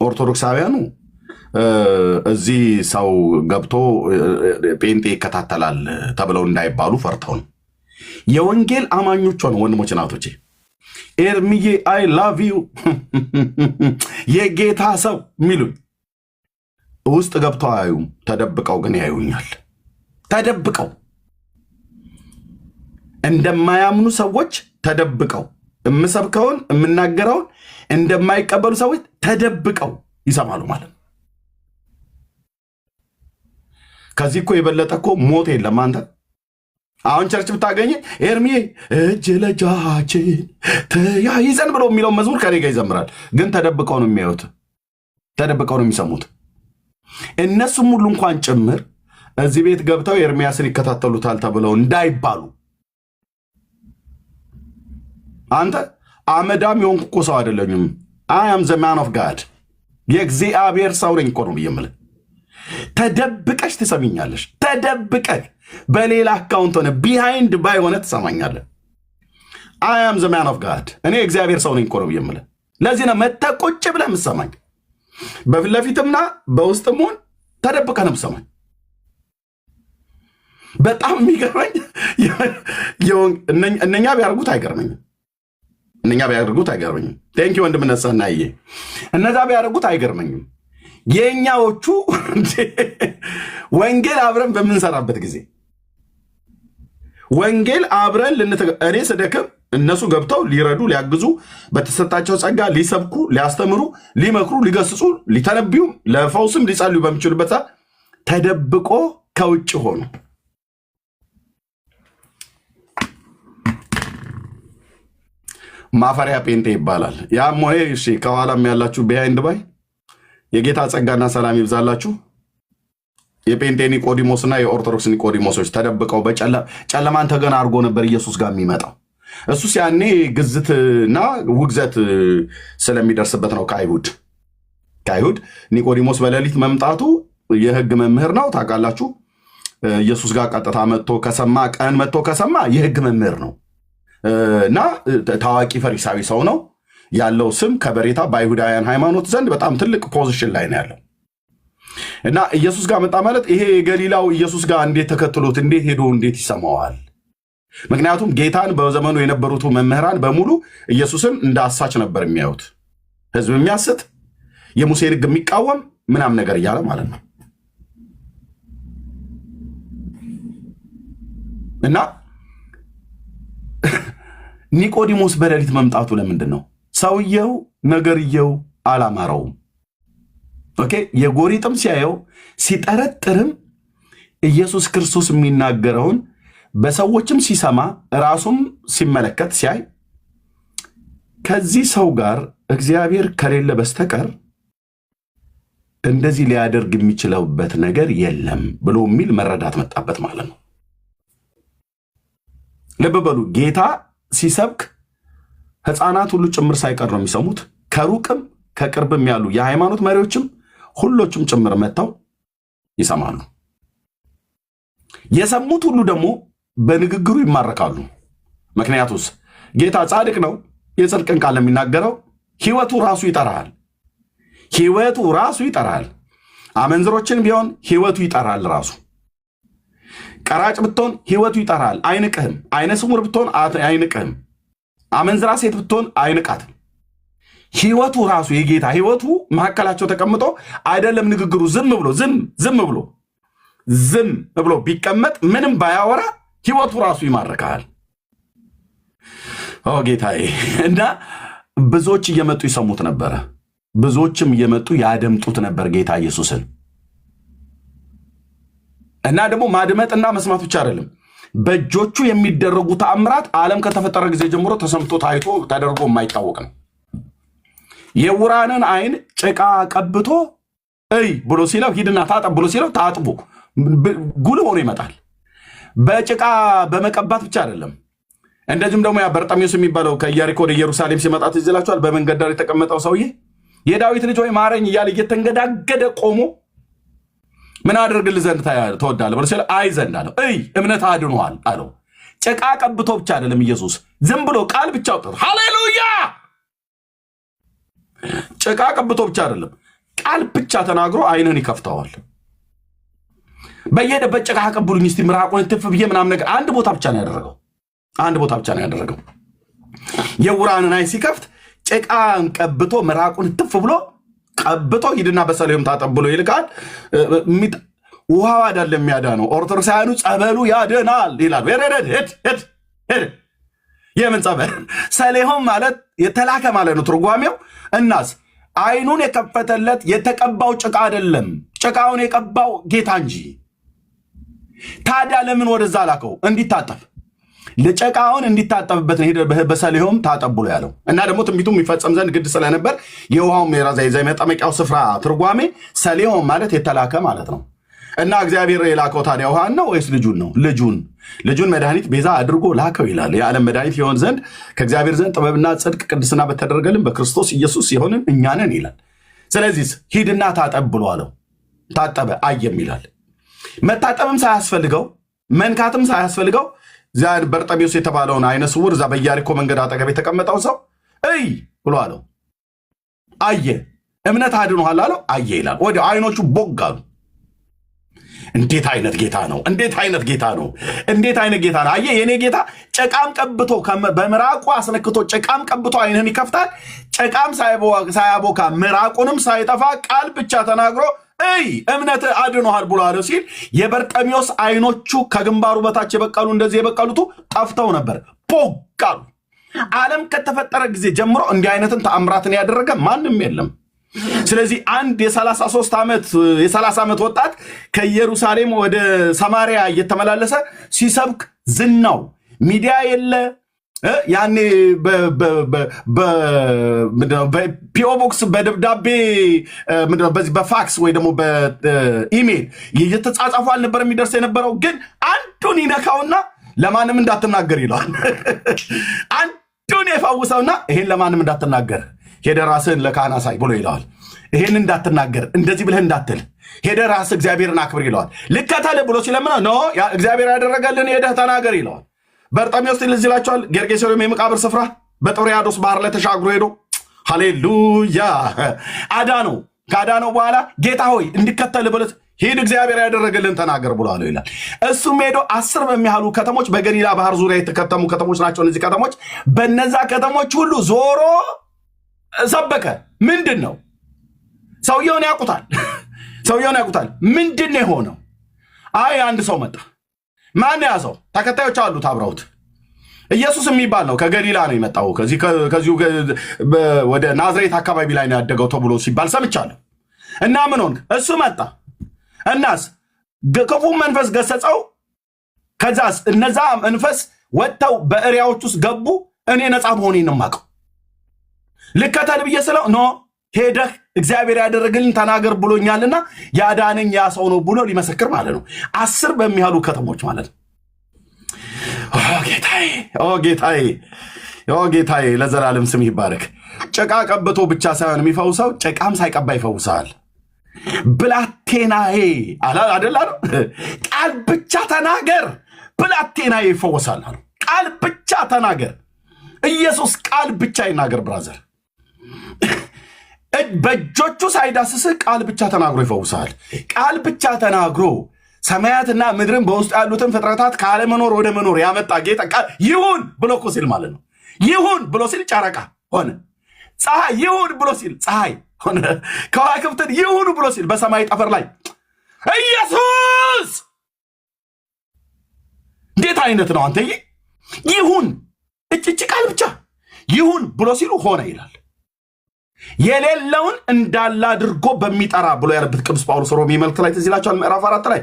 ኦርቶዶክሳውያኑ እዚህ ሰው ገብቶ ጴንጤ ይከታተላል ተብለው እንዳይባሉ ፈርተው ነው። የወንጌል አማኞች ሆነ ወንድሞች ናቶቼ ኤርሚዬ አይ ላቭ ዩ የጌታ ሰው ሚሉኝ ውስጥ ገብተው አያዩም፣ ተደብቀው ግን ያዩኛል። ተደብቀው እንደማያምኑ ሰዎች ተደብቀው የምሰብከውን የምናገረውን እንደማይቀበሉ ሰዎች ተደብቀው ይሰማሉ ማለት ነው። ከዚህ እኮ የበለጠ እኮ ሞት የለም። አንተ አሁን ቸርች ብታገኝ ኤርሚ እጅ ለእጃችን ተያይዘን ብሎ የሚለው መዝሙር ከኔ ጋር ይዘምራል። ግን ተደብቀው ነው የሚያዩት፣ ተደብቀው ነው የሚሰሙት። እነሱም ሁሉ እንኳን ጭምር እዚህ ቤት ገብተው ኤርሚያስን ይከታተሉታል ተብለው እንዳይባሉ አንተ አመዳም የሆንኩ እኮ ሰው አይደለኝም። አይ አም ዘ ማን ኦፍ ጋድ የእግዚአብሔር ሰው ነኝ እኮ ነው ብዬምልህ። ተደብቀሽ ትሰሚኛለሽ። ተደብቀሽ በሌላ አካውንት ሆነ ቢሃይንድ ባይ ሆነ ትሰማኛለህ። አይ አም ዘ ማን ኦፍ ጋድ እኔ እግዚአብሔር ሰው ነኝ እኮ ነው ብዬምልህ። ለዚህ ነው መተህ ቁጭ ብለህ የምትሰማኝ። በፊት ለፊትምና በውስጥም ሆን ተደብቀህ ነው የምትሰማኝ። በጣም የሚገርመኝ እነኛ ቢያደርጉት አይገርመኝም። እነኛ ቢያደርጉት አይገርመኝም። ቴንኪ ወንድምነት ሰናዬ። እነዛ ቢያደርጉት አይገርመኝም። የኛዎቹ ወንጌል አብረን በምንሰራበት ጊዜ ወንጌል አብረን እኔ ስደክም እነሱ ገብተው ሊረዱ ሊያግዙ በተሰጣቸው ጸጋ ሊሰብኩ ሊያስተምሩ ሊመክሩ ሊገስጹ ሊተነብዩ ለፈውስም ሊጸልዩ በሚችሉበት ተደብቆ ከውጭ ሆኑ። ማፈሪያ ጴንጤ ይባላል። ያም ሆነ እሺ፣ ከኋላም ያላችሁ ቢሃይንድ ባይ የጌታ ጸጋና ሰላም ይብዛላችሁ። የጴንጤ ኒቆዲሞስና የኦርቶዶክስ ኒቆዲሞሶች ተደብቀው በጨለማን ተገን አድርጎ ነበር ኢየሱስ ጋር የሚመጣው። እሱስ ያኔ ግዝትና ውግዘት ስለሚደርስበት ነው ከአይሁድ ኒቆዲሞስ በሌሊት መምጣቱ የሕግ መምህር ነው ታውቃላችሁ። ኢየሱስ ጋር ቀጥታ ቀን መጥቶ ከሰማ የሕግ መምህር ነው እና ታዋቂ ፈሪሳዊ ሰው ነው ያለው። ስም ከበሬታ በአይሁዳውያን ሃይማኖት ዘንድ በጣም ትልቅ ፖዚሽን ላይ ነው ያለው እና ኢየሱስ ጋር መጣ ማለት ይሄ የገሊላው ኢየሱስ ጋር እንዴት ተከትሎት እንዴት ሄዶ እንዴት ይሰማዋል? ምክንያቱም ጌታን በዘመኑ የነበሩት መምህራን በሙሉ ኢየሱስን እንደ አሳች ነበር የሚያዩት። ህዝብ የሚያስት የሙሴን ሕግ የሚቃወም ምናም ነገር እያለ ማለት ነው እና ኒቆዲሞስ በሌሊት መምጣቱ ለምንድን ነው? ሰውየው ነገርየው አላማረውም። ኦኬ፣ የጎሪጥም ሲያየው ሲጠረጥርም ኢየሱስ ክርስቶስ የሚናገረውን በሰዎችም ሲሰማ ራሱም ሲመለከት ሲያይ ከዚህ ሰው ጋር እግዚአብሔር ከሌለ በስተቀር እንደዚህ ሊያደርግ የሚችልበት ነገር የለም ብሎ የሚል መረዳት መጣበት ማለት ነው። ልብ በሉ፣ ጌታ ሲሰብክ ሕፃናት ሁሉ ጭምር ሳይቀር ነው የሚሰሙት። ከሩቅም ከቅርብም ያሉ የሃይማኖት መሪዎችም ሁሎችም ጭምር መጥተው ይሰማሉ። የሰሙት ሁሉ ደግሞ በንግግሩ ይማረካሉ። ምክንያቱስ ጌታ ጻድቅ ነው፣ የጽድቅን ቃል የሚናገረው። ሕይወቱ ራሱ ይጠራል። አመንዝሮችን ቢሆን ሕይወቱ ይጠራል ራሱ። ቀራጭ ብትሆን ሕይወቱ ይጠራል፣ አይንቅህም። አይነ ስውር ብትሆን አይንቅህም። አመንዝራ ሴት ብትሆን አይንቃትም። ሕይወቱ ራሱ የጌታ ሕይወቱ መካከላቸው ተቀምጦ አይደለም ንግግሩ ዝም ብሎ ቢቀመጥ ምንም ባያወራ ሕይወቱ ራሱ ይማርካል። ጌታዬ። እና ብዙዎች እየመጡ ይሰሙት ነበረ። ብዙዎችም እየመጡ ያደምጡት ነበር ጌታ ኢየሱስን። እና ደግሞ ማድመጥና መስማት ብቻ አይደለም፣ በእጆቹ የሚደረጉ ተአምራት ዓለም ከተፈጠረ ጊዜ ጀምሮ ተሰምቶ ታይቶ ተደርጎ የማይታወቅ ነው። የዕውራንን አይን ጭቃ ቀብቶ እይ ብሎ ሲለው ሂድና ታጠብ ብሎ ሲለው ታጥቦ ጉልህ ሆኖ ይመጣል። በጭቃ በመቀባት ብቻ አይደለም። እንደዚሁም ደግሞ ያ በርጤሜዎስ የሚባለው ከኢያሪኮ ወደ ኢየሩሳሌም ሲመጣ ትዝ ይላችኋል። በመንገድ ዳር የተቀመጠው ሰውዬ የዳዊት ልጅ ሆይ ማረኝ እያለ እየተንገዳገደ ቆሞ ምን አደርግልህ ዘንድ ትወዳለህ ብሎ ሲለው አይ ዘንድ አለው። እይ እምነት አድኗል አለው። ጭቃ ቀብቶ ብቻ አይደለም ኢየሱስ ዝም ብሎ ቃል ብቻ አውጥቶ ሃሌሉያ ጭቃ ቀብቶ ብቻ አይደለም ቃል ብቻ ተናግሮ አይንን ይከፍተዋል። በየሄደበት ጭቃ ቀብሉኝ እስቲ ምራቁን ትፍ ብዬ ምናምን ነገር አንድ ቦታ ብቻ ነው ያደረገው። አንድ ቦታ ብቻ ነው ያደረገው። የውራንን አይ ሲከፍት ጭቃን ቀብቶ ምራቁን ትፍ ብሎ ቀብቶ ሂድና በሰሌም ታጠብሎ ይልካል። ውሃው አይደለም የሚያዳነው ኦርቶዶክሳውያኑ ጸበሉ ያድናል ይላል። ሄድ የምን ጸበል? ሰሌሆም ማለት የተላከ ማለት ነው ትርጓሜው። እናስ አይኑን የከፈተለት የተቀባው ጭቃ አይደለም፣ ጭቃውን የቀባው ጌታ እንጂ። ታዲያ ለምን ወደዛ ላከው? እንዲታጠብ ለጨቃውን እንዲታጠብበት ነው በሰሌሆም ታጠብሎ ያለው። እና ደግሞ ትንቢቱ የሚፈጸም ዘንድ ግድ ስለነበር የውሃውም የራዛ መጠመቂያው ስፍራ ትርጓሜ ሰሌሆም ማለት የተላከ ማለት ነው። እና እግዚአብሔር የላከው ታዲያ ውሃን ነው ወይስ ልጁን ነው? ልጁን መድኃኒት ቤዛ አድርጎ ላከው ይላል። የዓለም መድኃኒት የሆን ዘንድ ከእግዚአብሔር ዘንድ ጥበብና ጽድቅ ቅድስና በተደረገልን በክርስቶስ ኢየሱስ የሆንን እኛ ነን ይላል። ስለዚህ ሂድና ታጠብ ብሎ አለው። ታጠበ፣ አየም ይላል። መታጠብም ሳያስፈልገው መንካትም ሳያስፈልገው በርጤሜዎስ የተባለውን አይነ ስውር እዛ በኢያሪኮ መንገድ አጠገብ የተቀመጠው ሰው እይ ብሎ አለው። አየ። እምነት አድኖሃል አለው። አየ ይላል። ወዲያው አይኖቹ ቦግ አሉ። እንዴት አይነት ጌታ ነው! እንዴት አይነት ጌታ ነው! እንዴት አይነት ጌታ ነው! አየህ የኔ ጌታ ጨቃም ቀብቶ በምራቁ አስነክቶ ጨቃም ቀብቶ አይንህን ይከፍታል። ጨቃም ሳያቦካ ምራቁንም ሳይጠፋ ቃል ብቻ ተናግሮ እይ እምነት አድኖሃል ብሎ አለው ሲል የበርጤሜዎስ አይኖቹ ከግንባሩ በታች የበቀሉ እንደዚህ የበቀሉት ጠፍተው ነበር፣ ቦግ አሉ። ዓለም ከተፈጠረ ጊዜ ጀምሮ እንዲህ አይነትን ተአምራትን ያደረገ ማንም የለም። ስለዚህ አንድ የ30 ዓመት ወጣት ከኢየሩሳሌም ወደ ሰማሪያ እየተመላለሰ ሲሰብክ ዝናው ሚዲያ የለ ያኔ በፒኦ ቦክስ በደብዳቤ በዚህ በፋክስ ወይ ደግሞ በኢሜል እየተጻጻፉ አልነበር የሚደርስ የነበረው። ግን አንዱን ይነካውና ለማንም እንዳትናገር ይለዋል። አንዱን የፈውሰውና ይሄን ለማንም እንዳትናገር ሄደ ራስህን ለካህን አሳይ ብሎ ይለዋል። ይሄን እንዳትናገር እንደዚህ ብለህ እንዳትል ሄደ ራስህ እግዚአብሔርን አክብር ይለዋል። ልከተልህ ብሎ ሲለምነው ኖ እግዚአብሔር ያደረገልን ሄደህ ተናገር ይለዋል። በርጤሜዎስ ትዝ ይላችኋል። ጌርጌሴኖን የመቃብር ስፍራ በጥብርያዶስ ባህር ላይ ተሻግሮ ሄዶ ሃሌሉያ አዳነው። ካዳነው በኋላ ጌታ ሆይ እንዲከተልህ ብለህ ሂድ እግዚአብሔር ያደረገልን ተናገር ብሎ አለው ይላል። እሱም ሄዶ 10 በሚያህሉ ከተሞች በገሊላ ባህር ዙሪያ የተከተሙ ከተሞች ናቸው እነዚህ ከተሞች። በነዛ ከተሞች ሁሉ ዞሮ ሰበከ። ምንድን ነው? ሰውየውን ያውቁታል። ምንድን ነው የሆነው? አይ አንድ ሰው መጣ። ማን ያዘው? ተከታዮች አሉት አብረውት። ኢየሱስ የሚባል ነው፣ ከገሊላ ነው የመጣው፣ ከዚሁ ወደ ናዝሬት አካባቢ ላይ ነው ያደገው ተብሎ ሲባል ሰምቻለሁ። እና ምን ሆንክ? እሱ መጣ። እናስ ክፉ መንፈስ ገሰጸው። ከዛስ እነዛ መንፈስ ወጥተው በእሪያዎች ውስጥ ገቡ። እኔ ነፃ መሆኔን ነው የማውቀው። ልከተል ብዬ ስለው ኖ ሄደህ እግዚአብሔር ያደረገልን ተናገር ብሎኛልና ያዳነኝ ያ ሰው ነው ብሎ ሊመሰክር ማለት ነው። 10 በሚያሉ ከተሞች ማለት ነው። ጌታዬ ለዘላለም ስም ይባረክ። ጭቃ ቀብቶ ብቻ ሳይሆን የሚፈውሰው ጭቃም ሳይቀባ ይፈውሳል። ብላቴናዬ አደላ ነው። ቃል ብቻ ተናገር ብላቴናዬ ይፈወሳል አሉ። ቃል ብቻ ተናገር። ኢየሱስ ቃል ብቻ ይናገር ብራዘር። በእጆቹ ሳይዳስስህ ቃል ብቻ ተናግሮ ይፈውሳል። ቃል ብቻ ተናግሮ ሰማያትና ምድርን በውስጡ ያሉትን ፍጥረታት ካለመኖር ወደ መኖር ያመጣ ጌታ ቃል ይሁን ብሎ እኮ ሲል ማለት ነው። ይሁን ብሎ ሲል ጨረቃ ሆነ። ፀሐይ ይሁን ብሎ ሲል ፀሐይ ሆነ። ከዋክብትን ይሁን ብሎ ሲል በሰማይ ጠፈር ላይ ኢየሱስ። እንዴት አይነት ነው አንተ! ይሁን እጭ ቃል ብቻ ይሁን ብሎ ሲሉ ሆነ ይላል። የሌለውን እንዳለ አድርጎ በሚጠራ ብሎ ያለበት ቅዱስ ጳውሎስ ሮሜ መልእክት ላይ ትዝ ይላችኋል። ምዕራፍ 4 ላይ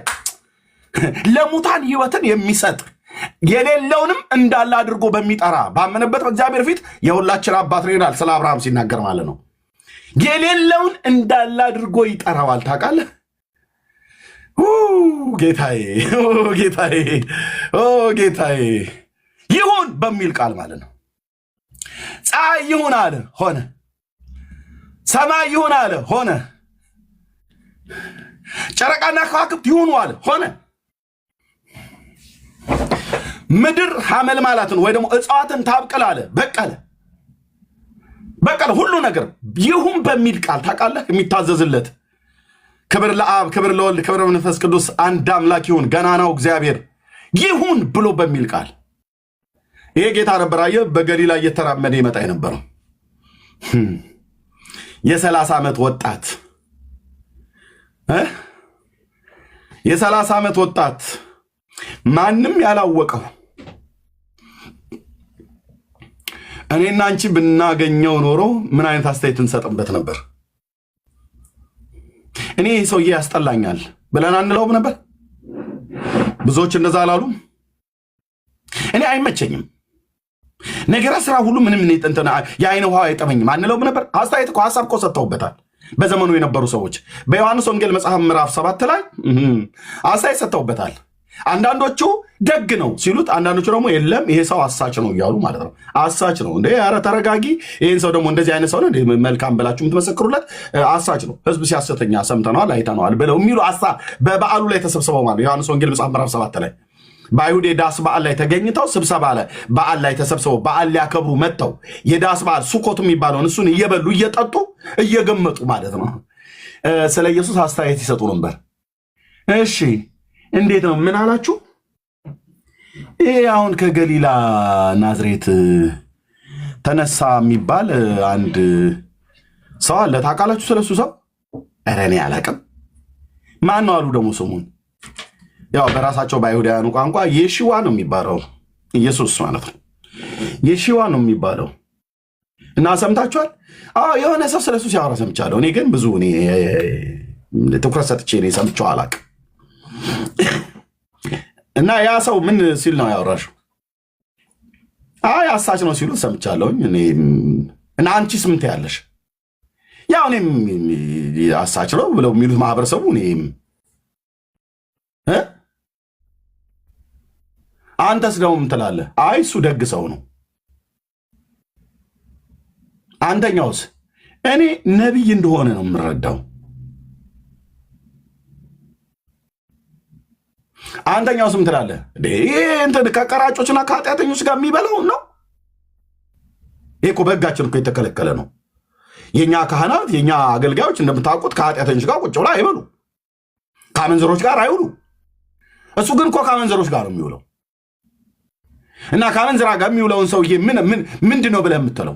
ለሙታን ሕይወትን የሚሰጥ የሌለውንም እንዳለ አድርጎ በሚጠራ ባመነበት በእግዚአብሔር ፊት የሁላችን አባት ነው ይላል። ስለ አብርሃም ሲናገር ማለት ነው። የሌለውን እንዳለ አድርጎ ይጠራዋል። ታውቃለህ? ጌታዬ ይሁን በሚል ቃል ማለት ነው። ፀሐይ ይሁን አለ ሆነ። ሰማይ ይሁን አለ ሆነ። ጨረቃና ከዋክብት ይሁኑ አለ ሆነ። ምድር ሐመልማላትን ወይ ደግሞ እጽዋትን ታብቅል አለ በቀለ። በቃ ሁሉ ነገር ይሁን በሚል ቃል ታውቃለህ፣ የሚታዘዝለት ክብር ለአብ ክብር ለወልድ ክብር ለመንፈስ ቅዱስ አንድ አምላክ ይሁን ገናናው እግዚአብሔር ይሁን ብሎ በሚል ቃል ይሄ ጌታ ነበር። አየህ በገሊላ እየተራመደ ይመጣ የነበረው የ30 ዓመት ወጣት የ30 ዓመት ወጣት ማንም ያላወቀው እኔና አንቺ ብናገኘው ኖሮ ምን አይነት አስተያየት እንሰጥበት ነበር? እኔ ሰውዬ ያስጠላኛል ብለን አንለውም ነበር? ብዙዎች እንደዛ አላሉም? እኔ አይመቸኝም ነገራ ስራ ሁሉ ምንም እንተና የአይነ ውሃ አይጠመኝም አንለውም ነበር? አስተያየት እኮ ሐሳብ እኮ ሰጥተውበታል በዘመኑ የነበሩ ሰዎች። በዮሐንስ ወንጌል መጽሐፍ ምዕራፍ 7 ላይ አስተያየት ሰጥተውበታል። አንዳንዶቹ ደግ ነው ሲሉት፣ አንዳንዶቹ ደግሞ የለም ይሄ ሰው አሳች ነው እያሉ ማለት ነው። አሳች ነው እንዴ? ኧረ ተረጋጊ። ይሄን ሰው ደግሞ እንደዚህ አይነት ሰው ነው እንዴ መልካም ብላችሁ የምትመሰክሩለት? አሳች ነው፣ ህዝብ ሲያሰተኛ ሰምተነዋል አይተነዋል ብለው የሚሉ በበዓሉ ላይ ተሰብስበው ማለት ዮሐንስ ወንጌል መጽሐፍ ምዕራፍ 7 ላይ በአይሁድ የዳስ በዓል ላይ ተገኝተው ስብሰባ ላይ በዓል ላይ ተሰብስበው በዓል ሊያከብሩ መጥተው የዳስ በዓል ሱኮት የሚባለውን እሱን እየበሉ እየጠጡ እየገመጡ ማለት ነው ስለ ኢየሱስ አስተያየት ይሰጡ ነበር። እሺ እንዴት ነው? ምን አላችሁ? ይሄ አሁን ከገሊላ ናዝሬት ተነሳ የሚባል አንድ ሰው አለ ታውቃላችሁ? ስለሱ ሰው ኧረ እኔ አላውቅም። ማን ነው አሉ ደግሞ ስሙን። ያው በራሳቸው በአይሁዳውያኑ ቋንቋ የሺዋ ነው የሚባለው፣ ኢየሱስ ማለት ነው። የሺዋ ነው የሚባለው እና ሰምታችኋል? የሆነ ሰው ስለሱ ሲያወራ ሰምቻለሁ። እኔ ግን ብዙ ትኩረት ሰጥቼ እኔ ሰምቼው አላውቅም። እና ያ ሰው ምን ሲል ነው ያወራሽው? አሳች ነው ሲሉ ሰምቻለሁኝ እኔ። እና አንቺስ ምን ትያለሽ? ያው እኔም አሳች ነው ብለው የሚሉት ማህበረሰቡ እኔም አንተስ ደግሞ ምን ትላለህ? አይ እሱ ደግ ሰው ነው። አንተኛውስ? እኔ ነቢይ እንደሆነ ነው የምረዳው። አንተኛውስ ምን ትላለህ? ይሄ እንትን ከቀራጮችና ከኃጢአተኞች ጋር የሚበላው ነው። ይሄ እኮ በሕጋችን እኮ የተከለከለ ነው። የኛ ካህናት የኛ አገልጋዮች እንደምታውቁት ከኃጢአተኞች ጋር ቁጭ ብላ አይበሉ፣ ከአመንዘሮች ጋር አይውሉ። እሱ ግን እኮ ከአመንዘሮች ጋር ነው የሚውለው። እና ከአመንዝራ ጋር የሚውለውን ሰውዬ ምንድን ነው ብለህ የምትለው?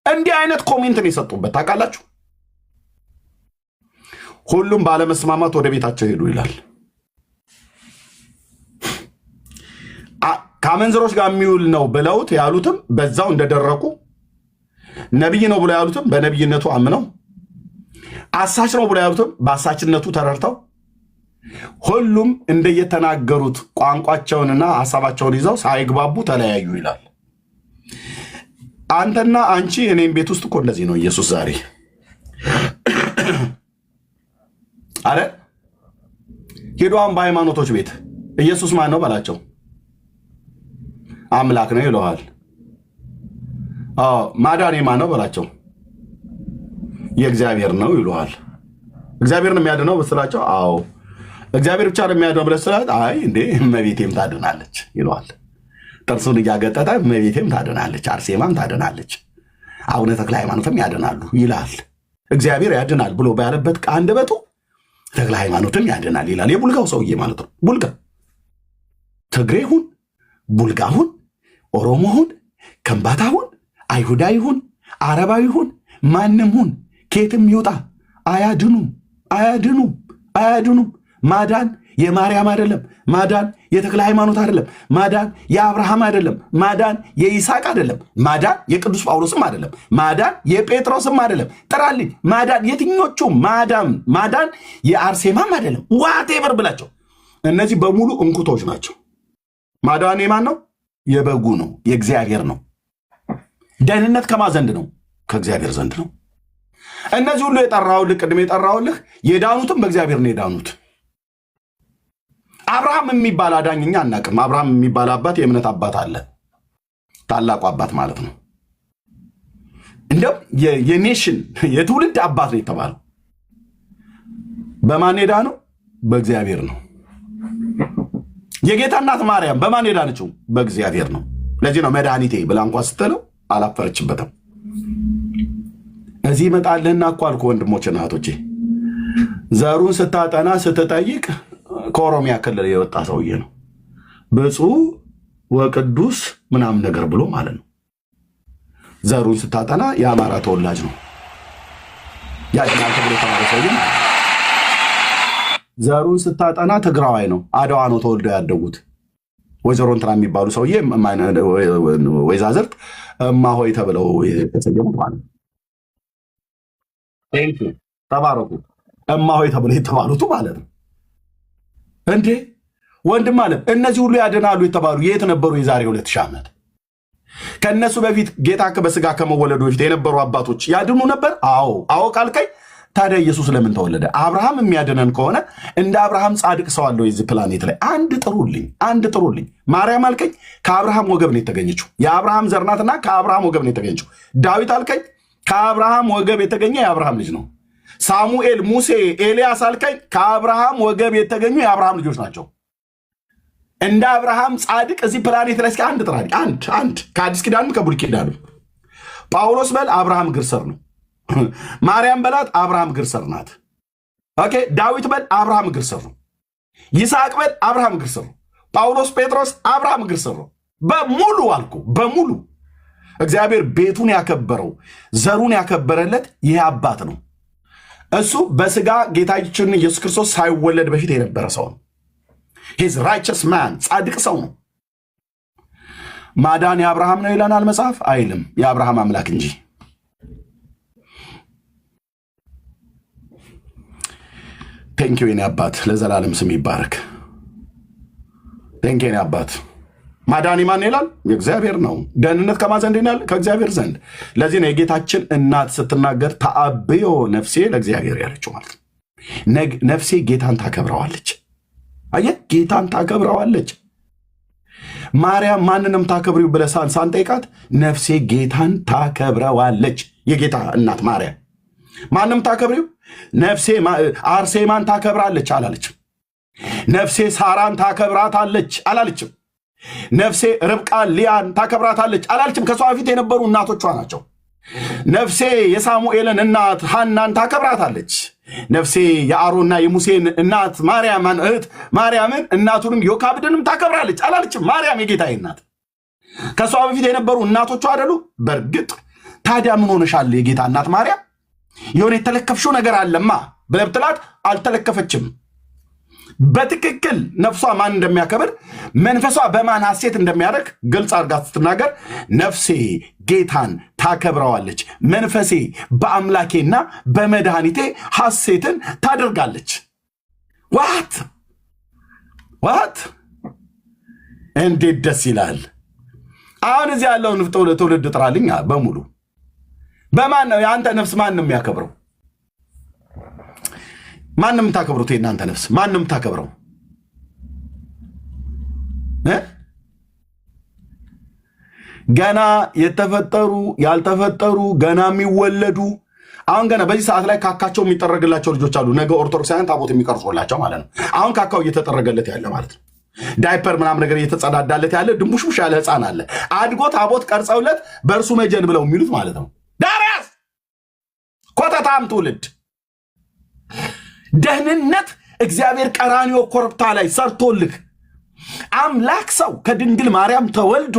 እንዲህ አይነት ኮሜንት ነው የሰጡበት ታውቃላችሁ። ሁሉም ባለመስማማት ወደ ቤታቸው ሄዱ ይላል። ከአመንዝሮች ጋር የሚውል ነው ብለውት ያሉትም በዛው እንደደረቁ፣ ነቢይ ነው ብለው ያሉትም በነቢይነቱ አምነው፣ አሳች ነው ብለው ያሉትም በአሳችነቱ ተረድተው፣ ሁሉም እንደየተናገሩት ቋንቋቸውንና ሐሳባቸውን ይዘው ሳይግባቡ ተለያዩ ይላል። አንተና አንቺ እኔም ቤት ውስጥ እኮ እንደዚህ ነው ኢየሱስ ዛሬ አረ ሄዷን በሃይማኖቶች ቤት ኢየሱስ ማን ነው በላቸው። አምላክ ነው ይለዋል። ማዳን ማን ነው በላቸው። የእግዚአብሔር ነው ይለዋል። እግዚአብሔር ነው የሚያድነው በስላቸው። አዎ እግዚአብሔር ብቻ ነው የሚያድነው ብለህ ስላት፣ አይ እንዴ እመቤቴም ታድናለች ይለዋል። ጥርሱን እያገጠጠ እመቤቴም ታድናለች፣ አርሴማም ታድናለች፣ አቡነ ተክለ ሃይማኖትም ያድናሉ ይላል። እግዚአብሔር ያድናል ብሎ ባለበት አንደበቱ ተክለ ሃይማኖትም ያድናል ይላል። የቡልጋው ሰውዬ ማለት ነው። ቡልጋ ትግሬ ሁን፣ ቡልጋ ሁን፣ ኦሮሞ ሁን፣ ከምባታ ሁን፣ አይሁዳዊ ሁን፣ አረባዊ ሁን፣ ማንም ሁን፣ ኬትም ይውጣ አያድኑም፣ አያድኑም፣ አያድኑም። ማዳን የማርያም አይደለም። ማዳን የተክለ ሃይማኖት አይደለም። ማዳን የአብርሃም አይደለም። ማዳን የይስሐቅ አይደለም። ማዳን የቅዱስ ጳውሎስም አይደለም። ማዳን የጴጥሮስም አይደለም። ጥራልኝ ማዳን የትኞቹ ማዳን የአርሴማም አይደለም። ዋቴቨር ብላቸው እነዚህ በሙሉ እንኩቶች ናቸው። ማዳን የማን ነው? የበጉ ነው፣ የእግዚአብሔር ነው። ደህንነት ከማን ዘንድ ነው? ከእግዚአብሔር ዘንድ ነው። እነዚህ ሁሉ የጠራሁልህ ቅድም የጠራሁልህ የዳኑትም በእግዚአብሔር ነው የዳኑት። አብርሃም የሚባል አዳኝ እኛ አናውቅም። አብርሃም የሚባል አባት የእምነት አባት አለ፣ ታላቁ አባት ማለት ነው። እንደውም የኔሽን የትውልድ አባት ነው የተባለው። በማን የዳነው? በእግዚአብሔር ነው። የጌታ እናት ማርያም በማን የዳነችው? በእግዚአብሔር ነው። ለዚህ ነው መድኃኒቴ ብላ እንኳ ስትለው አላፈረችበትም። እዚህ መጣልህና እኮ አልኩ ወንድሞችና እህቶቼ ዘሩን ስታጠና ስትጠይቅ ከኦሮሚያ ክልል የወጣ ሰውዬ ነው። ብፁዕ ወቅዱስ ምናምን ነገር ብሎ ማለት ነው። ዘሩን ስታጠና የአማራ ተወላጅ ነው። ያድናል ተብሎ የተማረ ሰውዬ ዘሩን ስታጠና ትግራዋይ ነው። አድዋ ነው ተወልደው ያደጉት። ወይዘሮ እንትና የሚባሉ ሰውዬ ወይዛዝርት እማሆይ ተብለው የተሰየሙት ማለት ነው። ተባረኩ እማሆይ ተብለው የተባሉት ማለት ነው። እንዴ ወንድም አለ እነዚህ ሁሉ ያድናሉ የተባሉ የት ነበሩ? የዛሬ 2000 ዓመት ከነሱ በፊት ጌታ በስጋ ከመወለዱ በፊት የነበሩ አባቶች ያድኑ ነበር? አዎ ካልከኝ ታዲያ ኢየሱስ ለምን ተወለደ? አብርሃም የሚያድነን ከሆነ እንደ አብርሃም ጻድቅ ሰው አለው የዚህ ፕላኔት ላይ? አንድ ጥሩልኝ። ማርያም አልከኝ ከአብርሃም ወገብ ነው የተገኘችው። የአብርሃም ዘር ናትና ከአብርሃም ወገብ ነው የተገኘችው። ዳዊት አልከኝ ከአብርሃም ወገብ የተገኘ የአብርሃም ልጅ ነው። ሳሙኤል፣ ሙሴ፣ ኤልያስ አልከኝ ከአብርሃም ወገብ የተገኙ የአብርሃም ልጆች ናቸው። እንደ አብርሃም ጻድቅ እዚህ ፕላኔት ላይ እስኪ አንድ ጥራልኝ። አንድ ከአዲስ ኪዳንም ከብሉይ ኪዳንም። ጳውሎስ በል አብርሃም ግርሰር ነው። ማርያም በላት አብርሃም ግርሰር ናት። ኦኬ ዳዊት በል አብርሃም ግርሰር ነው። ይስሐቅ በል አብርሃም ግርሰር ነው። ጳውሎስ፣ ጴጥሮስ አብርሃም ግርሰር ነው። በሙሉ አልኩ በሙሉ እግዚአብሔር ቤቱን ያከበረው ዘሩን ያከበረለት ይህ አባት ነው። እሱ በስጋ ጌታችን ኢየሱስ ክርስቶስ ሳይወለድ በፊት የነበረ ሰው ነው። ሂዝ ራይቸስ ማን ጻድቅ ሰው ነው። ማዳን የአብርሃም ነው ይለናል መጽሐፍ አይልም፣ የአብርሃም አምላክ እንጂ። ቴንኪው የኔ አባት ለዘላለም ስም ይባረክ። ቴንኪው የኔ አባት። ማዳን ማን ይላል? የእግዚአብሔር ነው። ደህንነት ከማን ዘንድ ይላል? ከእግዚአብሔር ዘንድ። ለዚህ ነው የጌታችን እናት ስትናገር ተአብዮ ነፍሴ ለእግዚአብሔር ያለችው ማለት ነው። ነፍሴ ጌታን ታከብረዋለች። አየህ ጌታን ታከብረዋለች። ማርያም ማንንም ታከብሪው ብለህ ሳንጠይቃት ነፍሴ ጌታን ታከብረዋለች። የጌታ እናት ማርያም ማንም ታከብሪው ነፍሴ አርሴማን ታከብራለች አላለችም። ነፍሴ ሳራን ታከብራታለች አላለችም። ነፍሴ ርብቃ ሊያን ታከብራታለች አላለችም። ከሷ በፊት የነበሩ እናቶቿ ናቸው። ነፍሴ የሳሙኤልን እናት ሐናን ታከብራታለች። ነፍሴ የአሮንና የሙሴን እናት ማርያምን እህት ማርያምን እናቱንም ዮካብድንም ታከብራለች አላለችም። ማርያም የጌታዬ እናት ከሷ በፊት የነበሩ እናቶቿ አይደሉ? በእርግጥ ታዲያ ምን ሆነሻል የጌታ እናት ማርያም? የሆነ የተለከፍሽው ነገር አለማ ብለህ ብትላት አልተለከፈችም። በትክክል ነፍሷ ማን እንደሚያከብር መንፈሷ በማን ሐሴት እንደሚያደርግ ግልጽ አድርጋ ስትናገር ነፍሴ ጌታን ታከብረዋለች፣ መንፈሴ በአምላኬና በመድኃኒቴ ሐሴትን ታደርጋለች። ዋት እንዴት ደስ ይላል! አሁን እዚህ ያለውን ትውልድ ጥራልኝ በሙሉ በማን ነው የአንተ ነፍስ ማን ነው የሚያከብረው? ማንም ታከብሩት የእናንተ ነፍስ ማንም ታከብረው ገና የተፈጠሩ ያልተፈጠሩ ገና የሚወለዱ አሁን ገና በዚህ ሰዓት ላይ ካካቸው የሚጠረግላቸው ልጆች አሉ። ነገ ኦርቶዶክሳውያን ታቦት የሚቀርጾላቸው ማለት ነው። አሁን ካካው እየተጠረገለት ያለ ማለት ነው። ዳይፐር ምናምን ነገር እየተጸዳዳለት ያለ ድንቡሽቡሽ ያለ ህፃን አለ። አድጎ ታቦት ቀርጸውለት በእርሱ መጀን ብለው የሚሉት ማለት ነው። ዳርያስ ኮተታም ትውልድ ደህንነት እግዚአብሔር ቀራንዮ ኮረብታ ላይ ሰርቶልህ አምላክ ሰው ከድንግል ማርያም ተወልዶ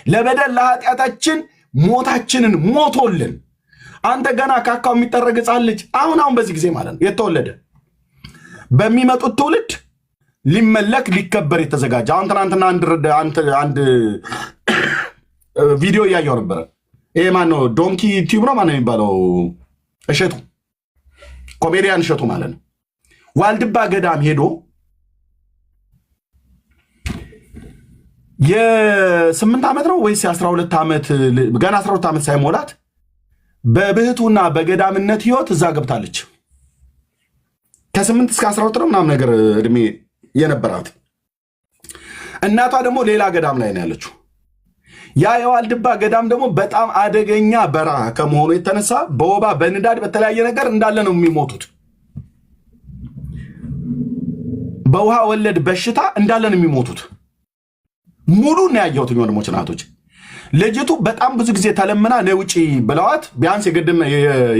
ለበደል ለኃጢአታችን ሞታችንን ሞቶልን አንተ ገና ካካው የሚጠረግ ህፃን ልጅ አሁን በዚህ ጊዜ ማለት ነው የተወለደ በሚመጡት ትውልድ ሊመለክ ሊከበር የተዘጋጀ። አሁን ትናንትና አንድ ቪዲዮ እያየው ነበረ። ይሄ ማን ነው? ዶንኪ ቲዩብ ነው ማን ነው የሚባለው? እሸቱ ኮሜዲያን እሸቱ ማለት ነው። ዋልድባ ገዳም ሄዶ የ8 ዓመት ነው ወይስ የ12 ዓመት ገና 12 ዓመት ሳይሞላት በብህቱና በገዳምነት ህይወት እዛ ገብታለች። ከ8 እስከ 12 ነው ምናምን ነገር እድሜ የነበራት እናቷ ደግሞ ሌላ ገዳም ላይ ነው ያለችው። ያ የዋልድባ ገዳም ደግሞ በጣም አደገኛ በረሃ ከመሆኑ የተነሳ በወባ በንዳድ በተለያየ ነገር እንዳለ ነው የሚሞቱት። በውሃ ወለድ በሽታ እንዳለ ነው የሚሞቱት። ሙሉ ነው ያየሁት ወንድሞች እናቶች። ልጅቱ በጣም ብዙ ጊዜ ተለምና ነውጪ ብለዋት ቢያንስ የግድም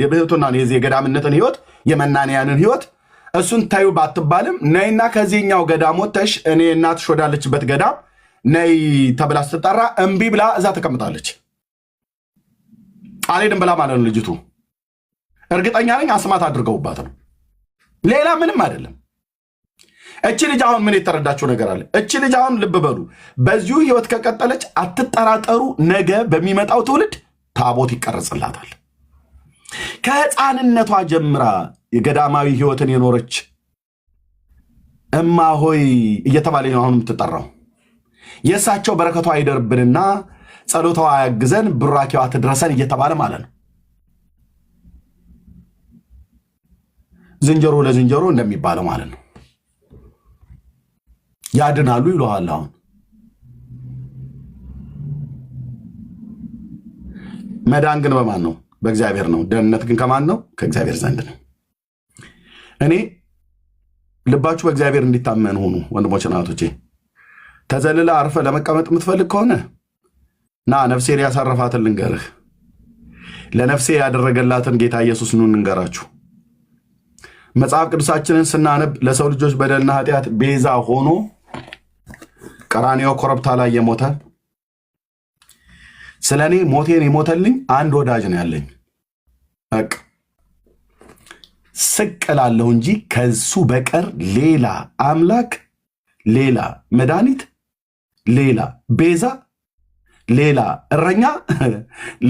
የብህቱና የገዳምነትን ህይወት የመናንያንን ህይወት እሱን ታዩ ባትባልም ነይና ከዚህኛው ገዳም ወጥተሽ እኔ እናትሽ ወዳለችበት ገዳም ነይ ተብላ ስትጠራ እምቢ ብላ እዛ ተቀምጣለች። አልሄድም ብላ ማለት ነው ልጅቱ። እርግጠኛ ነኝ አስማት አድርገውባት ነው፣ ሌላ ምንም አይደለም። እቺ ልጅ አሁን ምን የተረዳችው ነገር አለ? እቺ ልጅ አሁን ልብ በሉ፣ በዚሁ ህይወት ከቀጠለች አትጠራጠሩ፣ ነገ በሚመጣው ትውልድ ታቦት ይቀረጽላታል። ከህፃንነቷ ጀምራ የገዳማዊ ህይወትን የኖረች እማ ሆይ እየተባለ ነው አሁን የምትጠራው። የእሳቸው በረከቷ አይደርብንና ጸሎቷ ያግዘን ብራኪዋ ትድረሰን እየተባለ ማለት ነው። ዝንጀሮ ለዝንጀሮ እንደሚባለው ማለት ነው። ያድናሉ ይሉሃል። አሁን መዳን ግን በማን ነው? በእግዚአብሔር ነው። ደህንነት ግን ከማን ነው? ከእግዚአብሔር ዘንድ ነው። እኔ ልባችሁ በእግዚአብሔር እንዲታመን ሆኑ ወንድሞችና እህቶቼ። ተዘልላ አርፈ ለመቀመጥ የምትፈልግ ከሆነ ና ነፍሴን ያሳረፋትን ልንገርህ። ለነፍሴ ያደረገላትን ጌታ ኢየሱስ ኑ እንንገራችሁ። መጽሐፍ ቅዱሳችንን ስናነብ ለሰው ልጆች በደልና ኃጢአት ቤዛ ሆኖ ቀራንዮ ኮረብታ ላይ የሞተ ስለኔ ሞቴን የሞተልኝ አንድ ወዳጅ ነው ያለኝ። በቃ ስቅላለሁ እንጂ ከሱ በቀር ሌላ አምላክ፣ ሌላ መድኃኒት፣ ሌላ ቤዛ፣ ሌላ እረኛ፣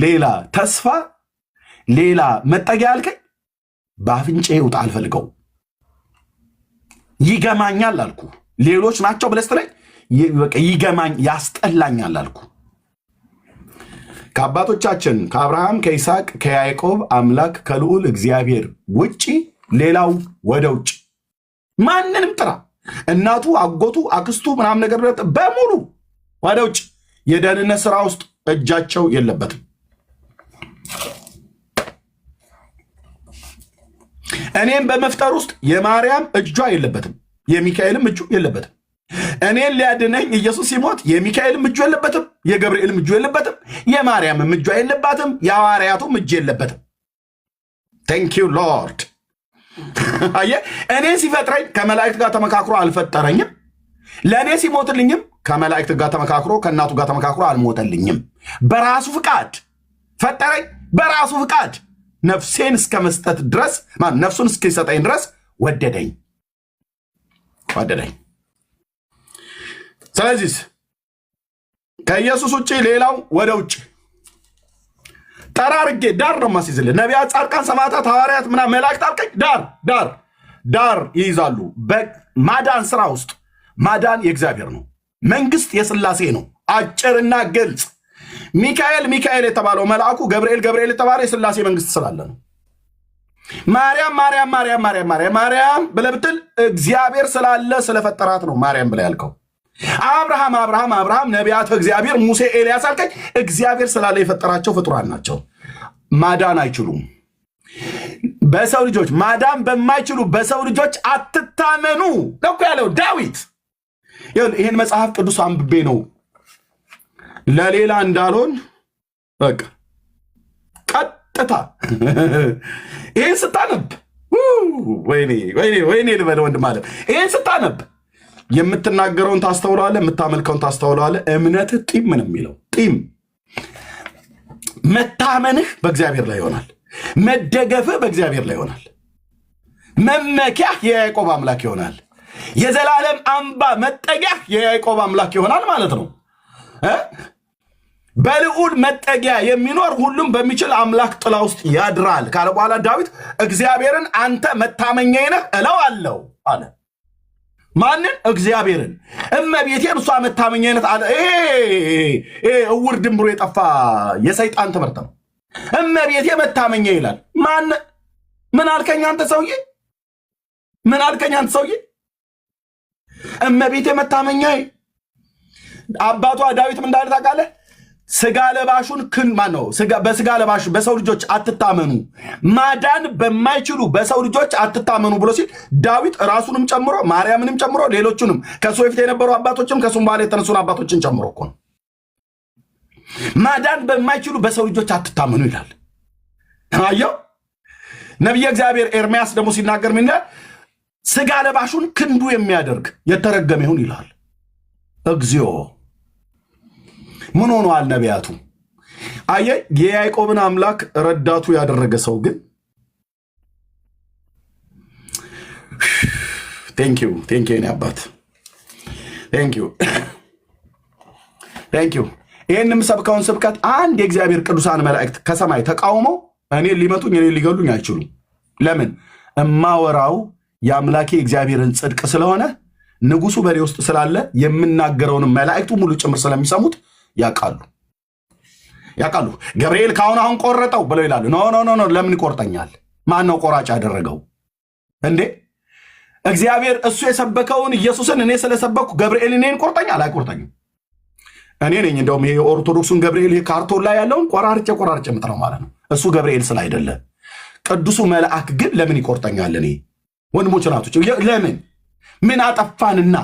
ሌላ ተስፋ፣ ሌላ መጠጊያ አልከኝ በአፍንጬ ይውጣ አልፈልገው። ይገማኛል አልኩ። ሌሎች ናቸው ብለህ ስትለኝ ይገማኝ ያስጠላኛል አልኩ። ከአባቶቻችን ከአብርሃም ከይስሐቅ ከያዕቆብ አምላክ ከልዑል እግዚአብሔር ውጪ ሌላው ወደ ውጭ ማንንም ጥራ፣ እናቱ አጎቱ አክስቱ ምናምን ነገር በሙሉ ወደ ውጭ የደህንነት ስራ ውስጥ እጃቸው የለበትም። እኔም በመፍጠር ውስጥ የማርያም እጇ የለበትም፣ የሚካኤልም እጁ የለበትም። እኔን ሊያድነኝ ኢየሱስ ሲሞት የሚካኤልም እጁ የለበትም፣ የገብርኤልም እጁ የለበትም፣ የማርያምም እጇ የለባትም፣ የሐዋርያቱም እጅ የለበትም። ቴንክ ዩ ሎርድ። አየህ፣ እኔ ሲፈጥረኝ ከመላእክት ጋር ተመካክሮ አልፈጠረኝም። ለእኔ ሲሞትልኝም ከመላእክት ጋር ተመካክሮ ከእናቱ ጋር ተመካክሮ አልሞተልኝም። በራሱ ፍቃድ ፈጠረኝ። በራሱ ፍቃድ ነፍሴን እስከ መስጠት ድረስ ነፍሱን እስኪሰጠኝ ድረስ ወደደኝ። ስለዚህ ከኢየሱስ ውጭ ሌላው ወደ ውጭ ጠራርጌ ዳር ነው ማስይዝልህ። ነቢያት፣ ጻድቃን፣ ሰማዕታት፣ ሐዋርያት ምናምን መላእክት አልከኝ ዳር ይይዛሉ። በማዳን ስራ ውስጥ ማዳን የእግዚአብሔር ነው። መንግስት የሥላሴ ነው። አጭርና ግልጽ። ሚካኤል የተባለው መልአኩ ገብርኤል የተባለ የሥላሴ መንግስት ስላለ ነው። ማርያም ብለህ ብትል እግዚአብሔር ስላለ ስለፈጠራት ነው ማርያም ብለህ ያልከው። አብርሃም ነቢያት እግዚአብሔር ሙሴ ኤልያስ አልከኝ። እግዚአብሔር ስላለ የፈጠራቸው ፍጡራን ናቸው። ማዳን አይችሉም። በሰው ልጆች ማዳን በማይችሉ በሰው ልጆች አትታመኑ ነው ያለው ዳዊት። ይህን መጽሐፍ ቅዱስ አንብቤ ነው ለሌላ እንዳልሆን በቃ ቀጥታ ይህን ስታነብ ወይኔ ልበለ ወንድም አለ። ይህን ስታነብ የምትናገረውን ታስተውለዋለህ፣ የምታመልከውን ታስተውለዋለህ። እምነትህ ጢም ነው የሚለው ጢም። መታመንህ በእግዚአብሔር ላይ ይሆናል። መደገፍህ በእግዚአብሔር ላይ ይሆናል። መመኪያህ የያዕቆብ አምላክ ይሆናል። የዘላለም አምባ መጠጊያህ የያዕቆብ አምላክ ይሆናል ማለት ነው። በልዑል መጠጊያ የሚኖር ሁሉም በሚችል አምላክ ጥላ ውስጥ ያድራል ካለ በኋላ ዳዊት እግዚአብሔርን አንተ መታመኛዬ ነህ እለዋለሁ አለ። ማንን? እግዚአብሔርን። እመቤቴን እሷ መታመኛዬ ናት አለ። እውር ድንብሮ የጠፋ የሰይጣን ትምህርት ነው። እመቤቴ መታመኛ ይላል። ምን አልከኝ አንተ ሰውዬ? እመቤቴ መታመኛዬ። አባቷ ዳዊት ምን እንዳለ ታውቃለህ? ስጋ ለባሹን በስጋ ለባሹ በሰው ልጆች አትታመኑ፣ ማዳን በማይችሉ በሰው ልጆች አትታመኑ ብሎ ሲል ዳዊት ራሱንም ጨምሮ ማርያምንም ጨምሮ ሌሎቹንም ከሱ በፊት የነበሩ አባቶችም ከሱም በኋላ የተነሱን አባቶችን ጨምሮ እኮ ነው። ማዳን በማይችሉ በሰው ልጆች አትታመኑ ይላል። አየው ነቢየ እግዚአብሔር ኤርምያስ ደግሞ ሲናገር ምን ይላል? ስጋ ለባሹን ክንዱ የሚያደርግ የተረገመ ይሁን ይላል። እግዚኦ ምን ሆኗል ነቢያቱ? አየ የያዕቆብን አምላክ ረዳቱ ያደረገ ሰው ግን ቴንኪዩ ኔ አባት ቴንኪዩ። ይህን የምሰብከውን ስብከት አንድ የእግዚአብሔር ቅዱሳን መላእክት ከሰማይ ተቃውመው እኔ ሊመቱኝ እኔ ሊገሉኝ አይችሉም። ለምን? እማወራው የአምላኬ እግዚአብሔርን ጽድቅ ስለሆነ ንጉሱ በሬ ውስጥ ስላለ የምናገረውን መላእክቱ ሙሉ ጭምር ስለሚሰሙት ያውቃሉ። ገብርኤል አሁን ቆረጠው ብለው ይላሉ። ኖ ለምን ይቆርጠኛል? ማን ነው ቆራጭ ያደረገው እንዴ? እግዚአብሔር እሱ የሰበከውን ኢየሱስን እኔ ስለሰበኩ ገብርኤል እኔን ቆርጠኛል? አይቆርጠኝም። እኔ ነኝ እንደውም ይሄ ኦርቶዶክሱን ገብርኤል ይሄ ካርቶን ላይ ያለውን ቆራርጬ ምጥረው ማለት ነው። እሱ ገብርኤል ስላይደለ ቅዱሱ መልአክ ግን ለምን ይቆርጠኛል? እኔ ወንድሞች ናቶች ለምን ምን አጠፋንና?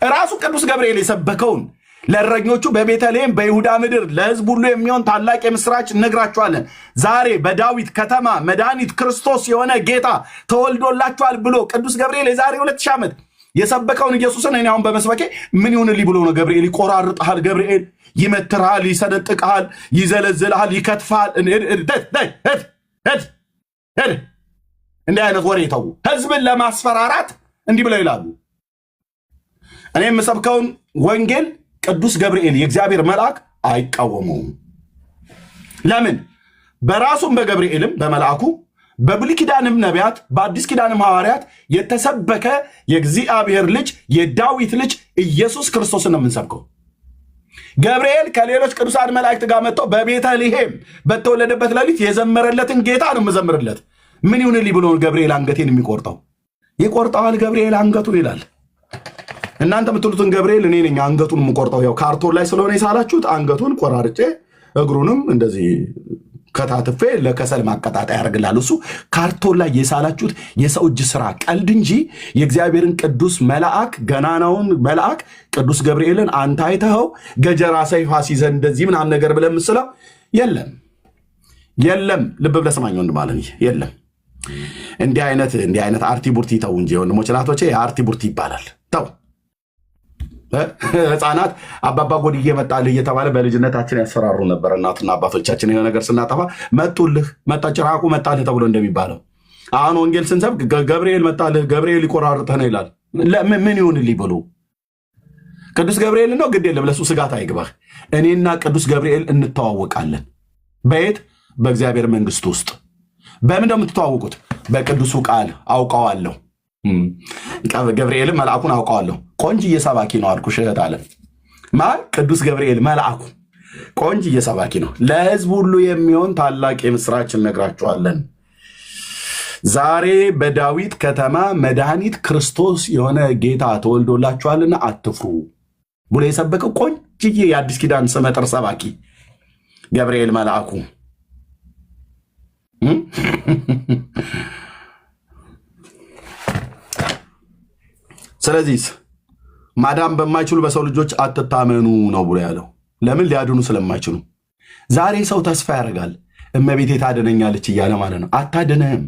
ራሱ ቅዱስ ገብርኤል የሰበከውን ለእረኞቹ በቤተልሔም በይሁዳ ምድር ለሕዝብ ሁሉ የሚሆን ታላቅ የምስራች እነግራችኋለን፣ ዛሬ በዳዊት ከተማ መድኃኒት ክርስቶስ የሆነ ጌታ ተወልዶላችኋል ብሎ ቅዱስ ገብርኤል የዛሬ 2000 ዓመት የሰበከውን ኢየሱስን እኔ አሁን በመስበኬ ምን ይሁንልኝ ብሎ ነው? ገብርኤል ይቆራርጥሃል፣ ገብርኤል ይመትርሃል፣ ይሰነጥቅሃል፣ ይዘለዝልሃል፣ ይከትፋል። እንዲህ አይነት ወሬ ተው። ህዝብን ለማስፈራራት እንዲህ ብለው ይላሉ። እኔ የምሰብከውን ወንጌል ቅዱስ ገብርኤል የእግዚአብሔር መልአክ አይቃወመውም። ለምን? በራሱም በገብርኤልም በመልአኩ በብሉይ ኪዳንም ነቢያት በአዲስ ኪዳንም ሐዋርያት የተሰበከ የእግዚአብሔር ልጅ የዳዊት ልጅ ኢየሱስ ክርስቶስን ነው የምንሰብከው። ገብርኤል ከሌሎች ቅዱሳን መላእክት ጋር መጥቶ በቤተልሔም በተወለደበት ሌሊት የዘመረለትን ጌታ ነው የምዘምርለት። ምን ይሁንልኝ ብሎ ገብርኤል አንገቴን የሚቆርጠው? ይቆርጠዋል ገብርኤል አንገቱን ይላል። እናንተ የምትሉትን ገብርኤል እኔ ነኝ አንገቱን የምቆርጠው። ያው ካርቶን ላይ ስለሆነ የሳላችሁት አንገቱን ቆራርጬ እግሩንም እንደዚህ ከታትፌ ለከሰል ማቀጣጣያ ያደርግላል። እሱ ካርቶን ላይ የሳላችሁት የሰው እጅ ስራ ቀልድ እንጂ የእግዚአብሔርን ቅዱስ መልአክ ገናናውን መልአክ ቅዱስ ገብርኤልን አንተ አይተኸው ገጀራ ሰይፍ አስይዘህ እንደዚህ ምናምን ነገር ብለህ የምትስለው የለም። ልብ ብለህ ስማኝ ወንድም አለኝ። የለም እንዲህ አይነት አርቲ ቡርቲ ተው እንጂ ወንድሞች ናቶቼ፣ አርቲ ቡርቲ ይባላል። ተው ህፃናት አባባ ጎድዬ መጣልህ እየተባለ በልጅነታችን ያስፈራሩ ነበር እናትና አባቶቻችን። የሆነ ነገር ስናጠፋ መጣ ጭራቁ መጣልህ ተብሎ እንደሚባለው አሁን ወንጌል ስንሰብክ ገብርኤል መጣልህ፣ ገብርኤል ይቆራርጥህ ነው ይላል። ምን ይሁንልኝ ብሎ ቅዱስ ገብርኤል ነው ግድ የለም ለሱ ስጋት አይግባህ። እኔና ቅዱስ ገብርኤል እንተዋወቃለን። በየት? በእግዚአብሔር መንግስት ውስጥ። በምን እንደምትተዋወቁት? በቅዱሱ ቃል አውቀዋለሁ። ገብርኤል መልአኩን አውቀዋለሁ። ቆንጅዬ ሰባኪ ነው አልኩሽ እህት አለ ማን? ቅዱስ ገብርኤል መልአኩ ቆንጅዬ ሰባኪ ነው። ለህዝብ ሁሉ የሚሆን ታላቅ የምስራች እነግራችኋለን፣ ዛሬ በዳዊት ከተማ መድኃኒት ክርስቶስ የሆነ ጌታ ተወልዶላችኋልና አትፍሩ ብሎ የሰበከው ቆንጅዬ የአዲስ ኪዳን ስመጥር ሰባኪ ገብርኤል መልአኩ። ስለዚህ ማዳን በማይችሉ በሰው ልጆች አትታመኑ ነው ብሎ ያለው። ለምን? ሊያድኑ ስለማይችሉ። ዛሬ ሰው ተስፋ ያደርጋል እመቤቴ ታድነኛለች እያለ ማለት ነው። አታድንህም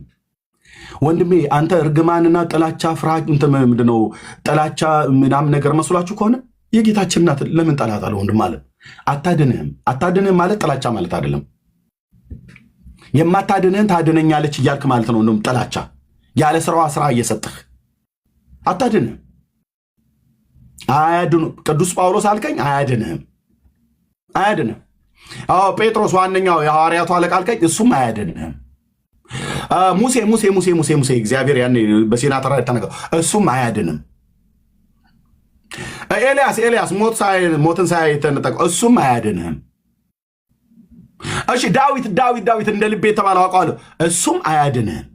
ወንድሜ። አንተ እርግማንና ጥላቻ ፍርሃት ምንድነው? ጥላቻ ምናምን ነገር መስሏችሁ ከሆነ የጌታችን እናት ለምን ጠላት አለ ወንድም አለ። አታድንህም ማለት ጥላቻ ማለት አይደለም። የማታድንህን ታድነኛለች እያልክ ማለት ነው። እንደውም ጥላቻ ያለ ስራዋ ስራ እየሰጥህ አታድንህም። አያድኑ ቅዱስ ጳውሎስ አልከኝ አያድንህም። ጴጥሮስ ዋነኛው የሐዋርያቱ አለቃ አልከኝ እሱም አያድንህም። ሙሴ እግዚአብሔር ያኔ በሲና ተራራ ተነገረው እሱም አያድንም። ኤልያስ ሞትን ሳይተነጠቀው እሱም አያድንህም። እሺ ዳዊት እንደ ልቤ የተባለው አውቀዋለሁ እሱም አያድንህም።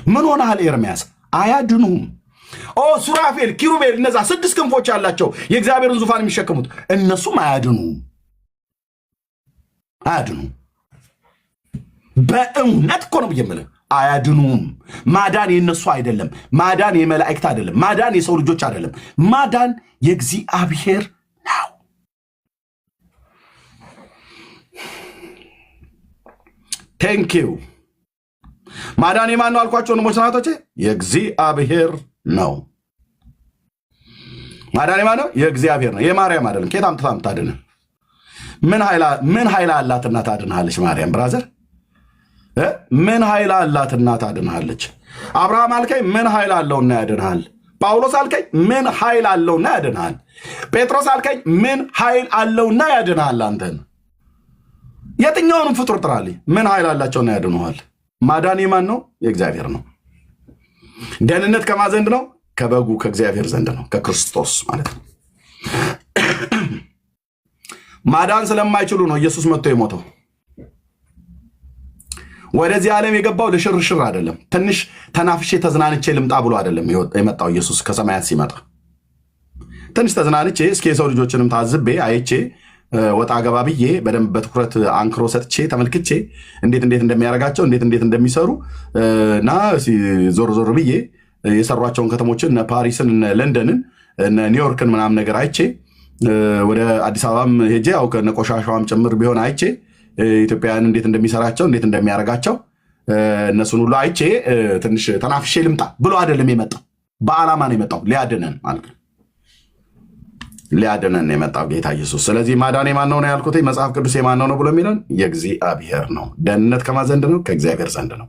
ምን ሆነሃል ኤርምያስ? አያድኑም። ሱራፌል ኪሩቤል እነዛ 6 ክንፎች ያላቸው የእግዚአብሔርን ዙፋን የሚሸከሙት እነሱም አያድኑም። በእውነት እኮ ነው የምልህ አያድኑም። ማዳን የነሱ አይደለም። ማዳን የመላእክት አይደለም። ማዳን የሰው ልጆች አይደለም። ማዳን የእግዚአብሔር ነው። ቴንኪው። ማዳን የማን ነው አልኳቸው ወንድሞች ናቶቼ? የእግዚአብሔር ነው። ማዳን የማን ነው? የእግዚአብሔር ነው። የማርያም አይደለም። ከየት አምጥታ የምታድን? ምን ኃይል አላትና ታድንሃለች? ማርያም ብራዘር ምን ኃይል አላትና ታድንሃለች? አብርሃም አልከኝ ምን ኃይል አለውና ያድንሃል? ጳውሎስ አልከኝ ምን ኃይል አለውና ያድንሃል? ጴጥሮስ አልከኝ ምን ኃይል አለውና ያድንሃል? አንተን የትኛውንም ፍጡር ጥራልኝ፣ ምን ኃይል አላቸውና ያድንሃል? ማዳን የማን ነው? የእግዚአብሔር ነው። ደህንነት ከማን ዘንድ ነው? ከበጉ ከእግዚአብሔር ዘንድ ነው፣ ከክርስቶስ ማለት ነው። ማዳን ስለማይችሉ ነው ኢየሱስ መጥቶ የሞተው። ወደዚህ ዓለም የገባው ለሽርሽር አይደለም። ትንሽ ተናፍሼ ተዝናንቼ ልምጣ ብሎ አይደለም የመጣው ኢየሱስ። ከሰማያት ሲመጣ ትንሽ ተዝናንቼ እስኪ የሰው ልጆችንም ታዝቤ አይቼ ወጣ ገባ ብዬ በደንብ በትኩረት አንክሮ ሰጥቼ ተመልክቼ እንዴት እንደሚያደርጋቸው እንዴት እንደሚሰሩ እና ዞር ዞር ብዬ የሰሯቸውን ከተሞችን እነ ፓሪስን እነ ለንደንን እነ ኒውዮርክን ምናምን ነገር አይቼ ወደ አዲስ አበባም ሄጄ ያው ከነ ቆሻሻዋም ጭምር ቢሆን አይቼ ኢትዮጵያን እንዴት እንደሚሰራቸው እንዴት እንደሚያደርጋቸው እነሱን ሁሉ አይቼ ትንሽ ተናፍሼ ልምጣ ብሎ አይደለም የመጣው። በዓላማ ነው የመጣው፣ ሊያድነን ማለት ነው። ሊያድነን የመጣው ጌታ ኢየሱስ። ስለዚህ ማዳን የማን ነው ያልኩት? መጽሐፍ ቅዱስ የማን ነው ብሎ የሚለን የእግዚአብሔር ነው። ደህንነት ከማን ዘንድ ነው? ከእግዚአብሔር ዘንድ ነው።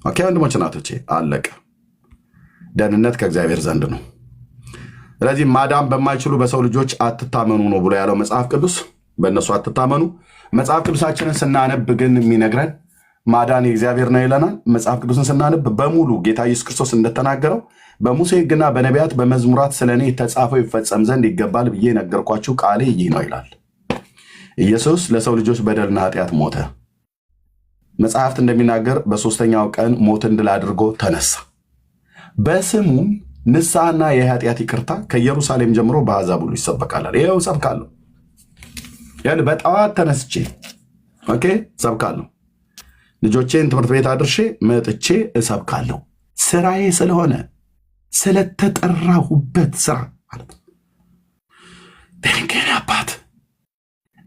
ኦኬ ወንድሞች እናቶቼ፣ አለቀ። ደህንነት ከእግዚአብሔር ዘንድ ነው። ስለዚህ ማዳን በማይችሉ በሰው ልጆች አትታመኑ ነው ብሎ ያለው መጽሐፍ ቅዱስ። በእነሱ አትታመኑ። መጽሐፍ ቅዱሳችንን ስናነብ ግን የሚነግረን ማዳን የእግዚአብሔር ነው ይለናል። መጽሐፍ ቅዱስን ስናነብ በሙሉ ጌታ ኢየሱስ ክርስቶስ እንደተናገረው በሙሴ ሕግና በነቢያት በመዝሙራት ስለ እኔ የተጻፈው ይፈጸም ዘንድ ይገባል ብዬ ነገርኳችሁ ቃሌ ይህ ነው ይላል። ኢየሱስ ለሰው ልጆች በደልና ኃጢአት ሞተ። መጽሐፍት እንደሚናገር በሦስተኛው ቀን ሞትን ድል አድርጎ ተነሳ። በስሙም ንስሐና የኃጢአት ይቅርታ ከኢየሩሳሌም ጀምሮ በአሕዛብ ሁሉ ይሰበካል። ይኸው ሰብካለሁ። በጠዋት ተነስቼ ሰብካለሁ። ልጆቼን ትምህርት ቤት አድርሼ መጥቼ እሰብካለሁ። ስራዬ ስለሆነ ስለተጠራሁበት ስራ ማለት ነው። አባት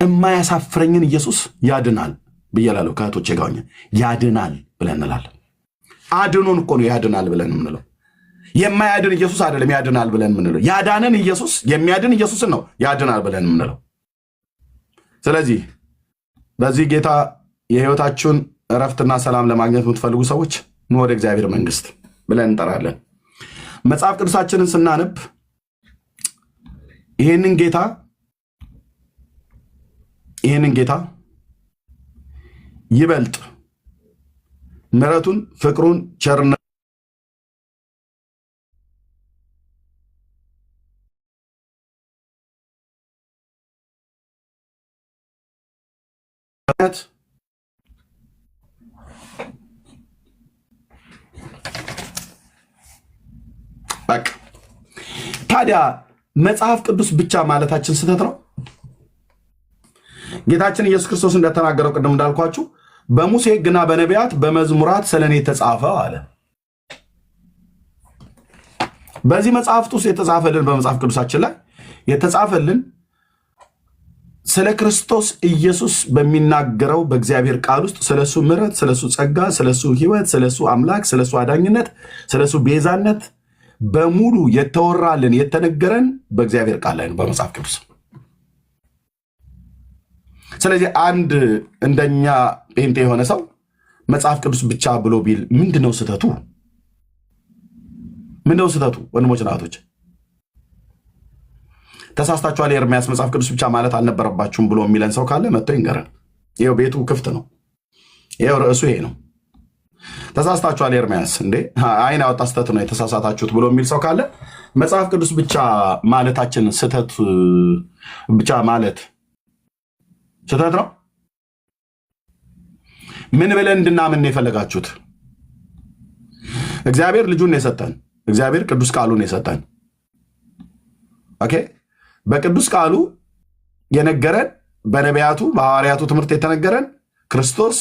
የማያሳፍረኝን ኢየሱስ ያድናል ብያላለሁ። ከእህቶቼ ጋር ያድናል ብለን እንላለን። አድኖን እኮ ነው ያድናል ብለን የምንለው። የማያድን ኢየሱስ አይደለም ያድናል ብለን የምንለው። ያዳንን ኢየሱስ የሚያድን ኢየሱስን ነው ያድናል ብለን የምንለው። ስለዚህ በዚህ ጌታ የህይወታችሁን እረፍትና ሰላም ለማግኘት የምትፈልጉ ሰዎች ኑ ወደ እግዚአብሔር መንግስት ብለን እንጠራለን። መጽሐፍ ቅዱሳችንን ስናነብ ይህንን ጌታ ይበልጥ ምሕረቱን፣ ፍቅሩን፣ ቸርነት በቃ ታዲያ መጽሐፍ ቅዱስ ብቻ ማለታችን ስህተት ነው። ጌታችን ኢየሱስ ክርስቶስ እንደተናገረው ቅድም እንዳልኳችሁ በሙሴ ሕግና በነቢያት በመዝሙራት ስለኔ የተጻፈው አለ። በዚህ መጽሐፍት ውስጥ የተጻፈልን በመጽሐፍ ቅዱሳችን ላይ የተጻፈልን ስለ ክርስቶስ ኢየሱስ በሚናገረው በእግዚአብሔር ቃል ውስጥ ስለሱ ምሕረት፣ ስለሱ ጸጋ፣ ስለሱ ሕይወት፣ ስለሱ አምላክ፣ ስለሱ አዳኝነት፣ ስለሱ ቤዛነት በሙሉ የተወራልን የተነገረን በእግዚአብሔር ቃል ላይ ነው፣ በመጽሐፍ ቅዱስ። ስለዚህ አንድ እንደኛ ጴንጤ የሆነ ሰው መጽሐፍ ቅዱስ ብቻ ብሎ ቢል ምንድነው ስህተቱ? ምንድነው ስህተቱ? ወንድሞች ናቶች ተሳስታችኋል፣ የኤርምያስ መጽሐፍ ቅዱስ ብቻ ማለት አልነበረባችሁም ብሎ የሚለን ሰው ካለ መጥቶ ይንገረን። ይኸው ቤቱ ክፍት ነው። ይኸው ርዕሱ ይሄ ነው። ተሳስታችኋል ኤርምያስ እንዴ አይን ያወጣ ስህተት ነው የተሳሳታችሁት ብሎ የሚል ሰው ካለ መጽሐፍ ቅዱስ ብቻ ማለታችን ስህተት ብቻ ማለት ስህተት ነው። ምን ብለን እንድናምን የፈለጋችሁት? እግዚአብሔር ልጁን የሰጠን፣ እግዚአብሔር ቅዱስ ቃሉን የሰጠን። ኦኬ በቅዱስ ቃሉ የነገረን፣ በነቢያቱ በሐዋርያቱ ትምህርት የተነገረን ክርስቶስ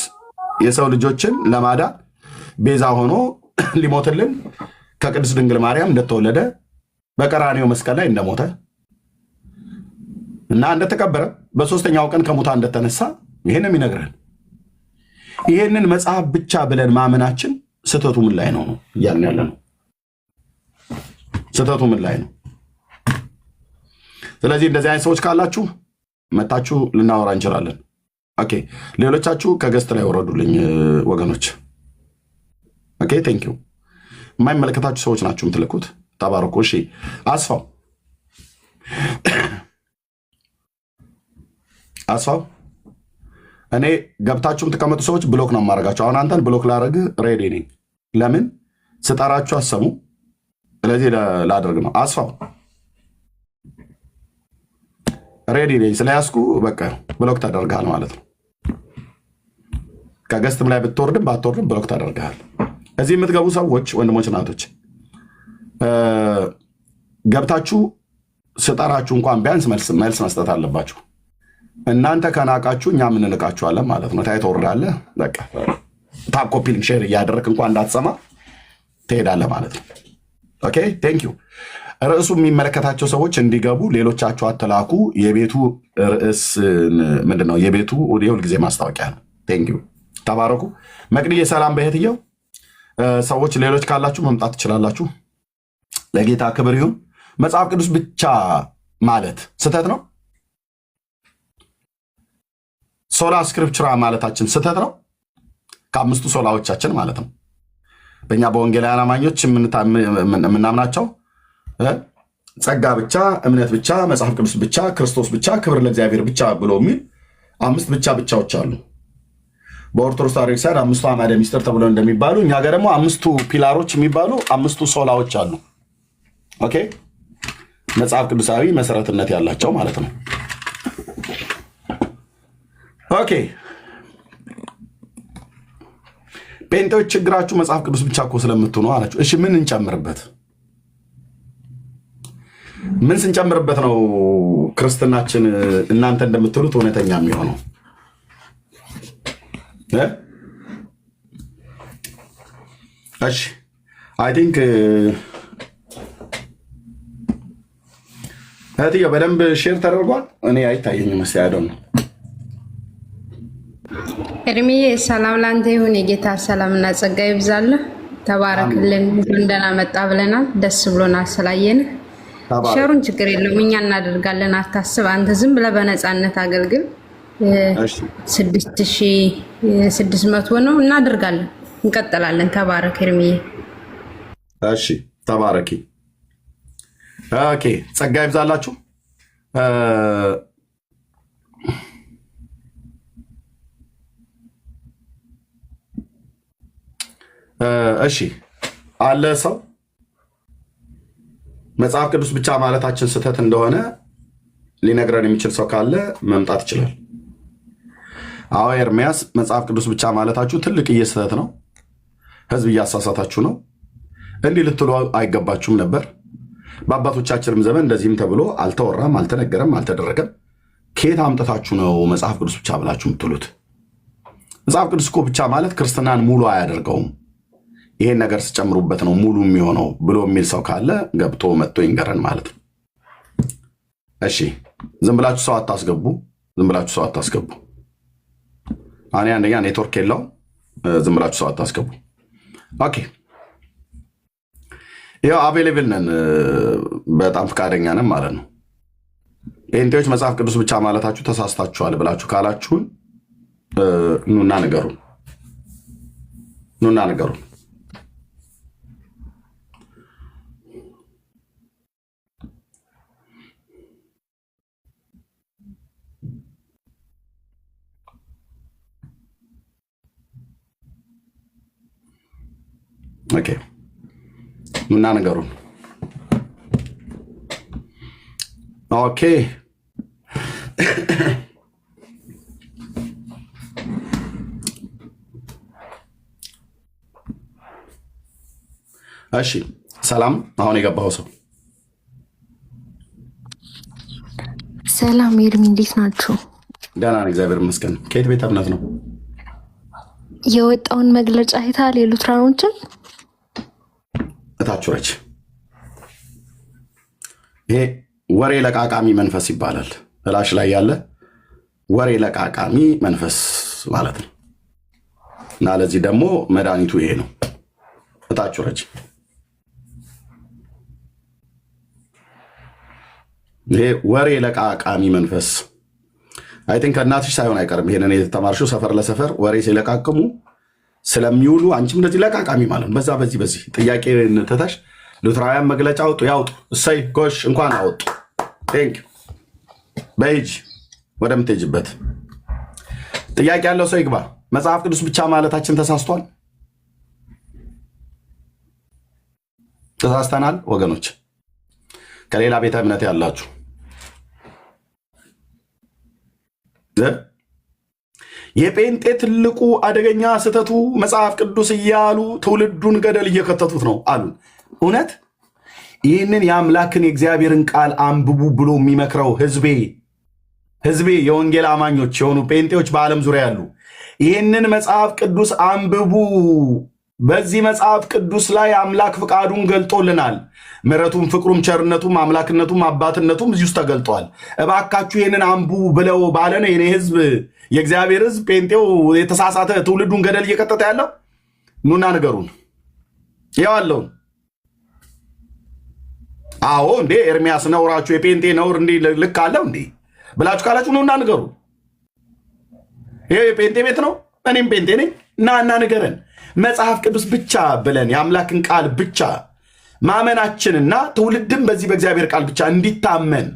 የሰው ልጆችን ለማዳን ቤዛ ሆኖ ሊሞትልን ከቅድስት ድንግል ማርያም እንደተወለደ በቀራንዮ መስቀል ላይ እንደሞተ እና እንደተቀበረ በሶስተኛው ቀን ከሙታን እንደተነሳ ይሄን የሚነግረን። ይሄንን መጽሐፍ ብቻ ብለን ማመናችን ስተቱ ምን ላይ ነው እያልን ያለ ነው? ስተቱ ምን ላይ ነው? ስለዚህ እንደዚህ አይነት ሰዎች ካላችሁ መታችሁ ልናወራ እንችላለን። ኦኬ፣ ሌሎቻችሁ ከገስት ላይ ወረዱልኝ ወገኖች። ኦኬ፣ ቴንክ ዩ። የማይመለከታችሁ ሰዎች ናችሁ የምትልኩት። ተባረኩ። እሺ፣ አስፋው እኔ ገብታችሁም ተቀመጡ ሰዎች ብሎክ ነው የማደርጋቸው። አሁን አንተን ብሎክ ላደርግ ሬዲ ነኝ። ለምን ስጠራችሁ አሰሙ። ስለዚህ ላደርግ ነው። አስፋው ሬዲ ነኝ ስለያዝኩ በቃ ብሎክ ታደርጋል ማለት ነው። ከገስትም ላይ ብትወርድም ባትወርድም ብሎክ ታደርጋል። እዚህ የምትገቡ ሰዎች ወንድሞች፣ እናቶች ገብታችሁ ስጠራችሁ እንኳን ቢያንስ መልስ መስጠት አለባችሁ። እናንተ ከናቃችሁ እኛ ምን እንቃችኋለን ማለት ነው። ታይ ተወርዳለህ። በቃ ታፕ ኮፒ ሊንክ ሼር እያደረክ እንኳን እንዳትሰማ ትሄዳለህ ማለት ነው። ኦኬ ቴንክ ዩ። ርዕሱ የሚመለከታቸው ሰዎች እንዲገቡ ሌሎቻችሁ አትላኩ። የቤቱ ርዕስ ምንድነው? የቤቱ የሁል ጊዜ ማስታወቂያ ነው። ቴንክ ዩ። ተባረኩ። መቅድዬ ሰላም በየትየው ሰዎች ሌሎች ካላችሁ መምጣት ትችላላችሁ። ለጌታ ክብር ይሁን። መጽሐፍ ቅዱስ ብቻ ማለት ስህተት ነው። ሶላ ስክሪፕቹራ ማለታችን ስህተት ነው። ከአምስቱ ሶላዎቻችን ማለት ነው። በእኛ በወንጌላውያን አማኞች የምናምናቸው ጸጋ ብቻ፣ እምነት ብቻ፣ መጽሐፍ ቅዱስ ብቻ፣ ክርስቶስ ብቻ፣ ክብር ለእግዚአብሔር ብቻ ብሎ የሚል አምስት ብቻዎች አሉ። በኦርቶዶክስ ተዋሕዶ ክርስቲያን አምስቱ አዕማደ ምስጢር ተብለው እንደሚባሉ እኛ ጋር ደግሞ አምስቱ ፒላሮች የሚባሉ አምስቱ ሶላዎች አሉ። ኦኬ መጽሐፍ ቅዱሳዊ መሰረትነት ያላቸው ማለት ነው። ኦኬ ጴንጤዎች ችግራችሁ መጽሐፍ ቅዱስ ብቻ እኮ ስለምትሆኑ አላችሁ። እሺ ምን እንጨምርበት? ምን ስንጨምርበት ነው ክርስትናችን እናንተ እንደምትሉት እውነተኛ የሚሆነው? እሺ አይ ቲንክ እህትዬው በደንብ ሼር ተደርጓል። እኔ አይታየኝም። መስያደው ነው። እድሜዬ ሰላም ላንተ ይሁን። የጌታ ሰላምና ጸጋ ይብዛልህ። ተባረክልን። እንደና መጣ ብለናል። ደስ ብሎናል ስላየን። ሸሩን ችግር የለውም እኛ እናደርጋለን። አታስብ። አንተ ዝም ብለህ በነፃነት አገልግል። 6600 ነው እናደርጋለን። እንቀጥላለን። ተባረክ እድሜዬ። እሺ ተባረኪ። ኦኬ ጸጋ ይብዛላችሁ። እሺ አለ ሰው መጽሐፍ ቅዱስ ብቻ ማለታችን ስህተት እንደሆነ ሊነግረን የሚችል ሰው ካለ መምጣት ይችላል። አዎ ኤርሚያስ መጽሐፍ ቅዱስ ብቻ ማለታችሁ ትልቅዬ ስህተት ነው። ህዝብ እያሳሳታችሁ ነው። እንዲህ ልትሉ አይገባችሁም ነበር። በአባቶቻችንም ዘመን እንደዚህም ተብሎ አልተወራም፣ አልተነገረም፣ አልተደረገም። ከየት አምጥታችሁ ነው መጽሐፍ ቅዱስ ብቻ ብላችሁ የምትሉት? መጽሐፍ ቅዱስ እኮ ብቻ ማለት ክርስትናን ሙሉ አያደርገውም። ይሄን ነገር ስጨምሩበት ነው ሙሉ የሚሆነው ብሎ የሚል ሰው ካለ ገብቶ መጥቶ ይንገረን ማለት ነው። እሺ ዝም ብላችሁ ሰው አታስገቡ። ዝም ብላችሁ ሰው አታስገቡ። እኔ አንደኛ ኔትወርክ የለው። ዝም ብላችሁ ሰው አታስገቡ። ኦኬ ያው አቬሌብል ነን፣ በጣም ፈቃደኛ ነን ማለት ነው። ጴንጤዎች መጽሐፍ ቅዱስ ብቻ ማለታችሁ ተሳስታችኋል ብላችሁ ካላችሁን ኑና ንገሩን። ኑና ንገሩን። ኦኬ ኑና ንገሩን። ኦኬ እሺ ሰላም። አሁን የገባው ሰው ሰላም ኤርሚ፣ እንዴት ናችሁ? ደህና ነኝ እግዚአብሔር ይመስገን። ከየት ቤተ እምነት ነው የወጣውን መግለጫ አይተሃል? የሉትራኖችን እታችሁረች። ይሄ ወሬ ለቃቃሚ መንፈስ ይባላል። እላሽ ላይ ያለ ወሬ ለቃቃሚ መንፈስ ማለት ነው። እና ለዚህ ደግሞ መድኃኒቱ ይሄ ነው። እታችሁ ረጅ ይሄ ወሬ ለቃቃሚ መንፈስ አይ ቲንክ እናትሽ ሳይሆን አይቀርም። ይሄንን የተማርሽው ሰፈር ለሰፈር ወሬ ሲለቃቅሙ ስለሚውሉ አንቺም እንደዚህ ለቃቃሚ ማለት ነው። በዚህ ጥያቄ ተታሽ ሉትራውያን መግለጫ አውጡ ያውጡ። እሰይ ጎሽ እንኳን አወጡ። ቴንክ በይጅ ወደምትሄጅበት ጥያቄ ያለው ሰው ይግባ። መጽሐፍ ቅዱስ ብቻ ማለታችን ተሳስቷል? ተሳስተናል ወገኖች? ከሌላ ቤተ እምነት ያላችሁ የጴንጤ ትልቁ አደገኛ ስህተቱ መጽሐፍ ቅዱስ እያሉ ትውልዱን ገደል እየከተቱት ነው አሉን። እውነት ይህንን የአምላክን የእግዚአብሔርን ቃል አንብቡ ብሎ የሚመክረው ህዝቤ የወንጌል አማኞች የሆኑ ጴንጤዎች በዓለም ዙሪያ ያሉ ይህንን መጽሐፍ ቅዱስ አንብቡ። በዚህ መጽሐፍ ቅዱስ ላይ አምላክ ፍቃዱን ገልጦልናል። ምሕረቱም፣ ፍቅሩም፣ ቸርነቱም፣ አምላክነቱም አባትነቱም እዚህ ውስጥ ተገልጧል። እባካችሁ ይህንን አንብቡ ብለው ባለነ የኔ ህዝብ የእግዚአብሔር ህዝብ ጴንጤው የተሳሳተ ትውልዱን ገደል እየቀጠጠ ያለው ኑና ንገሩን። ያዋለውን አዎ እንዴ ኤርሚያስ ነውራችሁ የጴንጤ ነውር እንዴ ልክ አለው እንዴ ብላችሁ ካላችሁ ኑና ንገሩ። ይሄ የጴንጤ ቤት ነው፣ እኔም ጴንጤ ነኝ። እና ንገረን። መጽሐፍ ቅዱስ ብቻ ብለን የአምላክን ቃል ብቻ ማመናችንና ትውልድም በዚህ በእግዚአብሔር ቃል ብቻ እንዲታመን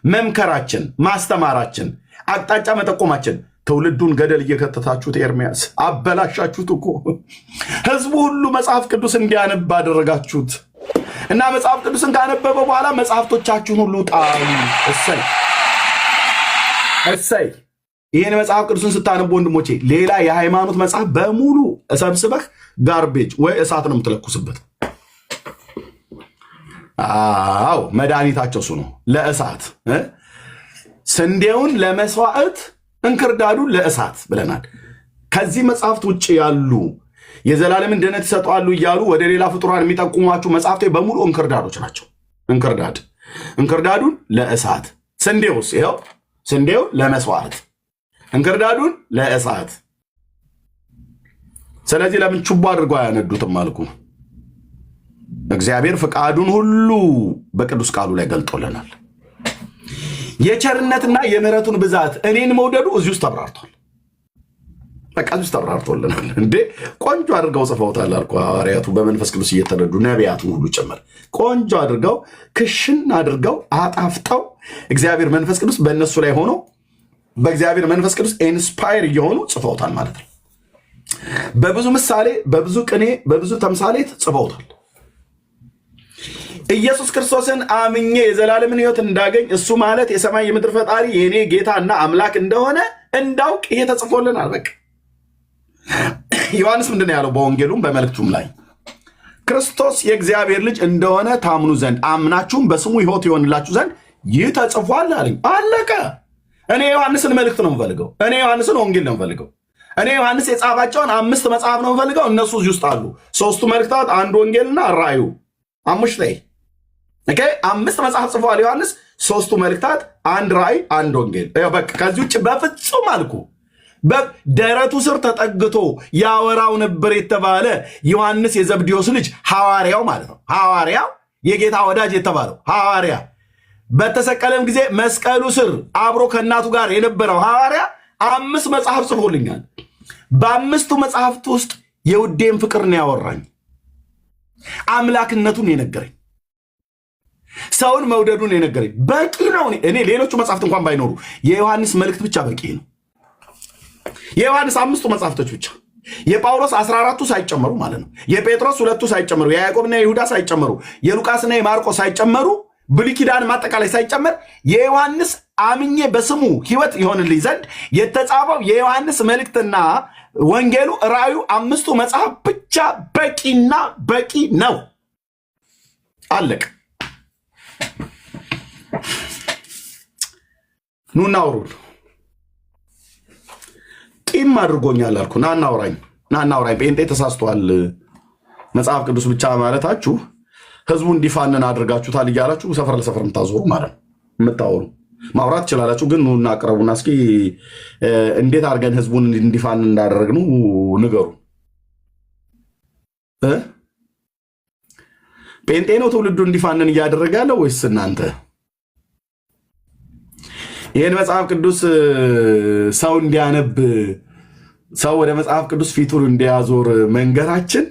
መምከራችን፣ ማስተማራችን፣ አቅጣጫ መጠቆማችን ትውልዱን ገደል እየከተታችሁት ኤርሚያስ አበላሻችሁት እኮ። ህዝቡ ሁሉ መጽሐፍ ቅዱስ እንዲያነብ አደረጋችሁት እና መጽሐፍ ቅዱስን ካነበበ በኋላ መጽሐፍቶቻችሁን ሁሉ ጣሉ። እሰይ ይህን መጽሐፍ ቅዱስን ስታነቡ ወንድሞቼ ሌላ የሃይማኖት መጽሐፍ በሙሉ ሰብስበህ ጋርቤጅ ወይ እሳት ነው የምትለኩስበት። አዎ መድኃኒታቸው እሱ ነው። ለእሳት ስንዴውን ለመስዋዕት እንክርዳዱን ለእሳት ብለናል። ከዚህ መጽሐፍት ውጭ ያሉ የዘላለምን ድነት ይሰጣሉ እያሉ ወደ ሌላ ፍጡራን የሚጠቁሟችሁ መጽሐፍት በሙሉ እንክርዳዶች ናቸው። እንክርዳዱን ለእሳት፣ ስንዴውስ ይኸው ስንዴው ለመስዋዕት፣ እንክርዳዱን ለእሳት። ስለዚህ ለምን ችቦ አድርገው አያነዱትም አልኩ። እግዚአብሔር ፍቃዱን ሁሉ በቅዱስ ቃሉ ላይ ገልጦልናል። የቸርነትና የምሕረቱን ብዛት እኔን መውደዱ እዚህ ውስጥ ተብራርቷል። በቃ እዚህ ውስጥ ተብራርቶልናል። እንዴ ቆንጆ አድርገው ጽፈውታል አልኩ። ሐዋርያቱ በመንፈስ ቅዱስ እየተረዱ ነቢያቱ ሁሉ ጭምር ቆንጆ አድርገው ክሽን አድርገው አጣፍጠው እግዚአብሔር መንፈስ ቅዱስ በእነሱ ላይ ሆኖ በእግዚአብሔር መንፈስ ቅዱስ ኢንስፓየር እየሆኑ ጽፈውታል ማለት ነው። በብዙ ምሳሌ፣ በብዙ ቅኔ፣ በብዙ ተምሳሌት ጽፈውታል። ኢየሱስ ክርስቶስን አምኜ የዘላለምን ሕይወት እንዳገኝ እሱ ማለት የሰማይ የምድር ፈጣሪ የኔ ጌታና አምላክ እንደሆነ እንዳውቅ ይሄ ተጽፎልናል። በቃ ዮሐንስ ምንድን ነው ያለው? በወንጌሉም በመልእክቱም ላይ ክርስቶስ የእግዚአብሔር ልጅ እንደሆነ ታምኑ ዘንድ አምናችሁም በስሙ ሕይወት ይሆንላችሁ ዘንድ ይህ ተጽፏል አለኝ። አለቀ። እኔ ዮሐንስን መልእክት ነው የምፈልገው። እኔ ዮሐንስን ወንጌል ነው የምፈልገው። እኔ ዮሐንስ የጻፋቸውን 5 መጽሐፍ ነው የምፈልገው። እነሱ እዚህ ውስጥ አሉ። 3ቱ መልእክታት፣ አንድ ወንጌልና ራእዩ። አሙሽ ላይ 5 መጽሐፍ ጽፏል ዮሐንስ፣ 3ቱ መልእክታት፣ አንድ ራእይ፣ አንድ ወንጌል። በቃ ከዚህ ውጭ በፍጹም አልኩ። ደረቱ ስር ተጠግቶ ያወራው ነበር የተባለ ዮሐንስ የዘብዴዎስ ልጅ ሐዋርያው ማለት ነው። ሐዋርያው የጌታ ወዳጅ የተባለው ሐዋርያ በተሰቀለም ጊዜ መስቀሉ ስር አብሮ ከእናቱ ጋር የነበረው ሐዋርያ 5 መጽሐፍ ጽፎልኛል። በ5ቱ መጽሐፍት ውስጥ የውዴን ፍቅር ነው ያወራኝ፣ አምላክነቱን የነገረኝ፣ ሰውን መውደዱን የነገረኝ። በቂ ነው። እኔ ሌሎቹ መጽሐፍት እንኳን ባይኖሩ የዮሐንስ መልእክት ብቻ በቂ ነው። የዮሐንስ 5ቱ መጽሐፍቶች ብቻ፣ የጳውሎስ 14ቱ ሳይጨመሩ ማለት ነው፣ የጴጥሮስ 2ቱ ሳይጨመሩ፣ የያዕቆብና የይሁዳ ሳይጨመሩ፣ የሉቃስና የማርቆስ ሳይጨመሩ፣ ብሉይ ኪዳን ማጠቃላይ ሳይጨመር የዮሐንስ አምኜ በስሙ ሕይወት ይሆንልኝ ዘንድ የተጻፈው የዮሐንስ መልእክትና ወንጌሉ ራእዩ 5ቱ መጽሐፍ ብቻ በቂና በቂ ነው። አለቅ። ኑና አውሩን። ቂም አድርጎኛል አልኩ። ናናውራኝ ጴንጤ ተሳስቷል፣ መጽሐፍ ቅዱስ ብቻ ማለታችሁ ህዝቡ እንዲፋንን አድርጋችሁታል እያላችሁ ሰፈር ለሰፈር የምታዞሩ ማለት ነው። የምታወሩ ማውራት ትችላላችሁ፣ ግን ኑና አቅረቡና እስኪ እንዴት አድርገን ህዝቡን እንዲፋንን እንዳደረግነው ንገሩ። ጴንጤ ነው ትውልዱ እንዲፋነን እያደረገ ያለው ወይስ እናንተ? ይህን መጽሐፍ ቅዱስ ሰው እንዲያነብ ሰው ወደ መጽሐፍ ቅዱስ ፊቱን እንዲያዞር መንገራችን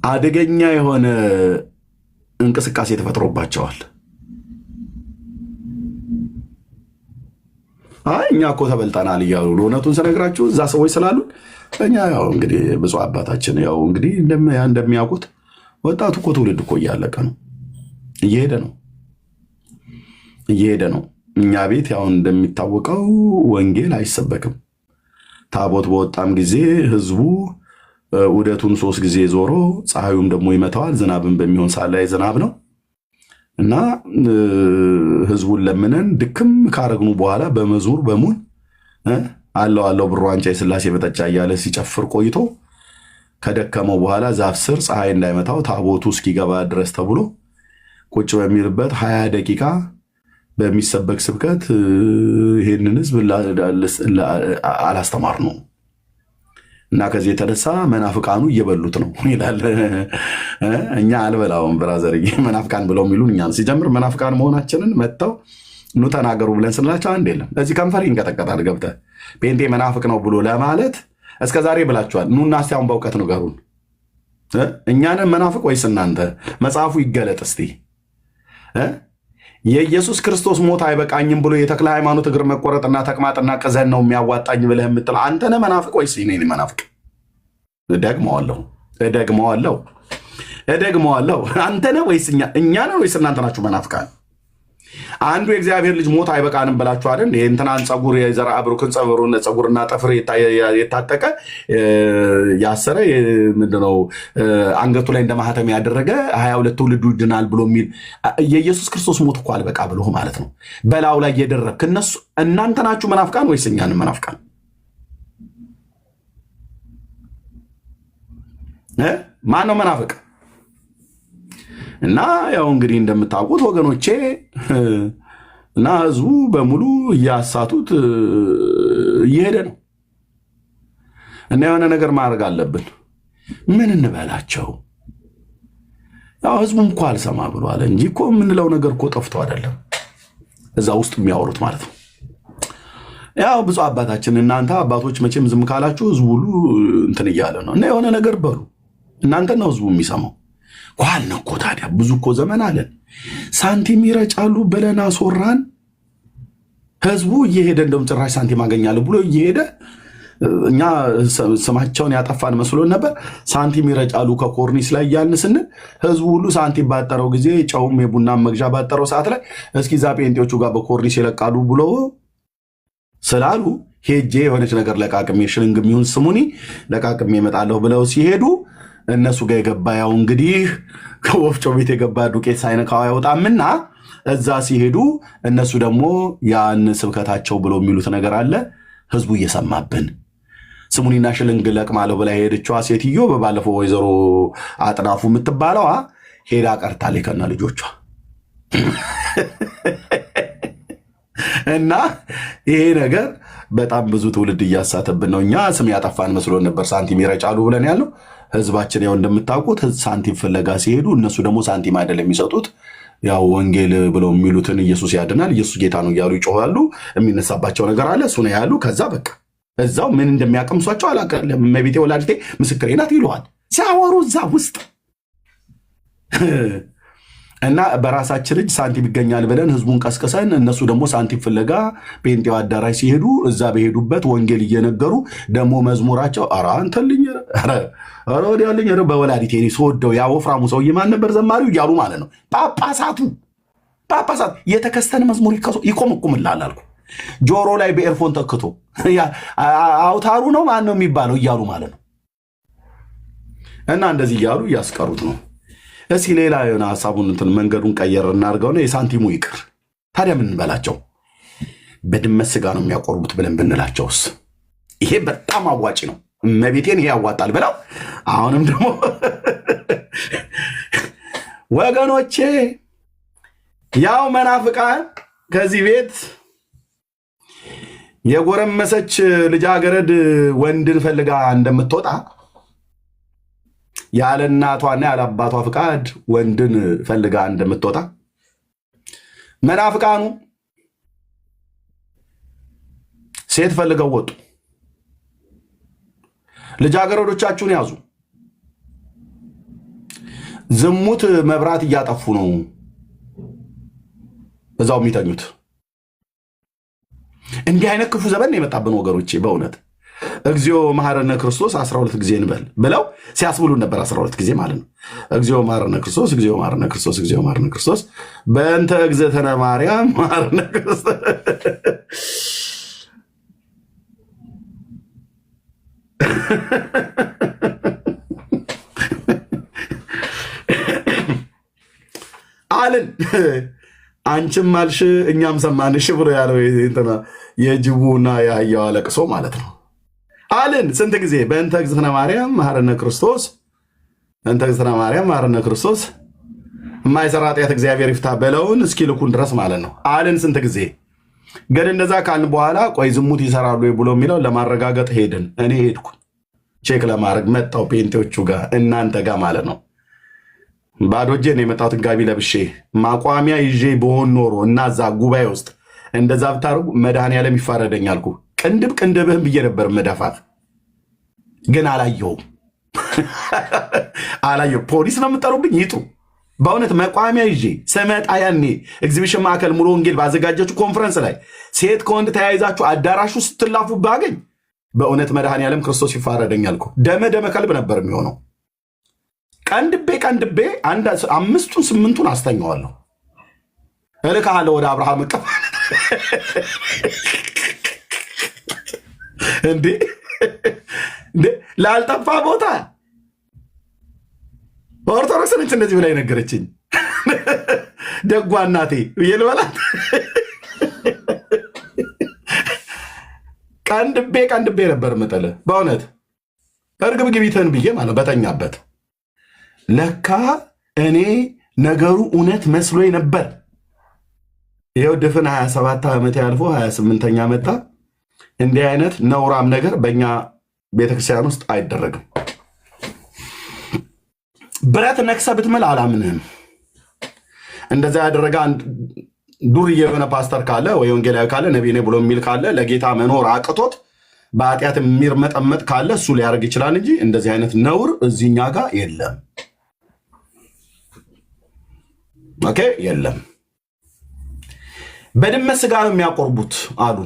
አደገኛ የሆነ እንቅስቃሴ ተፈጥሮባቸዋል። እኛ እኮ ተበልጠናል እያሉ እውነቱን ስነግራችሁ እዛ ሰዎች ስላሉ እኛ ያው እንግዲህ ብፁዕ አባታችን ያው እንግዲህ እንደሚያውቁት ወጣቱ እኮ ትውልድ እኮ እያለቀ ነው፣ እየሄደ ነው። እኛ ቤት ያው እንደሚታወቀው ወንጌል አይሰበክም። ታቦት በወጣም ጊዜ ህዝቡ ውደቱን 3 ጊዜ ዞሮ ፀሐዩም ደግሞ ይመታዋል። ዝናብን በሚሆን ሰዓት ላይ ዝናብ ነው እና ህዝቡን ለምነን ድክም ካረግኑ በኋላ በመዝሙር በሙን አለው ብሩ ዋንጫ የስላሴ መጠጫ እያለ ሲጨፍር ቆይቶ ከደከመው በኋላ ዛፍ ስር ፀሐይ እንዳይመታው ታቦቱ እስኪገባ ድረስ ተብሎ ቁጭ በሚልበት 20 ደቂቃ በሚሰበክ ስብከት ይሄንን ህዝብ አላስተማር ነው እና ከዚህ የተነሳ መናፍቃኑ እየበሉት ነው ይላል። እኛ አልበላውም ብራዘር መናፍቃን ብለው የሚሉን እኛን ሲጀምር መናፍቃን መሆናችንን መጥተው ኑ ተናገሩ ብለን ስንላቸው አንድ የለም። እዚህ ከንፈር ይንቀጠቀጣል። ገብተህ ጴንጤ መናፍቅ ነው ብሎ ለማለት እስከ ዛሬ ብላችኋል። ኑና እስቲ አሁን በእውቀት ንገሩን። እኛንን መናፍቅ ወይስ እናንተ? መጽሐፉ ይገለጥ እስቲ። የኢየሱስ ክርስቶስ ሞት አይበቃኝም ብሎ የተክለ ሃይማኖት እግር መቆረጥና ተቅማጥና ቅዘን ነው የሚያዋጣኝ ብለህ የምትል አንተ ነህ መናፍቅ ወይስ እኔ ነኝ መናፍቅ? እደግመዋለሁ። አንተ ነህ ወይስ እኛ ነን ወይስ እናንተ ናችሁ መናፍቃን? አንዱ የእግዚአብሔር ልጅ ሞት አይበቃንም ብላችሁ አይደል? የእንትናን ጸጉር የዘርአ ብሩክን ጸጉርና ጥፍር የታጠቀ ያሰረ ምንድነው አንገቱ ላይ እንደ ማህተም ያደረገ 22 ትውልዱ ይድናል ብሎ የሚል የኢየሱስ ክርስቶስ ሞት እኮ አልበቃ ብሎ ማለት ነው። በላው ላይ የደረብክ እናንተ ናችሁ መናፍቃን ወይስ እኛን መናፍቃን? ማን ነው መናፍቅ? እና ያው እንግዲህ እንደምታውቁት ወገኖቼ እና ህዝቡ በሙሉ እያሳቱት እየሄደ ነው። እና የሆነ ነገር ማድረግ አለብን። ምን እንበላቸው? ያው ህዝቡም እኮ አልሰማ ብሏል እንጂ እኮ የምንለው ነገር እኮ ጠፍቶ አይደለም፣ እዛ ውስጥ የሚያወሩት ማለት ነው። ያው ብፁዕ አባታችን እናንተ አባቶች መቼም ዝም ካላችሁ ህዝቡ ሁሉ እንትን እያለ ነው። እና የሆነ ነገር በሉ። እናንተ ነው ህዝቡ የሚሰማው። ኳል እኮ ታዲያ ብዙ እኮ ዘመን አለን። ሳንቲም ይረጫሉ ብለን አስወራን። ህዝቡ እየሄደ እንደውም ጭራሽ ሳንቲም አገኛለሁ ብሎ እየሄደ እኛ ስማቸውን ያጠፋን መስሎን ነበር። ሳንቲም ይረጫሉ ከኮርኒስ ላይ እያልን ስንል ህዝቡ ሁሉ ሳንቲም ባጠረው ጊዜ ጨውም የቡና መግዣ ባጠረው ሰዓት ላይ እስኪ ዛ ጴንጤዎቹ ጋር በኮርኒስ ይለቃሉ ብሎ ስላሉ ሄጄ የሆነች ነገር ለቃቅሜ ሽልንግ የሚሆን ስሙኒ ለቃቅሜ እመጣለሁ ብለው ሲሄዱ እነሱ ጋር የገባ ያው እንግዲህ ከወፍጮ ቤት የገባ ዱቄት ሳይነካው አይወጣምና እዛ ሲሄዱ እነሱ ደግሞ ያን ስብከታቸው ብሎ የሚሉት ነገር አለ። ህዝቡ እየሰማብን ስሙኒና ሽልንግ ለቅማለሁ ብላ ሄደችዋ ሴትዮ በባለፈው ወይዘሮ አጥናፉ የምትባለዋ ሄዳ ቀርታለች ከና ልጆቿ። እና ይሄ ነገር በጣም ብዙ ትውልድ እያሳተብን ነው። እኛ ስም ያጠፋን መስሎን ነበር ሳንቲም ይረጫሉ ብለን ያለው። ህዝባችን ያው እንደምታውቁት ሳንቲም ፍለጋ ሲሄዱ እነሱ ደግሞ ሳንቲም አይደለም የሚሰጡት፣ ያው ወንጌል ብለው የሚሉትን ኢየሱስ ያድናል፣ ኢየሱስ ጌታ ነው እያሉ ይጮሃሉ። የሚነሳባቸው ነገር አለ፣ እሱ ነው ያሉ። ከዛ በቃ እዛው ምን እንደሚያቀምሷቸው አላውቅም። እመቤቴ ወላዲቴ ምስክሬ ናት ይለዋል ሲያወሩ እዛ ውስጥ እና በራሳችን እጅ ሳንቲም ይገኛል ብለን ህዝቡን ቀስቅሰን እነሱ ደግሞ ሳንቲም ፍለጋ ጴንጤው አዳራሽ ሲሄዱ እዛ በሄዱበት ወንጌል እየነገሩ ደግሞ መዝሙራቸው ኧረ አንተልኝ ኧረ ወዲያልኝ በወላዲቴ ስወደው ያ ወፍራሙ ሰውዬ ማን ነበር ዘማሪው እያሉ ማለት ነው። ጳጳሳት የተከስተን መዝሙር ይቆምቁምላል አልኩ። ጆሮ ላይ በኤርፎን ተክቶ አውታሩ ነው ማን ነው የሚባለው እያሉ ማለት ነው። እና እንደዚህ እያሉ እያስቀሩት ነው። እስኪ ሌላ የሆነ ሀሳቡን እንትን መንገዱን ቀየር እናድርገውና የሳንቲሙ ይቅር። ታዲያ ምን እንበላቸው? በድመት ስጋ ነው የሚያቆርቡት ብለን ብንላቸውስ? ይሄ በጣም አዋጭ ነው። እመቤቴን ይሄ ያዋጣል ብለው አሁንም ደግሞ ወገኖቼ ያው መናፍቃን ከዚህ ቤት የጎረመሰች ልጃገረድ ወንድን ፈልጋ እንደምትወጣ ያለ እናቷና ያለ አባቷ ፍቃድ ወንድን ፈልጋ እንደምትወጣ መናፍቃኑ ሴት ፈልገው ወጡ። ልጃገረዶቻችሁን ያዙ። ዝሙት መብራት እያጠፉ ነው በዛው የሚተኙት። እንዲህ አይነት ክፉ ዘመን የመጣብን ወገኖቼ፣ በእውነት እግዚኦ መሐረነ ክርስቶስ 12 ጊዜ እንበል ብለው ሲያስብሉን ነበር። 12 ጊዜ ማለት ነው። እግዚኦ መሐረነ ክርስቶስ፣ እግዚኦ መሐረነ ክርስቶስ፣ እግዚኦ መሐረነ ክርስቶስ በእንተ እግዝእትነ ማርያም መሐረነ ክርስቶስ። አልን አንቺም አልሽ እኛም ሰማንሽ ብሎ ያለው የጅቡና የአህያው ለቅሶ ማለት ነው። አልን ስንት ጊዜ በእንተ እግዝእትነ ማርያም መሐረነ ክርስቶስ፣ በእንተ እግዝእትነ ማርያም መሐረነ ክርስቶስ የማይሰራ ኃጢአት እግዚአብሔር ይፍታ በለውን እስኪልኩን ድረስ ማለት ነው። አልን ስንት ጊዜ ግን እንደዛ ካልን በኋላ ቆይ ዝሙት ይሰራሉ ብሎ የሚለው ለማረጋገጥ ሄድን። እኔ ሄድኩ ቼክ ለማድረግ መጣው ፔንቴዎቹ ጋር እናንተ ጋር ማለት ነው። ባዶ እጄን የመጣሁትን ጋቢ ለብሼ ማቋሚያ ይዤ በሆን ኖሮ እና እዛ ጉባኤ ውስጥ እንደዛ ብታደርጉ መድኃኔዓለም ይፋረደኝ አልኩ። ቅንድብ ቅንድብህን ብዬ ነበር መደፋት፣ ግን አላየውም። አላየው። ፖሊስ ነው የምጠሩብኝ ይጡ። በእውነት መቋሚያ ይዤ ስመጣ ያኔ ኤግዚቢሽን ማዕከል ሙሉ ወንጌል ባዘጋጀችው ኮንፈረንስ ላይ ሴት ከወንድ ተያይዛችሁ አዳራሹ ስትላፉ ባገኝ በእውነት መድኃኔዓለም ክርስቶስ ይፋረደኝ አልኩ። ደመ ከልብ ነበር የሚሆነው። ቀንድቤ 5ቱን 8ቱን አስተኛዋለሁ። እልክሃለሁ ወደ አብርሃም እቅፍ እንዴ ላልጠፋ ቦታ ኦርቶዶክስ ነች እንደዚህ ብላ ነገረችኝ። ደጓ እናቴ ብዬ ልበላት። ቀንድቤ ነበር ምጥልህ በእውነት እርግብ ግቢትህን ብዬ ማለት በተኛበት። ለካ እኔ ነገሩ እውነት መስሎኝ ነበር። ይኸው ድፍን 27 ዓመት ያልፎ 28ኛ መጣ። እንዲህ አይነት ነውራም ነገር በእኛ ቤተክርስቲያን ውስጥ አይደረግም። ብረት ነክሰ ብትምል አላምንህም። እንደዛ ያደረገ ዱርዬ የሆነ ፓስተር ካለ ወይ ወንጌላዊ ካለ ነቢይ ነኝ ብሎ የሚል ካለ ለጌታ መኖር አቅቶት በኃጢአት የሚርመጠመጥ ካለ እሱ ሊያደርግ ይችላል እንጂ እንደዚህ አይነት ነውር እዚህኛ ጋር የለም። ኦኬ፣ የለም። በድመት ስጋ ነው የሚያቆርቡት አሉ።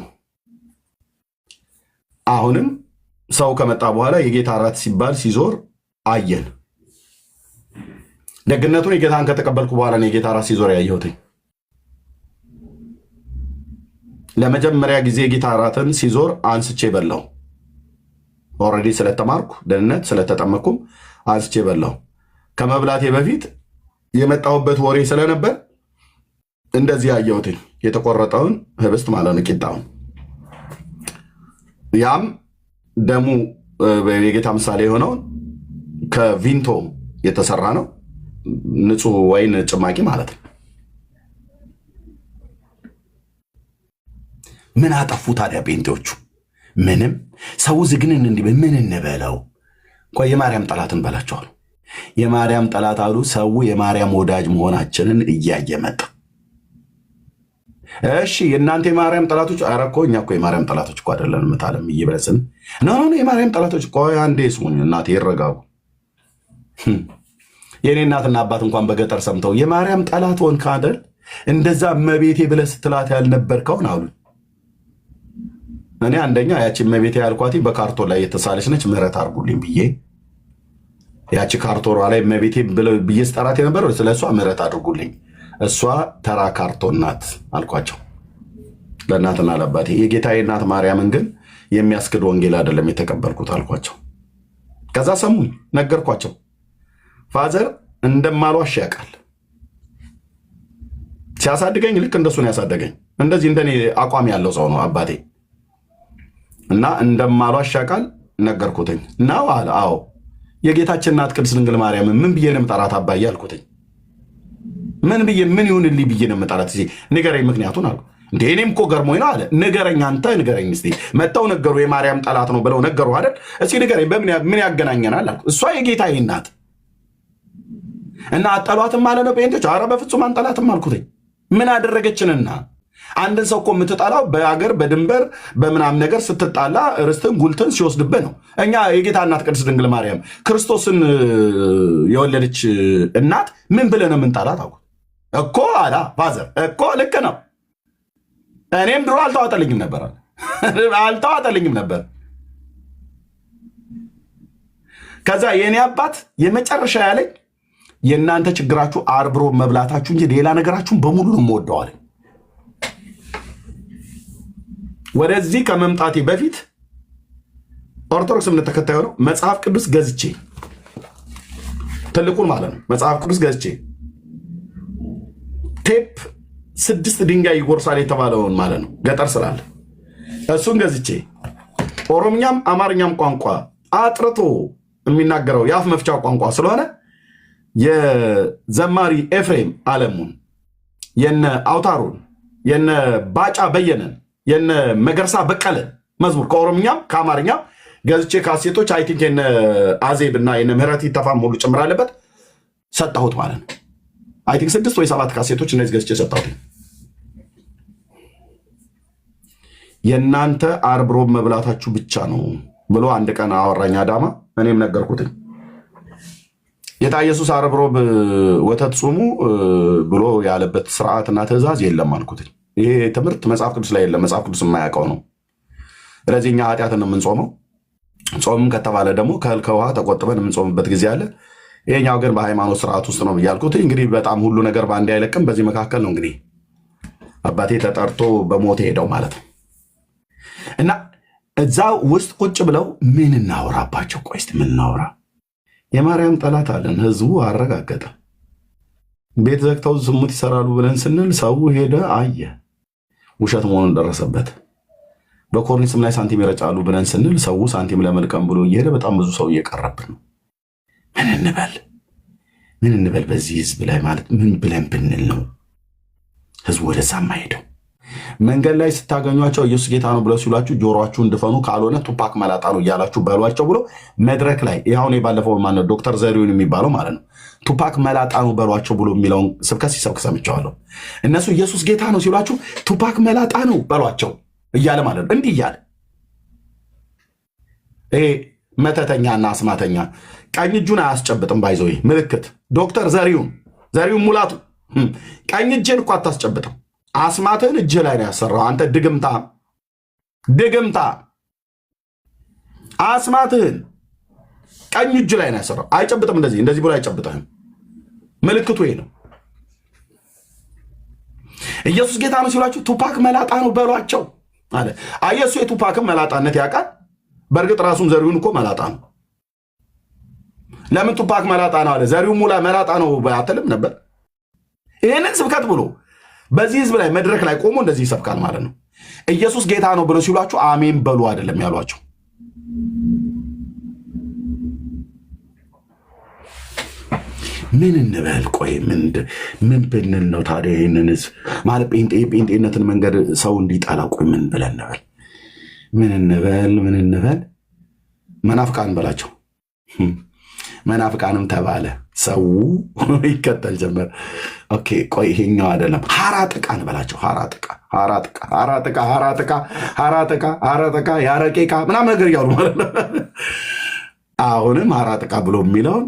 አሁንም ሰው ከመጣ በኋላ የጌታ እራት ሲባል ሲዞር አየን። ደግነቱን የጌታን ከተቀበልኩ በኋላ ነው የጌታ እራት ሲዞር ያየሁት። ለመጀመሪያ ጊዜ የጌታ እራትን ሲዞር አንስቼ በላው። ኦልሬዲ ስለተማርኩ ደህንነት ስለተጠመኩም አንስቼ በላው። ከመብላቴ በፊት የመጣሁበት ወሬ ስለነበር እንደዚህ ያየሁት የተቆረጠውን ህብስት ማለት ነው፣ ቂጣውን። ያም ደሙ የጌታ ምሳሌ የሆነውን ከቪንቶ የተሰራ ነው፣ ንጹህ ወይን ጭማቂ ማለት ነው። ምን አጠፉ ታዲያ ጴንጤዎቹ? ምንም። ሰው ዝግንን እንዲህ ምን እንበለው? ቆይ የማርያም ጠላትን በላቸዋል። የማርያም ጠላት አሉ። ሰው የማርያም ወዳጅ መሆናችንን እያየ መጣ። እሺ የእናንተ የማርያም ጠላቶች፣ ኧረ እኮ እኛ እኮ የማርያም ጠላቶች እኮ አይደለንም። ታለም እየበለስን ነው። የማርያም ጠላቶች ቆይ አንዴ ስሙኝ እናቴ ይረጋጉ። የኔ እናትና አባት እንኳን በገጠር ሰምተው የማርያም ጠላት ሆንክ አይደል እንደዛ እመቤቴ ብለህ ስትላት ያልነበርከውን አሉ። እኔ አንደኛ ያቺ እመቤቴ ያልኳት በካርቶን ላይ የተሳለች ነች፣ ምህረት አድርጉልኝ ብዬ ያቺ ካርቶኗ ላይ እመቤቴ ብዬ ስጠራት የነበረው ስለሷ ምህረት አድርጉልኝ፣ እሷ ተራ ካርቶን ናት አልኳቸው ለእናትና ለአባቴ። የጌታዬ እናት ማርያምን ግን የሚያስክድ ወንጌል አይደለም የተቀበልኩት አልኳቸው። ከዛ ሰሙኝ፣ ነገርኳቸው። ፋዘር እንደማልዋሽ ያውቃል። ሲያሳድገኝ ልክ እንደሱን ያሳደገኝ፣ እንደዚህ እንደኔ አቋም ያለው ሰው ነው አባቴ እና እንደማልዋሽ ያውቃል። ነገርኩትኝ ነው አለ። አዎ የጌታችን እናት ቅድስት ድንግል ማርያም ምን ብዬ ነው የምጠራት አባዬ አልኩትኝ። ምን ይሁንልኝ ብዬ ነው የምጠራት? ንገረኝ ምክንያቱን አልኩ። እንደ እኔም እኮ ገርሞኝ ነው አለ። ንገረኝ አንተ ንገረኝ እስቲ። መጥተው ነገሩ የማርያም ጠላት ነው ብለው ነገሩ አይደል? እስኪ ንገረኝ ምን ያገናኘናል አልኩ። እሷ የጌታዬ እናት እና አጠሏትም ማለት ነው ጴንጤዎች። ኧረ በፍጹም አንጠላትም አልኩትኝ። ምን አደረገችንና? አንድን ሰው እኮ የምትጠላው በአገር በድንበር በምናምን ነገር ስትጣላ ርስትን ጉልትን ሲወስድብህ ነው። እኛ የጌታ እናት ቅድስት ድንግል ማርያም ክርስቶስን የወለደች እናት ምን ብለን የምንጣላት አልኩት እኮ አላ ፋዘር እኮ ልክ ነው። እኔም ድሮ አልተዋጠልኝም ነበር። ከዛ የእኔ አባት የመጨረሻ ያለኝ የእናንተ ችግራችሁ አርብሮ መብላታችሁ እንጂ ሌላ ነገራችሁን በሙሉ ነው የምወደዋል። ወደዚህ ከመምጣቴ በፊት ኦርቶዶክስ እምነት ተከታይ ሆነው መጽሐፍ ቅዱስ ገዝቼ ትልቁን ማለት ነው መጽሐፍ ቅዱስ ገዝቼ ቴፕ 6 ድንጋይ ይጎርሳል የተባለውን ማለት ነው ገጠር ስላለ እሱን ገዝቼ ኦሮምኛም አማርኛም ቋንቋ አጥርቶ የሚናገረው የአፍ መፍቻ ቋንቋ ስለሆነ የዘማሪ ኤፍሬም አለሙን የነ አውታሩን የነ ባጫ በየነን የነ መገርሳ በቀለን መዝሙር ከኦሮምኛም ከአማርኛም ገዝቼ ካሴቶች አይ ቲንክ የነ አዜብ እና የነ ምህረት ይተፋም ሁሉ ጭምር አለበት ሰጣሁት ማለት ነው። አይ ቲንክ 6 ወይ 7 ካሴቶች እነዚህ ገዝቼ ሰጣሁት። የእናንተ አርብ ሮብ መብላታችሁ ብቻ ነው ብሎ አንድ ቀን አወራኝ አዳማ። እኔም ነገርኩትኝ ጌታ ኢየሱስ አርብ ሮብ ወተት ጹሙ ብሎ ያለበት ስርዓትና ትእዛዝ የለም አልኩትኝ። ይሄ ትምህርት መጽሐፍ ቅዱስ ላይ የለም፣ መጽሐፍ ቅዱስ የማያውቀው ነው። ስለዚህ እኛ ኃጢአትን ነው የምንጾመው። ጾምም ከተባለ ደግሞ ከእህል ከውሃ ተቆጥበን የምንጾምበት ጊዜ አለ። ይሄኛው ግን በሃይማኖት ስርዓት ውስጥ ነው ብያልኩት። እንግዲህ በጣም ሁሉ ነገር በአንድ አይለቅም። በዚህ መካከል ነው እንግዲህ አባቴ ተጠርቶ በሞት ሄደው ማለት ነው። እና እዛ ውስጥ ቁጭ ብለው ምን እናወራባቸው? ቆይ እስኪ ምን እናወራ? የማርያም ጠላት አለን ህዝቡ አረጋገጠ። ቤት ዘግተው ዝሙት ይሰራሉ ብለን ስንል ሰው ሄደ አየ ውሸት መሆኑን ደረሰበት። በኮርኒስም ላይ ሳንቲም ይረጫሉ ብለን ስንል ሰው ሳንቲም ለመልቀም ብሎ እየሄደ በጣም ብዙ ሰው እየቀረብን ነው። ምን እንበል በዚህ ህዝብ ላይ ማለት ምን ብለን ብንል ነው ህዝቡ ወደዛ ማይሄደው? መንገድ ላይ ስታገኟቸው ኢየሱስ ጌታ ነው ብለው ሲሏችሁ ጆሮአችሁን እንድፈኑ ካልሆነ ቱፓክ መላጣ ነው እያላችሁ በሏቸው ብሎ መድረክ ላይ ይሁን ባለፈው ማነው ዶክተር ዘሪሁን የሚባለው ማለት ነው ቱፓክ መላጣ ነው በሏቸው ብሎ የሚለውን ስብከት ሲሰብክ ሰምቻለሁ። እነሱ ኢየሱስ ጌታ ነው ሲሏችሁ ቱፓክ መላጣ ነው በሏቸው እያለ ማለት ነው። እንዲህ እያለ ይሄ መተተኛና አስማተኛ ቀኝ እጁን አያስጨብጥም። ባይዘው ምልክት ዶክተር ዘሪሁን ሙላቱ ቀኝ እጅን እኮ አታስጨብጥም። አስማትህን እጅ ላይ ነው ያሰራው። አንተ ድግምታ አስማትህን ቀኝ እጅ ላይ ነው ያሰራው። አይጨብጥም። እንደዚህ ብሎ አይጨብጥህም። ምልክቱ ይሄ ነው። ኢየሱስ ጌታ ነው ሲሏችሁ ቱፓክ መላጣ ነው በሏቸው አለ። አየሱ የቱፓክን መላጣነት ያውቃል። በእርግጥ ራሱም ዘሪሁን እኮ መላጣ ነው። ለምን ቱፓክ መላጣ ነው አለ? ዘሪሁን ሙላ መላጣ ነው አትልም ነበር? ይህንን ስብከት ብሎ በዚህ ህዝብ ላይ መድረክ ላይ ቆሞ እንደዚህ ይሰብካል ማለት ነው። ኢየሱስ ጌታ ነው ብሎ ሲሏችሁ አሜን በሉ አይደለም ያሏቸው። ምን እንበል? ቆይ ምን ብንል ነው ታዲያ ይህንን ህዝብ ማለት ጴንጤነትን መንገድ ሰው እንዲጠላ? ቆይ ምን ብለን እንበል? ምን እንበል? መናፍቃን በላቸው። መናፍቃንም ተባለ። ሰው ይከተል ጀመር። ኦኬ ቆይ ይሄኛው አይደለም። ሐራጥቃ እንበላቸው። ሐራጥቃ ያረቄቃ ምናምን ነገር እያሉ ማለት ነው። አሁንም ሐራጥቃ ብሎ የሚለውን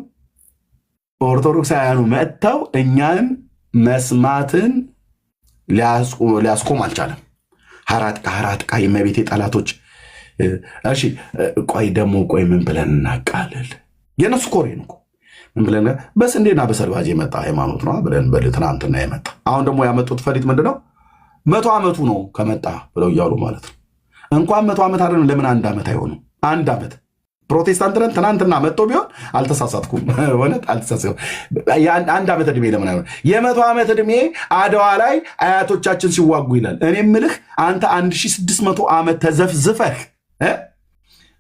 ኦርቶዶክሳውያኑ መጥተው እኛን መስማትን ሊያስቆም አልቻለም። ሐራጥቃ የመቤቴ ጠላቶች። እሺ ቆይ ደግሞ ምን ብለን እናቃልል? የነሱ ኮሬ ነው ምን ብለን በስንዴና በሰልባጅ የመጣ ሃይማኖት ነው ብለን ትናንትና የመጣ አሁን ደግሞ ያመጡት ፈሊጥ ምንድነው? 100 ዓመቱ ነው ከመጣ ብለው እያሉ ማለት ነው። እንኳን 100 ዓመት አይደለም ለምን 1 ዓመት አይሆንም? 1 ዓመት ፕሮቴስታንት ነን ትናንትና መጥቶ ቢሆን አልተሳሳትኩም። እውነት አልተሳሳትኩም። 1 ዓመት ዕድሜ ለምን አይሆን? የ100 ዓመት ዕድሜ አድዋ ላይ አያቶቻችን ሲዋጉ ይላል። እኔ ምልህ አንተ 1600 ዓመት ተዘፍዝፈህ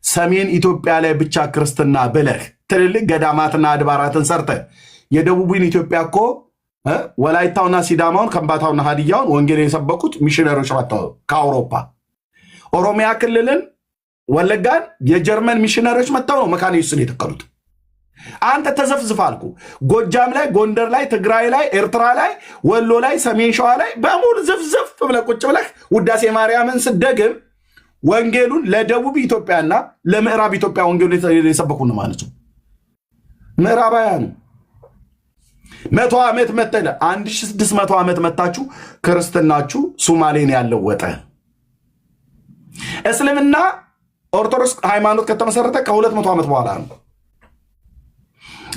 ሰሜን ኢትዮጵያ ላይ ብቻ ክርስትና ብለህ ትልልቅ ገዳማትና አድባራትን ሰርተ የደቡቡን ኢትዮጵያ እኮ ወላይታውና ሲዳማውን ከምባታውና ሀዲያውን ወንጌል የሰበኩት ሚሽነሮች መጥተው ከአውሮፓ ኦሮሚያ ክልልን ወለጋን የጀርመን ሚሽነሮች መጥተው ነው መካነ ኢየሱስን የተከሉት። አንተ ተዘፍዝፍ አልኩ። ጎጃም ላይ፣ ጎንደር ላይ፣ ትግራይ ላይ፣ ኤርትራ ላይ፣ ወሎ ላይ፣ ሰሜን ሸዋ ላይ በሙሉ ዝፍዝፍ ብለህ ቁጭ ብለህ ውዳሴ ማርያምን ስደግም ወንጌሉን ለደቡብ ኢትዮጵያና ለምዕራብ ኢትዮጵያ ወንጌሉን የሰበኩን ማለት ነው። ምዕራባውያኑ 100 ዓመት መተለ 1600 ዓመት መታችሁ ክርስትናችሁ ሶማሌን ያለወጠ እስልምና ኦርቶዶክስ ሃይማኖት ከተመሰረተ ከ200 ዓመት በኋላ ነው።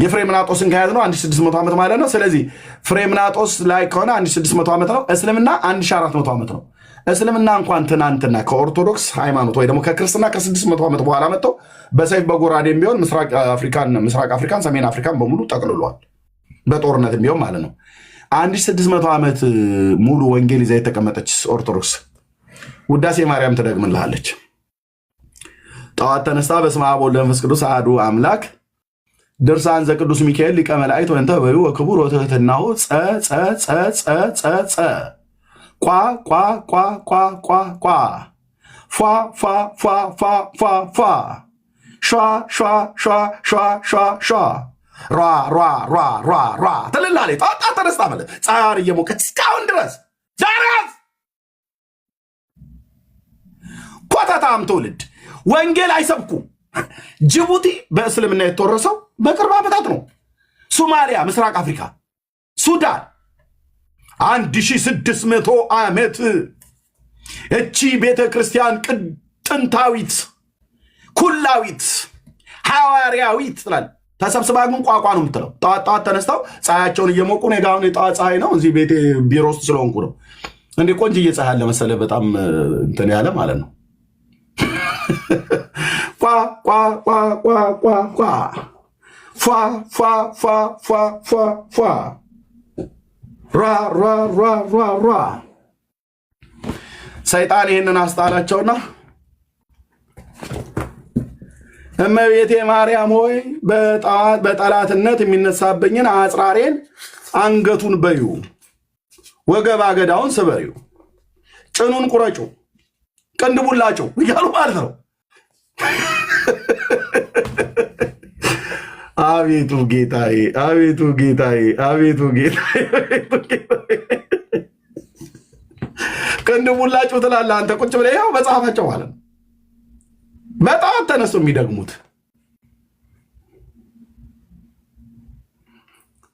የፍሬምናጦስን ከያዝ ነው 1600 ዓመት ማለት ነው። ስለዚህ ፍሬምናጦስ ላይ ከሆነ 1600 ዓመት ነው። እስልምና 1400 ዓመት ነው። እስልምና እንኳን ትናንትና ከኦርቶዶክስ ሃይማኖት ወይ ደግሞ ከክርስትና ከ600 ዓመት በኋላ መጥተው በሰይፍ በጎራዴም ቢሆን ምስራቅ አፍሪካን ሰሜን አፍሪካን በሙሉ ጠቅልሏል። በጦርነትም ቢሆን ማለት ነው። 1600 ዓመት ሙሉ ወንጌል ይዛ የተቀመጠች ኦርቶዶክስ ውዳሴ ማርያም ትደግምልሃለች። ጠዋት ተነስታ በስመ አብ ወወልድ ወመንፈስ ቅዱስ አሐዱ አምላክ ድርሳን ዘቅዱስ ሚካኤል ሊቀ መላእክት ወእንተ በዩ ወክቡር ወትሕትናሁ ጸ ቋ ቋ ቋ ቋ ቋ ቋ ፏ ፏ ፏ ፏ ፏ ፏ ሿ ሿ ሿ ሿ ሿ ሿ ሯ ሯ ሯ ሯ ሯ ትልላለች። ጠዋት ተነስታ ማለት ፀሐይ እየሞቀች እስካሁን ድረስ ዛሬስ ኮተታም ትውልድ ወንጌል አይሰብኩ። ጅቡቲ በእስልምና የተወረሰው በቅርብ ዓመታት ነው። ሶማሊያ፣ ምስራቅ አፍሪካ፣ ሱዳን 1600 ዓመት እቺ ቤተ ክርስቲያን ጥንታዊት፣ ኩላዊት፣ ሐዋርያዊት ትላል። ተሰብስባ ግን ቋቋ ነው የምትለው። ጠዋት ተነስተው ፀሐያቸውን እየሞቁ ነው። ጋውን የጠዋት ፀሐይ ነው። እዚህ ቤቴ ቢሮ ውስጥ ስለሆንኩ ነው። እንዴ ቆንጆ ፀሐይ አለ መሰለህ። በጣም እንትን ያለ ማለት ነው። ቋ ቋ ቋ ቋ ቋ ቋ ፏ ፏ ፏ ፏ ፏ ፏ ራ ራ ራ ራ ራ ሰይጣን ይህንን አስጣላቸውና እመቤቴ ማርያም ሆይ በጠላትነት የሚነሳብኝን አጽራሬን አንገቱን በዩ፣ ወገብ አገዳውን ስበሪው፣ ጭኑን ቁረጩ፣ ቅንድቡላቸው እያሉ ማለት ነው። አቤቱ ጌታዬ፣ አቤቱ ጌታዬ፣ አቤቱ ጌታዬ፣ አቤቱ ጌታዬ። ቅንድቡላችሁ ትላለህ አንተ ቁጭ ብለህ። ያው መጽሐፋቸው ማለት ነው። በጣም ተነስቶ የሚደግሙት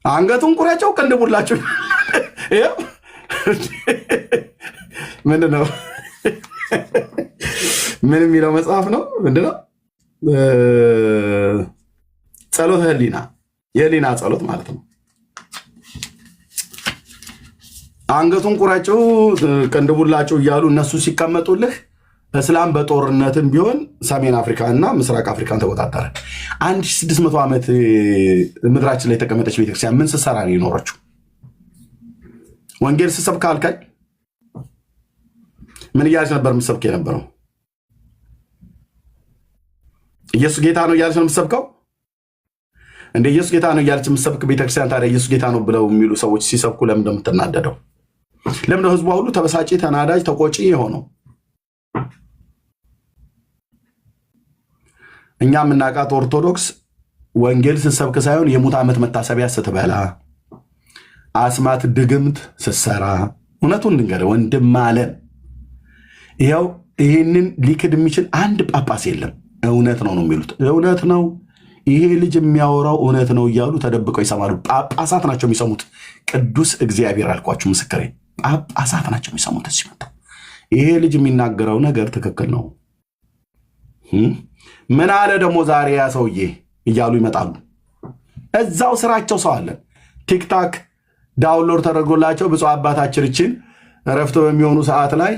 አንገቱን ቁረጨው፣ ቅንድቡላችሁ። ምንድን ነው? ምን የሚለው መጽሐፍ ነው? ምንድን ነው? ጸሎተ ህሊና፣ የህሊና ጸሎት ማለት ነው። አንገቱን ቁረጭው፣ ቅንድቡላችሁ እያሉ እነሱ ሲቀመጡልህ እስላም በጦርነትም ቢሆን ሰሜን አፍሪካ እና ምስራቅ አፍሪካን ተቆጣጠረ። 1600 ዓመት ምድራችን ላይ የተቀመጠች ቤተክርስቲያን ምን ስትሰራ ነው የኖረችው? ወንጌል ስትሰብክ አልካኝ? ምን እያለች ነበር የምትሰብክ የነበረው? ኢየሱስ ጌታ ነው እያለች ነው የምትሰብከው? እንደ ኢየሱስ ጌታ ነው እያለች የምትሰብክ ቤተክርስቲያን ታዲያ ኢየሱስ ጌታ ነው ብለው የሚሉ ሰዎች ሲሰብኩ ለምን እንደምትናደደው? ለምን ህዝቧ ሁሉ ተበሳጪ፣ ተናዳጅ፣ ተቆጪ የሆነው? እኛ የምናውቃት ኦርቶዶክስ ወንጌል ስትሰብክ ሳይሆን የሙት ዓመት መታሰቢያ ስትበላ፣ አስማት ድግምት ስትሰራ፣ እውነቱን እንድንገር ወንድም አለን። ይኸው ይህንን ሊክድ የሚችል አንድ ጳጳስ የለም። እውነት ነው ነው የሚሉት። እውነት ነው፣ ይሄ ልጅ የሚያወራው እውነት ነው እያሉ ተደብቀው ይሰማሉ። ጳጳሳት ናቸው የሚሰሙት። ቅዱስ እግዚአብሔር አልኳችሁ፣ ምስክሬ፣ ጳጳሳት ናቸው የሚሰሙት። ሲመጣ ይሄ ልጅ የሚናገረው ነገር ትክክል ነው። ምን አለ ደግሞ ዛሬ ያ ሰውዬ እያሉ ይመጣሉ። እዛው ስራቸው ሰው አለን። ቲክታክ ዳውንሎድ ተደርጎላቸው ብፁዕ አባታችን እችን እረፍት በሚሆኑ ሰዓት ላይ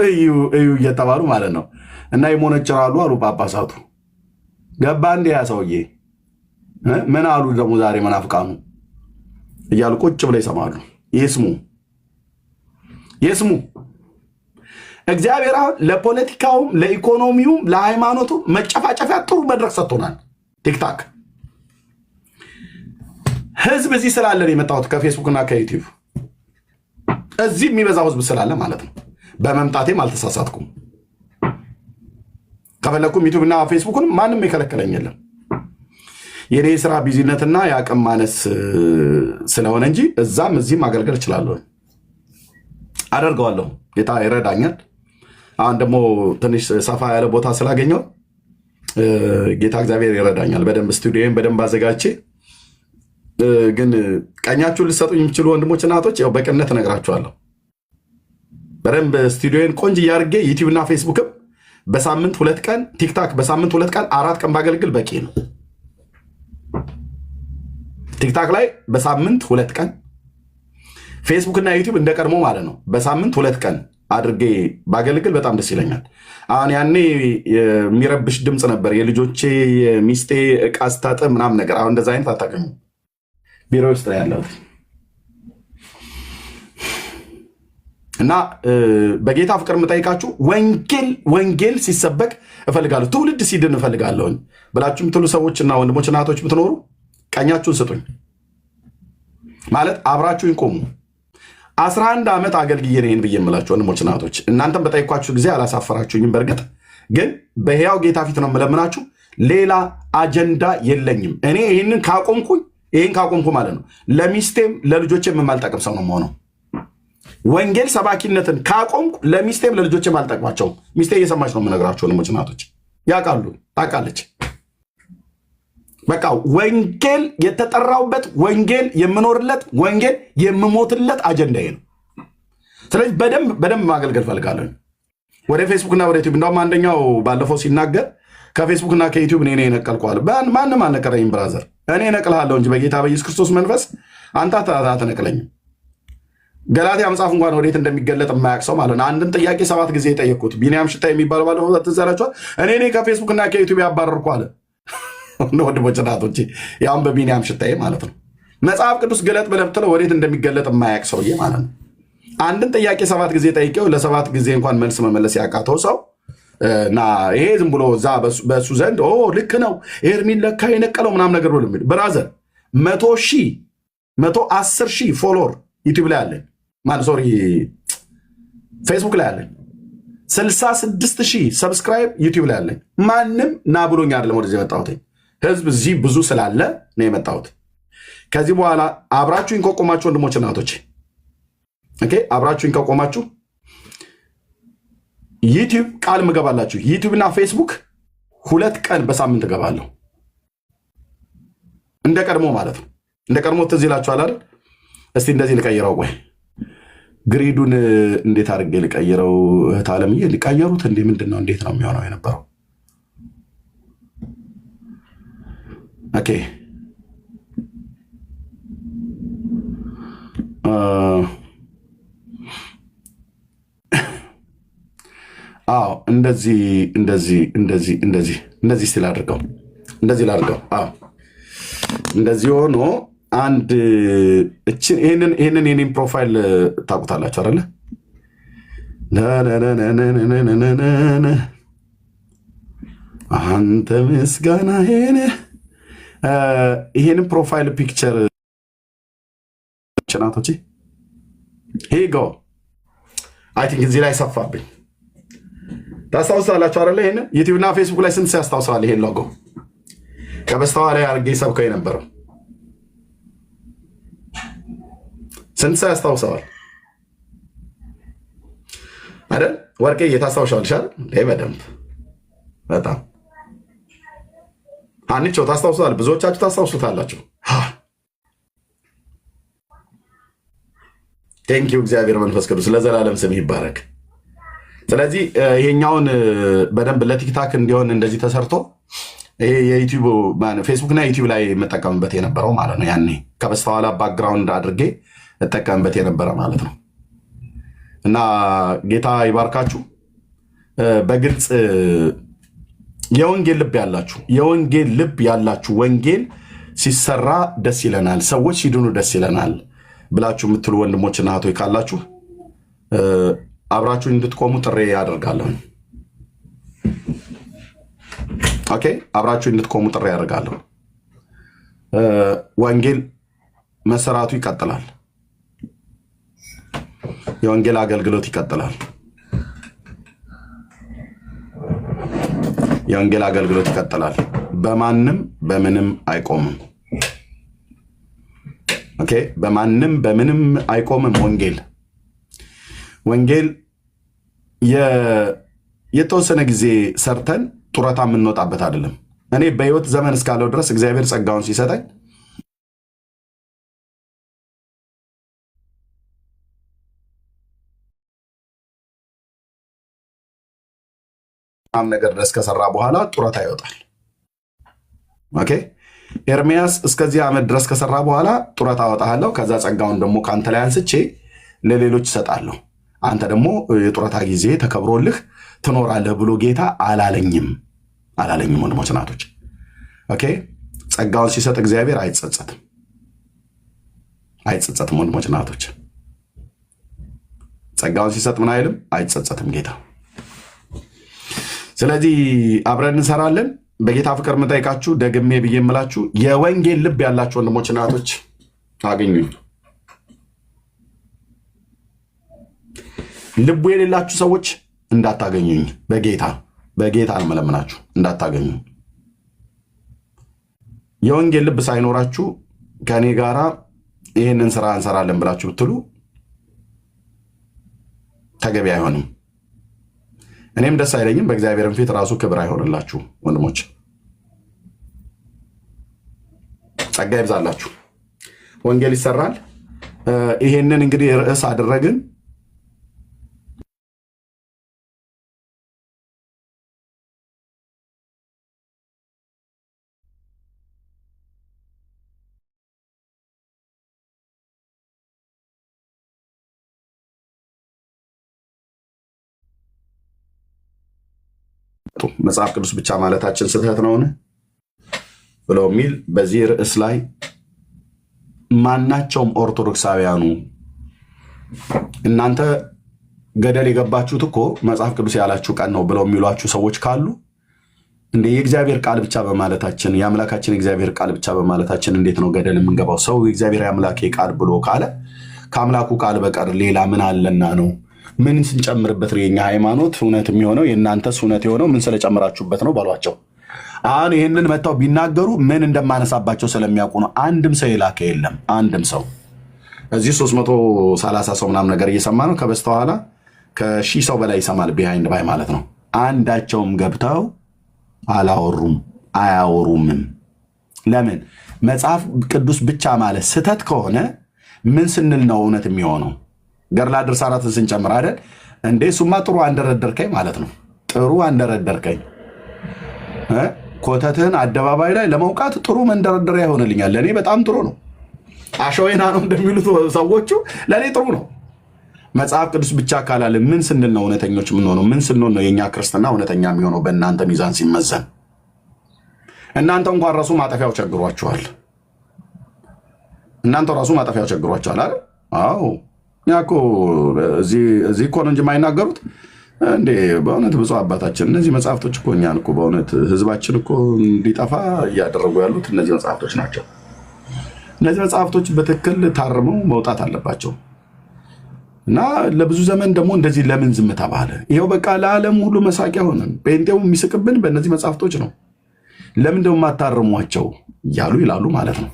እዩ እየተባሉ ማለት ነው እና ይሞነጭራሉ አሉ ጳጳሳቱ። ገባ እንደ ያ ሰውዬ ምን አሉ ደግሞ ዛሬ መናፍቃኑ እያሉ ቁጭ ብለው ይሰማሉ። ይስሙ። እግዚአብሔር አሁን ለፖለቲካውም ለኢኮኖሚውም ለሃይማኖቱ መጨፋጨፊያ ጥሩ መድረክ ሰጥቶናል። ቲክታክ ህዝብ እዚህ ስላለን የመጣሁት ከፌስቡክና ከዩቲዩብ እዚህ የሚበዛው ህዝብ ስላለ ማለት ነው። በመምጣቴም አልተሳሳትኩም። ከፈለኩም ዩቲዩብና ፌስቡክን ማንም የከለከለኝ የለም። የኔ ስራ ቢዚነትና የአቅም ማነስ ስለሆነ እንጂ እዛም እዚህም ማገልገል እችላለሁ፣ አደርገዋለሁ። ጌታ ይረዳኛል። አሁን ደግሞ ትንሽ ሰፋ ያለ ቦታ ስላገኘው ጌታ እግዚአብሔር ይረዳኛል። በደንብ ስቱዲዮን በደንብ አዘጋጅቼ ግን ቀኛችሁን ልሰጡኝ የሚችሉ ወንድሞች እናቶች ያው በቅነት እነግራችኋለሁ። በደንብ ስቱዲዮን ቆንጆ እያርጌ ዩቲዩብና ፌስቡክም በሳምንት 2 ቀን፣ ቲክታክ በሳምንት 2 ቀን 4 ቀን ባገለግል በቂ ነው። ቲክታክ ላይ በሳምንት 2 ቀን፣ ፌስቡክ እና ዩቲዩብ እንደቀድሞ ማለት ነው በሳምንት 2 ቀን አድርጌ ባገለግል በጣም ደስ ይለኛል። አሁን ያኔ የሚረብሽ ድምፅ ነበር፣ የልጆቼ የሚስቴ ዕቃ ስታጥብ ምናምን ነገር። አሁን እንደዛ አይነት አታገኙ። ቢሮ ውስጥ ላይ ያለሁት እና በጌታ ፍቅር የምጠይቃችሁ ወንጌል ሲሰበክ እፈልጋለሁ፣ ትውልድ ሲድን እፈልጋለሁኝ ብላችሁ የምትሉ ሰዎችና ወንድሞች እናቶች ብትኖሩ ቀኛችሁን ስጡኝ። ማለት አብራችሁኝ ቆሙ። 11 ዓመት አገልግዬ ነኝ ብዬ የምላችሁ ወንድሞች እናቶች፣ እናንተም በጠይኳችሁ ጊዜ አላሳፈራችሁኝም። በእርግጥ ግን በሕያው ጌታ ፊት ነው የምለምናችሁ። ሌላ አጀንዳ የለኝም። እኔ ይህን ካቆምኩ ማለት ነው ለሚስቴም ለልጆቼም የማልጠቅም ሰው ነው የምሆነው። ወንጌል ሰባኪነትን ካቆምኩ ለሚስቴም ለልጆቼም አልጠቅማቸውም። ሚስቴ እየሰማች ነው የምነግራቸው ወንድሞች እናቶች፣ ያውቃሉ፣ ታውቃለች። በቃ ወንጌል የተጠራውበት፣ ወንጌል የምኖርለት፣ ወንጌል የምሞትለት አጀንዳዬ ነው። ስለዚህ በደንብ ማገልገል ፈልጋለሁ። ወደ ፌስቡክና ወደ ዩቲዩብ እንደውም አንደኛው ባለፈው ሲናገር ከፌስቡክና ከዩቲዩብ እኔ ነቀልኳል። ማንም አልነቀረኝም ብራዘር፣ እኔ ነቅልሃለሁ እንጂ በጌታ በኢየሱስ ክርስቶስ መንፈስ አንተ አትነቅለኝም። ገላትያ መጽሐፍ እንኳን ወዴት እንደሚገለጥ የማያውቅ ሰው ማለት ነው። አንድን ጥያቄ 7 ጊዜ የጠየቅኩት ቢኒያም ሽታ የሚባለው ባለፈው ትዝ ይላችኋል። እኔ ከፌስቡክና ከዩቲዩብ ያባረርኩ አለ። ወንድሞች እናቶቼ፣ ያውም በቢኒያም ሽታዬ ማለት ነው። መጽሐፍ ቅዱስ ገለጥ ብለህ ብትለው ወዴት እንደሚገለጥ የማያውቅ ሰውዬ ማለት ነው። አንድን ጥያቄ 7 ጊዜ ጠይቄው ለ7 ጊዜ እንኳን መልስ መመለስ ያቃተው ሰው እና ይሄ ዝም ብሎ እዛ በእሱ ዘንድ ልክ ነው ኤርሚን ለካ የነቀለው ምናምን ነገር ብሎ የሚል ብራዘር 110 ሺህ ፎሎወር ዩቲዩብ ላይ አለኝ፣ ሶሪ ፌስቡክ ላይ አለኝ። 66 ሺህ ሰብስክራይብ ዩቲዩብ ላይ አለኝ። ማንም ና ብሎኝ አይደለም ወደዚህ የመጣሁት፣ ህዝብ እዚህ ብዙ ስላለ ነው የመጣሁት። ከዚህ በኋላ አብራችሁኝ ከቆማችሁ ወንድሞች እናቶች፣ አብራችሁኝ ከቆማችሁ ዩቲዩብ ቃል ምገባላችሁ፣ ዩቲዩብ እና ፌስቡክ 2 ቀን በሳምንት እገባለሁ። እንደ ቀድሞ ማለት ነው። እንደ ቀድሞ ትዝ ይላችኋል አይደል? እስቲ እንደዚህ ልቀይረው። ቆይ ግሪዱን እንዴት አድርጌ ልቀይረው? እህት ዓለምዬ ሊቀየሩት እንዴ? ምንድን ነው? እንዴት ነው የሚሆነው የነበረው? ኦኬ አዎ እንደዚህ ስል አድርገው፣ እንደዚህ ላድርገው። አዎ እንደዚህ ሆኖ አንድ ይህንን የኔም ፕሮፋይል ታውቁታላችሁ አይደለ? አንተ ምስጋና ይሄንን ፕሮፋይል ፒክቸር ችናቶች ሄጎ አይ ቲንክ እዚህ ላይ ሰፋብኝ። ታስታውሳላችሁ አይደለ? ይሄን ዩቲዩብ እና ፌስቡክ ላይ ስንት ያስታውሳል? ይሄን ሎጎ ከበስተኋላ ላይ አድርጌ ሰብከው የነበረው ስንት ሰው ያስታውሰዋል አይደል? ወርቄ እየታስታውሻለሽ አይደል? በደንብ በጣም አንቺ ታስታውሳል። ብዙዎቻችሁ ታስታውሱታላችሁ። ቴንኪው እግዚአብሔር መንፈስ ቅዱስ ለዘላለም ስም ይባረክ። ስለዚህ ይሄኛውን በደንብ ለቲክታክ እንዲሆን እንደዚህ ተሰርቶ ይሄ የዩቲዩብ ፌስቡክ እና ዩቲዩብ ላይ የምጠቀምበት የነበረው ማለት ነው። ያኔ ከበስተኋላ ባክግራውንድ አድርጌ እጠቀምበት የነበረ ማለት ነው። እና ጌታ ይባርካችሁ። በግልጽ የወንጌል ልብ ያላችሁ ወንጌል ሲሰራ ደስ ይለናል፣ ሰዎች ሲድኑ ደስ ይለናል ብላችሁ የምትሉ ወንድሞችና እህቶች ካላችሁ አብራችሁ እንድትቆሙ ጥሪ ያደርጋለሁ። ኦኬ፣ አብራችሁ እንድትቆሙ ጥሪ ያደርጋለሁ። ወንጌል መሰራቱ ይቀጥላል። የወንጌል አገልግሎት ይቀጥላል። የወንጌል አገልግሎት ይቀጥላል። በማንም በምንም አይቆምም። ኦኬ፣ በማንም በምንም አይቆምም። ወንጌል የተወሰነ ጊዜ ሰርተን ጡረታ የምንወጣበት አይደለም። እኔ በህይወት ዘመን እስካለው ድረስ እግዚአብሔር ጸጋውን ሲሰጠኝ ነገር ድረስ ከሰራ በኋላ ጡረታ ይወጣል። ኦኬ፣ ኤርሚያስ እስከዚህ ዓመት ድረስ ከሰራ በኋላ ጡረታ አወጣለሁ፣ ከዛ ጸጋውን ደግሞ ከአንተ ላይ አንስቼ ለሌሎች እሰጣለሁ፣ አንተ ደግሞ የጡረታ ጊዜ ተከብሮልህ ትኖራለህ ብሎ ጌታ አላለኝም። ወንድሞች ናቶች፣ ኦኬ፣ ጸጋውን ሲሰጥ እግዚአብሔር አይጸጸትም። ወንድሞች ናቶች፣ ጸጋውን ሲሰጥ ምን አይልም፣ አይጸጸትም ጌታ። ስለዚህ አብረን እንሰራለን። በጌታ ፍቅር የምጠይቃችሁ ደግሜ ብዬ የምላችሁ የወንጌል ልብ ያላችሁ ወንድሞች እናቶች አገኙኝ። ልቡ የሌላችሁ ሰዎች እንዳታገኙኝ፣ በጌታ አልመለምናችሁ፣ እንዳታገኙኝ። የወንጌል ልብ ሳይኖራችሁ ከእኔ ጋራ ይህንን ስራ እንሰራለን ብላችሁ ብትሉ ተገቢ አይሆንም። እኔም ደስ አይለኝም። በእግዚአብሔርም ፊት ራሱ ክብር አይሆንላችሁ ወንድሞች። ጸጋ ይብዛላችሁ። ወንጌል ይሰራል። ይሄንን እንግዲህ ርዕስ አደረግን። መጽሐፍ ቅዱስ ብቻ ማለታችን ስህተት ነውን ብለው የሚል በዚህ ርዕስ ላይ ማናቸውም ኦርቶዶክሳውያኑ እናንተ ገደል የገባችሁት እኮ መጽሐፍ ቅዱስ ያላችሁ ቀን ነው ብለው የሚሏችሁ ሰዎች ካሉ እንደ የእግዚአብሔር ቃል ብቻ በማለታችን የአምላካችን እግዚአብሔር ቃል ብቻ በማለታችን እንዴት ነው ገደል የምንገባው? ሰው የእግዚአብሔር አምላኬ ቃል ብሎ ካለ ከአምላኩ ቃል በቀር ሌላ ምን አለና ነው? ምን ስንጨምርበት ነው የኛ ሃይማኖት እውነት የሚሆነው? የእናንተስ እውነት የሆነው ምን ስለጨምራችሁበት ነው ባሏቸው። አሁን ይህንን መጥተው ቢናገሩ ምን እንደማነሳባቸው ስለሚያውቁ ነው። አንድም ሰው የላከ የለም። አንድም ሰው እዚህ 330 ሰው ምናምን ነገር እየሰማ ነው። ከበስተኋላ ከ1000 ሰው በላይ ይሰማል። ቢሃይንድ ባይ ማለት ነው። አንዳቸውም ገብተው አላወሩም፣ አያወሩምም። ለምን? መጽሐፍ ቅዱስ ብቻ ማለት ስህተት ከሆነ ምን ስንል ነው እውነት የሚሆነው? ገድላ ድርሳናትን ስንጨምር አይደል እንዴ? እሱማ ጥሩ አንደረደርከኝ ማለት ነው። ጥሩ አንደረደርከኝ። ኮተትህን አደባባይ ላይ ለመውቃት ጥሩ መንደረደሪያ ይሆንልኛል። ለእኔ በጣም ጥሩ ነው። አሸወይና ነው እንደሚሉት ሰዎቹ፣ ለእኔ ጥሩ ነው። መጽሐፍ ቅዱስ ብቻ ካላለ ምን ስንል ነው እውነተኞች የምንሆነው? ምን ስንሆን ነው የእኛ ክርስትና እውነተኛ የሚሆነው? በእናንተ ሚዛን ሲመዘን እናንተ እንኳን ራሱ ማጠፊያው ቸግሯችኋል። አይደል? አዎ እኛ እኮ እዚህ እኮ ነው እንጂ የማይናገሩት እንዴ። በእውነት ብፁዕ አባታችን እነዚህ መጽሐፍቶች እኮ እኛን እኮ በእውነት ህዝባችን እኮ እንዲጠፋ እያደረጉ ያሉት እነዚህ መጽሐፍቶች ናቸው። እነዚህ መጽሐፍቶች በትክክል ታርመው መውጣት አለባቸው። እና ለብዙ ዘመን ደግሞ እንደዚህ ለምን ዝም ተባለ? ይኸው በቃ ለዓለም ሁሉ መሳቂያ ሆነን፣ ጴንጤው የሚስቅብን በእነዚህ መጽሐፍቶች ነው። ለምን ደግሞ ማታርሟቸው እያሉ ይላሉ ማለት ነው።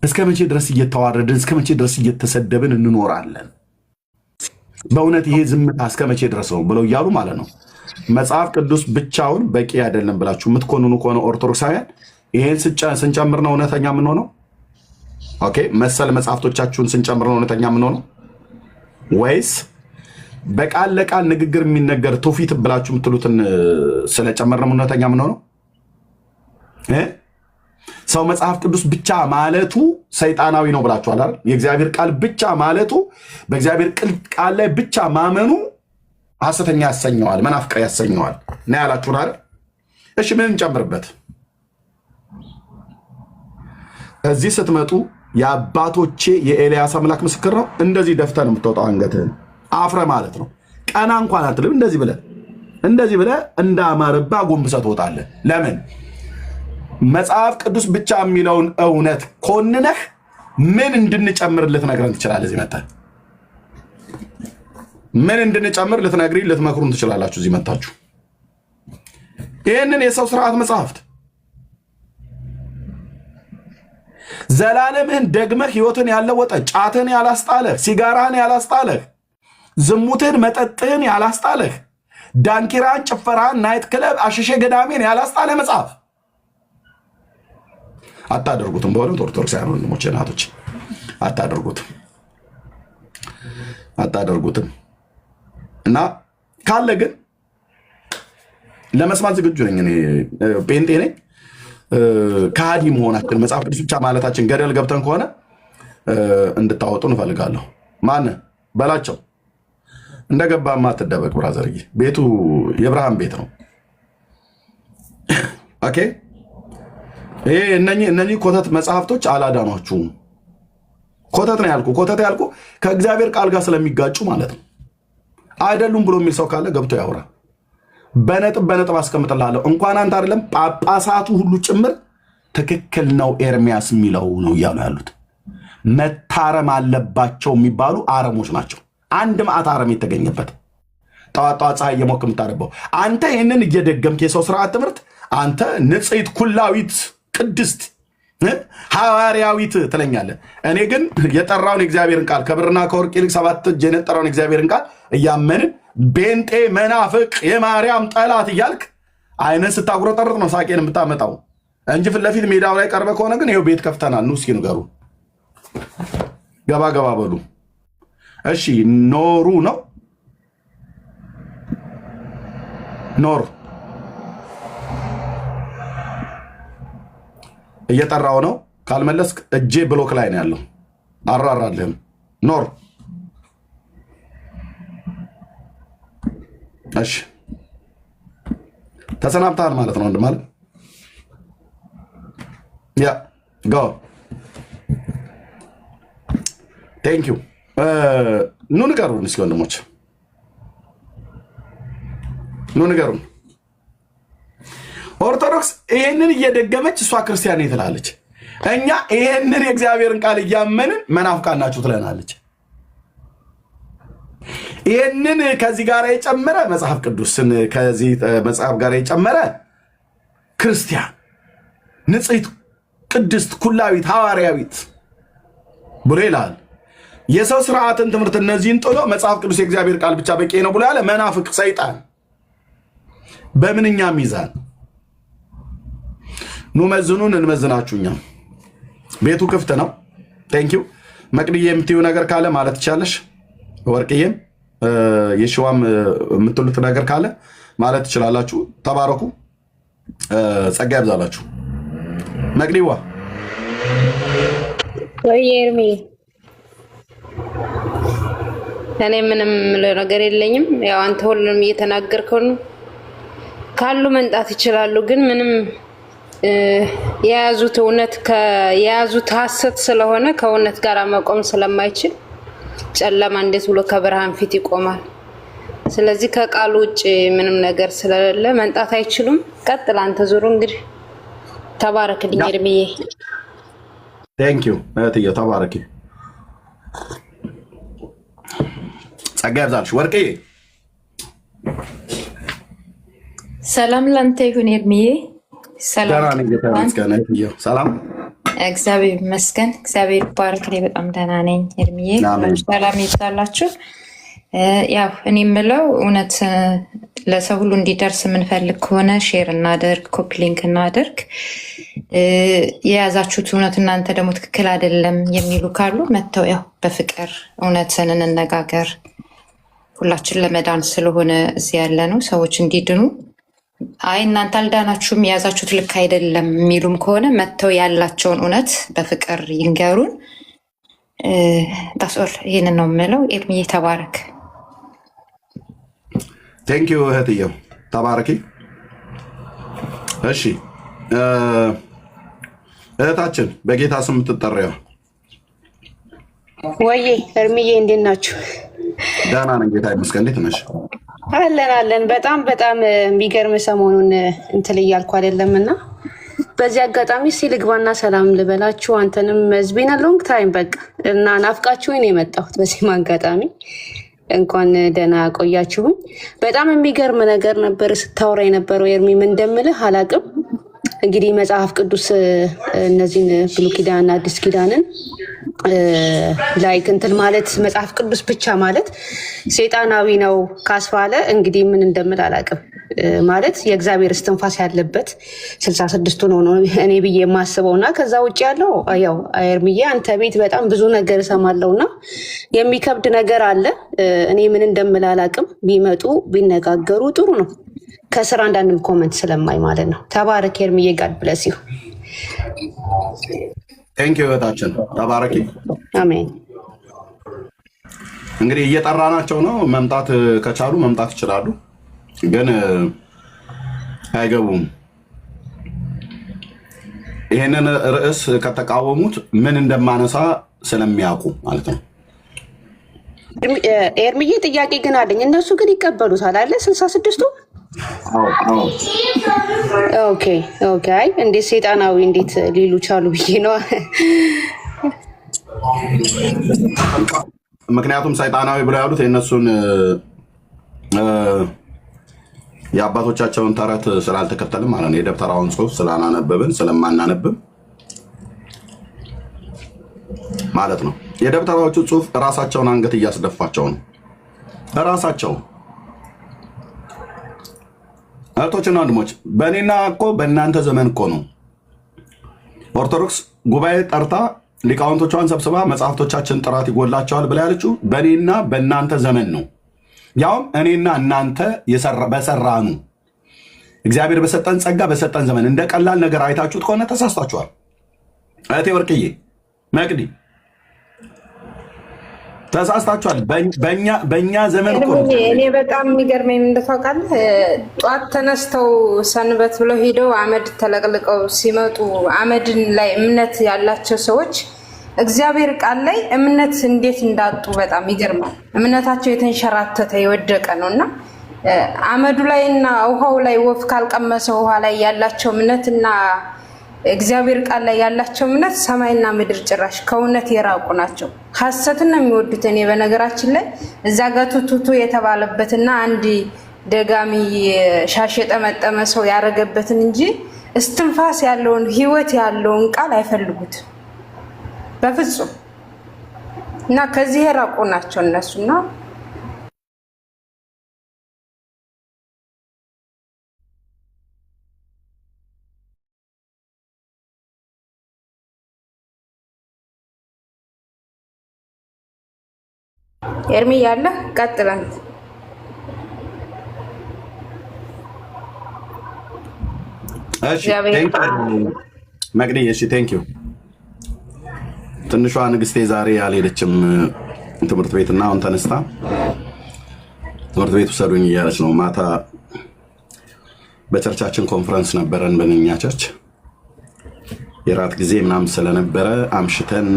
እስከ መቼ ድረስ እየተዋረድን፣ እስከ መቼ ድረስ እየተሰደብን እንኖራለን? በእውነት ይሄ ዝምታ እስከ መቼ ድረስ ነው ብለው እያሉ ማለት ነው። መጽሐፍ ቅዱስ ብቻውን በቂ አይደለም ብላችሁ የምትኮንኑ ከሆነ ኦርቶዶክሳውያን ይሄን ስንጨምር ነው እውነተኛ የምንሆነው? ኦኬ፣ መሰል መጽሐፍቶቻችሁን ስንጨምር ነው እውነተኛ የምንሆነው? ወይስ በቃል ለቃል ንግግር የሚነገር ትውፊት ብላችሁ የምትሉትን ስለጨመር ነው እውነተኛ የምንሆነው? ሰው መጽሐፍ ቅዱስ ብቻ ማለቱ ሰይጣናዊ ነው ብላችኋል አይደል? የእግዚአብሔር ቃል ብቻ ማለቱ፣ በእግዚአብሔር ቃል ላይ ብቻ ማመኑ ሐሰተኛ ያሰኘዋል፣ መናፍቅ ያሰኘዋል እና ያላችሁን አይደል? እሺ ምን እንጨምርበት? እዚህ ስትመጡ የአባቶቼ የኤልያስ አምላክ ምስክር ነው። እንደዚህ ደፍተህ ነው የምትወጣው፣ አንገትህን አፍረ ማለት ነው። ቀና እንኳን አትልም። እንደዚህ ብለህ እንዳማረብህ አጎንብሰህ ትወጣለህ። ለምን? መጽሐፍ ቅዱስ ብቻ የሚለውን እውነት ኮንነህ ምን እንድንጨምር ልትነግረን ትችላለህ? እዚህ መጣህ ምን እንድንጨምር ልትነግሪ ልትመክሩን ትችላላችሁ? እዚህ መጣችሁ ይህንን የሰው ስርዓት መጽሐፍት ዘላለምህን ደግመህ ህይወትን ያለወጠ ጫትን ያላስጣለህ፣ ሲጋራህን ያላስጣለህ፣ ዝሙትን መጠጥህን ያላስጣለህ፣ ዳንኪራን፣ ጭፈራን፣ ናይት ክለብ፣ አሸሼ ገዳሜን ያላስጣለ መጽሐፍ አታደርጉትም። በእውነት ኦርቶዶክሳውያን ወንድሞቼ እናቶች አታደርጉትም። እና ካለ ግን ለመስማት ዝግጁ ነኝ። እኔ ጴንጤ ነኝ። ከሃዲ መሆናችን መጽሐፍ ቅዱስ ብቻ ማለታችን ገደል ገብተን ከሆነ እንድታወጡ እንፈልጋለሁ። ማን በላቸው እንደገባማ አትደበቅ ብራዘርዬ። ቤቱ የብርሃን ቤት ነው። ኦኬ ይሄ እነኚህ ኮተት መጽሐፍቶች አላዳኗችሁም። ኮተት ነው ያልኩ። ኮተት ያልኩ ከእግዚአብሔር ቃል ጋር ስለሚጋጩ ማለት ነው። አይደሉም ብሎ የሚል ሰው ካለ ገብቶ ያውራ። በነጥብ አስቀምጥላለሁ። እንኳን አንተ አይደለም ጳጳሳቱ ሁሉ ጭምር ትክክል ነው ኤርሚያስ የሚለው ነው እያሉ ያሉት። መታረም አለባቸው የሚባሉ አረሞች ናቸው። አንድ ማዕት አረም የተገኘበት ጠዋት ፀሐይ እየሞቅ የምታደርበው አንተ ይህንን እየደገምክ የሰው ስርዓት ትምህርት አንተ ንጽሕት ኩላዊት ቅድስት ሐዋርያዊት ትለኛለህ። እኔ ግን የጠራውን የእግዚአብሔርን ቃል ከብርና ከወርቅ ይልቅ 7 እጅ የነጠረውን የእግዚአብሔርን ቃል እያመንን ቤንጤ መናፍቅ የማርያም ጠላት እያልክ አይነን ስታጉረጠርጥ ነው ሳቄን የምታመጣው እንጂ ፊት ለፊት ሜዳው ላይ ቀርበ ከሆነ ግን ይኸው ቤት ከፍተናል። ኑ እስኪ ንገሩ። ገባ በሉ። እሺ ኖሩ ነው ኖር እየጠራው ነው። ካልመለስክ እጄ ብሎክ ላይ ነው ያለው። አራራልህም። ኖር እሺ ተሰናብተሃል ማለት ነው ወንድም ማለት ያ ጎ ቴንክ ዩ። ኑ ንገሩን እስኪ ወንድሞች፣ ኑ ንገሩን። ኦርቶዶክስ ይሄንን እየደገመች እሷ ክርስቲያን ትላለች። እኛ ይሄንን የእግዚአብሔርን ቃል እያመንን መናፍቃን ናችሁ ትለናለች። ይሄንን ከዚህ ጋር የጨመረ መጽሐፍ ቅዱስን ከዚህ መጽሐፍ ጋር የጨመረ ክርስቲያን ንጽሕት ቅድስት ኩላዊት ሐዋርያዊት ብሎ ይላል። የሰው ስርዓትን ትምህርት እነዚህን ጥሎ መጽሐፍ ቅዱስ የእግዚአብሔር ቃል ብቻ በቂ ነው ብሎ ያለ መናፍቅ ሰይጣን በምንኛ ሚዛን ኑ መዝኑን እንመዝናችሁኛ። ቤቱ ክፍት ነው። ቴንኪው መቅድዬ የምትዩ ነገር ካለ ማለት ትቻለሽ። ወርቅዬም የሽዋም የምትሉት ነገር ካለ ማለት ትችላላችሁ። ተባረኩ። ጸጋ ያብዛላችሁ። መቅዲዋ ወይ ኤርሚ እኔ ምንም ነገር የለኝም። ያው አንተ ሁሉንም እየተናገርከው ነው። ካሉ መንጣት ይችላሉ፣ ግን ምንም የያዙት እውነት የያዙት ሐሰት ስለሆነ ከእውነት ጋር መቆም ስለማይችል ጨለማ እንዴት ብሎ ከብርሃን ፊት ይቆማል? ስለዚህ ከቃሉ ውጭ ምንም ነገር ስለሌለ መንጣት አይችሉም። ቀጥል አንተ ዙሩ እንግዲህ። ተባረክልኝ ኤርሚዬ። ቴንክ ዩ እህትዬ፣ ተባረኪ። ጸጋ ያብዛልሽ ወርቅዬ። ሰላም ላንተ ይሁን ኤርሚዬ። ሰላም እግዚአብሔር ይመስገን። እግዚአብሔር ይባረክ። እኔ በጣም ደህና ነኝ ኤርሚዬ። ሰላም ይብዛላችሁ። ያው እኔ የምለው እውነት ለሰው ሁሉ እንዲደርስ የምንፈልግ ከሆነ ሼር እናደርግ፣ ኮፒ ሊንክ እናደርግ። የያዛችሁት እውነት እናንተ ደግሞ ትክክል አይደለም የሚሉ ካሉ መጥተው ያው በፍቅር እውነትን እንነጋገር። ሁላችን ለመዳን ስለሆነ እዚህ ያለ ነው፣ ሰዎች እንዲድኑ። አይ እናንተ አልዳናችሁም የያዛችሁት ልክ አይደለም የሚሉም ከሆነ መጥተው ያላቸውን እውነት በፍቅር ይንገሩን። ዳስኦል ይህንን ነው የምለው። ኤርሚዬ ተባረክ። ቴንክ ዩ እህትዬው፣ ተባረኪ። እሺ እህታችን በጌታ ስም የምትጠሪው ወይ ኤርሚዬ፣ እንዴት ናችሁ? ደህና ነኝ ጌታ ይመስገን። እንዴት ነሽ? አለን። በጣም የሚገርም ሰሞኑን እንትን እያልኩ አይደለም እና በዚህ አጋጣሚ እስኪ ልግባና ሰላም ልበላችሁ። አንተንም መዝቢና ሎንግ ታይም በቃ እና ናፍቃችሁኝ ነው የመጣሁት። በዚህም አጋጣሚ እንኳን ደህና ቆያችሁኝ። በጣም የሚገርም ነገር ነበር ስታወራ የነበረው ኤርሚ። ምን እንደምልህ አላቅም። እንግዲህ መጽሐፍ ቅዱስ እነዚህን ብሉይ ኪዳን አዲስ ኪዳንን ላይክ እንትን ማለት መጽሐፍ ቅዱስ ብቻ ማለት ሴጣናዊ ነው ካስባለ እንግዲህ ምን እንደምል አላቅም። ማለት የእግዚአብሔር እስትንፋስ ያለበት 66ቱ ነው እኔ ብዬ የማስበው እና ከዛ ውጭ ያለው ያው ኤርሚዬ አንተ ቤት በጣም ብዙ ነገር እሰማለሁ እና የሚከብድ ነገር አለ። እኔ ምን እንደምል አላቅም። ቢመጡ ቢነጋገሩ ጥሩ ነው። ከስራ አንዳንድም ኮመንት ስለማይ ማለት ነው። ተባረክ ኤርሚዬ፣ ጋድ ብለስ ዩ። ቴንክ ዩ እህታችን፣ ተባረኪ። አሜን። እንግዲህ እየጠራናቸው ነው። መምጣት ከቻሉ መምጣት ይችላሉ፣ ግን አይገቡም። ይሄንን ርዕስ ከተቃወሙት ምን እንደማነሳ ስለሚያውቁ ማለት ነው። ኤርሚዬ ጥያቄ ግን አለኝ። እነሱ ግን ይቀበሉታል አለ 66ቱ? ኦኬ ኦኬ። አይ እንዴት ሴጣናዊ እንዴት ሊሉ ቻሉ ብዬ ነው። ምክንያቱም ሰይጣናዊ ብለው ያሉት የእነሱን የአባቶቻቸውን ተረት ስላልተከተልም ማለት ነው። የደብተራውን ጽሑፍ ስላላነበብን ስለማናነብም ማለት ነው። የደብተራዎቹ ጽሑፍ ራሳቸውን አንገት እያስደፋቸው ነው። ራሳቸው እህቶችና ወንድሞች፣ በእኔና እኮ በእናንተ ዘመን እኮ ነው ኦርቶዶክስ ጉባኤ ጠርታ ሊቃውንቶቿን ሰብስባ መጽሐፍቶቻችን ጥራት ይጎላቸዋል ብላ ያለችው በእኔና በእናንተ ዘመን ነው። ያውም እኔና እናንተ በሰራኑ እግዚአብሔር በሰጠን ጸጋ በሰጠን ዘመን እንደ ቀላል ነገር አይታችሁት ከሆነ ተሳስታችኋል። እህቴ ወርቅዬ፣ መቅዲ ተሳስታችኋል። በእኛ ዘመን እኮ እኔ በጣም የሚገርመኝ ምን ታውቃለህ? ጧት ተነስተው ሰንበት ብለው ሄደው አመድ ተለቅልቀው ሲመጡ አመድን ላይ እምነት ያላቸው ሰዎች እግዚአብሔር ቃል ላይ እምነት እንዴት እንዳጡ በጣም ይገርማል። እምነታቸው የተንሸራተተ የወደቀ ነው እና አመዱ ላይ እና ውሃው ላይ ወፍ ካልቀመሰው ውሃ ላይ ያላቸው እምነትና እግዚአብሔር ቃል ላይ ያላቸው እምነት ሰማይና ምድር ጭራሽ ከእውነት የራቁ ናቸው። ሐሰትን ነው የሚወዱት። እኔ በነገራችን ላይ እዛ ጋር ቱቱቱ የተባለበትና አንድ ደጋሚ ሻሽ የጠመጠመ ሰው ያደረገበትን እንጂ እስትንፋስ ያለውን ህይወት ያለውን ቃል አይፈልጉት በፍጹም። እና ከዚህ የራቁ ናቸው እነሱና ኤርሚ ያለ ቀጥለን መቅዲ። እሺ ቴንክ ዩ። ትንሿ ንግስቴ ዛሬ አልሄደችም ትምህርት ቤትና አሁን ተነስታ ትምህርት ቤት ውሰዱኝ እያለች ነው። ማታ በቸርቻችን ኮንፈረንስ ነበረን በእኛ ቸርች የራት ጊዜ ምናምን ስለነበረ አምሽተን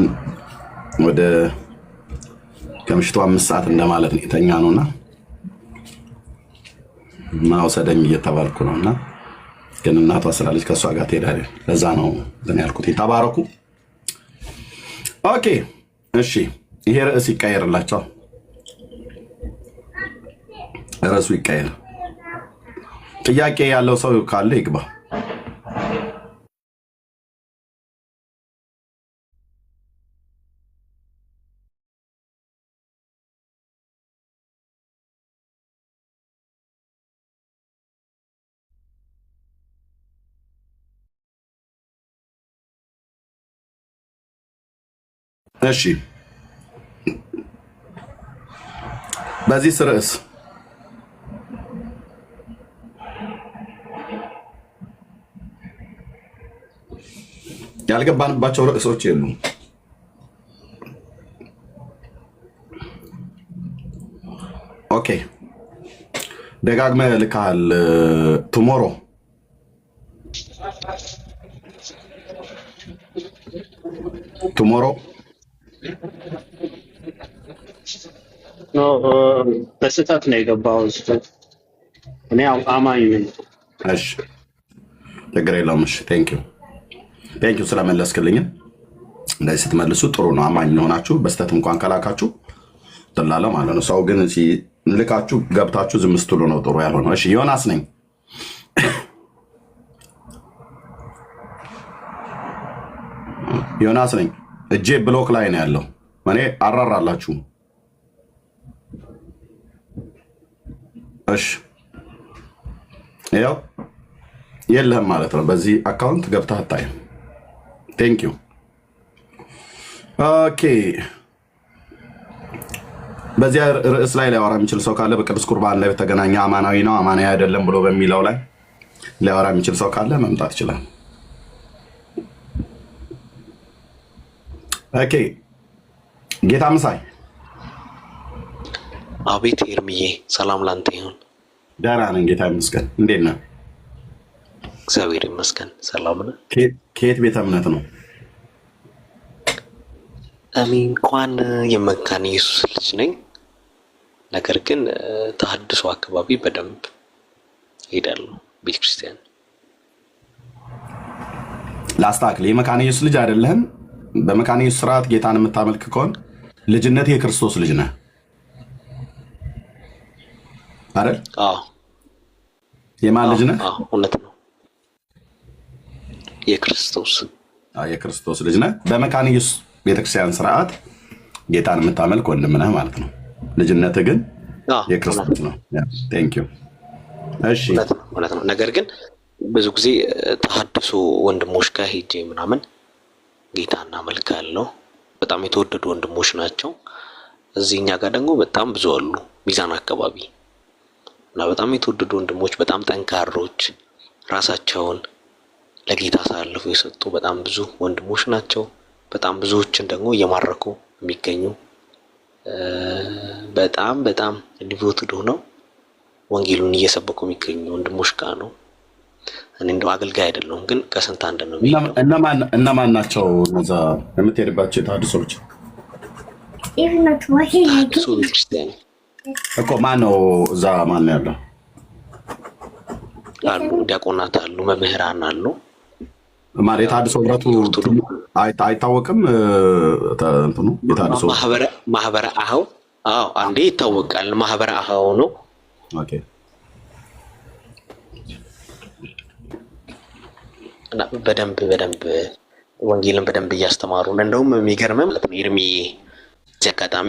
ወደ ከምሽቱ 5 ሰዓት እንደማለት ነው የተኛ ነውና ማውሰደኝ እየተባልኩ ነውና ግን እናቷ ስላለች ከሷ ጋር ትሄዳለች። ለዛ ነው እንትን ያልኩት። ተባረኩ። ኦኬ እሺ፣ ይሄ ርዕስ ይቀየርላቸው። ርዕሱ ይቀየር። ጥያቄ ያለው ሰው ካለ ይግባ። እሺ በዚህ ርዕስ ያልገባንባቸው ርዕሶች የሉም። ኦኬ ደጋግመህ ልካል። ቱሞሮ በስህተት ነው የገባው። እኔ አማኝ ነኝ። እሺ ችግር የለውም። እሺ ቴንክ ዩ ስለመለስክልኝ። እንደዚህ ስትመልሱ ጥሩ ነው። አማኝ ሆናችሁ በስህተት እንኳን ከላካችሁ ትላለ ማለት ነው። ሰው ግን ልካችሁ ገብታችሁ ዝም ስትሉ ነው ጥሩ ያልሆነው። እሺ ዮናስ ነኝ። ዮናስ ነኝ። እጄ ብሎክ ላይ ነው ያለው። እኔ አራራላችሁ። እሺ ያው የለህም ማለት ነው። በዚህ አካውንት ገብተህ አታይም። ቴንክ ዩ። ኦኬ በዚያ ርዕስ ላይ ሊያወራ የሚችል ሰው ካለ በቅዱስ ቁርባን ላይ በተገናኘ አማናዊ ነው አማናዊ አይደለም ብሎ በሚለው ላይ ሊያወራ የሚችል ሰው ካለ መምጣት ይችላል። ኦኬ ጌታ ምሳይ። አቤት ኤርሚዬ፣ ሰላም ላንተ ይሁን። ደህና ነኝ ጌታ ይመስገን። እንዴት ነህ? እግዚአብሔር ይመስገን ሰላም ነህ? ከየት ቤተ እምነት ነው? እኔ እንኳን የመካነ ኢየሱስ ልጅ ነኝ። ነገር ግን ተሐድሶ አካባቢ በደንብ ሄዳለሁ ቤተክርስቲያን። ላስታክል፣ የመካነ ኢየሱስ ልጅ አይደለህም። በመካነ ኢየሱስ ስርዓት ጌታን የምታመልክ ከሆነ ልጅነት የክርስቶስ ልጅ ነህ አይደል? አዎ። የማን ልጅ ነህ? አዎ እውነት ነው። የክርስቶስ ልጅ ነህ። በመካነ ኢየሱስ ቤተክርስቲያን ስርዓት ጌታን የምታመልክ ወንድም ነህ ማለት ነው። ልጅነትህ ግን የክርስቶስ ነው። ቴንክ ዩ። እሺ እውነት ነው። ነገር ግን ብዙ ጊዜ ተሐድሶ ወንድሞች ጋር ሄጄ ምናምን ጌታ እናመልካለሁ። በጣም የተወደዱ ወንድሞች ናቸው። እዚህኛ ጋር ደግሞ በጣም ብዙ አሉ ሚዛን አካባቢ እና በጣም የተወደዱ ወንድሞች፣ በጣም ጠንካሮች፣ ራሳቸውን ለጌታ አሳልፈው የሰጡ በጣም ብዙ ወንድሞች ናቸው። በጣም ብዙዎችን ደግሞ እየማረኩ የሚገኙ በጣም ዲቮትድ ሆነው ወንጌሉን እየሰበኩ የሚገኙ ወንድሞች ጋር ነው። እኔ እንደው አገልጋይ አይደለሁም፣ ግን ከስንት አንድ ነው። እነማን ናቸው እነዛ የምትሄድባቸው የተሐድሶዎች? ተሐድሶ ቤተክርስቲያን እኮ ማን ነው እዛ? ማን ነው ያለው? አሉ ዲያቆናት አሉ፣ መምህራን አሉ። ማለት የተሐድሶ ህብረቱ አይታወቅም። እንትኑ የተሐድሶ ማህበረ አኀው አንዴ ይታወቃል። ማህበረ አኀው ነው። ኦኬ እና በደንብ ወንጌልን በደንብ እያስተማሩ ነው። እንደውም የሚገርም ማለት ነው ኤርሚ፣ እዚህ አጋጣሚ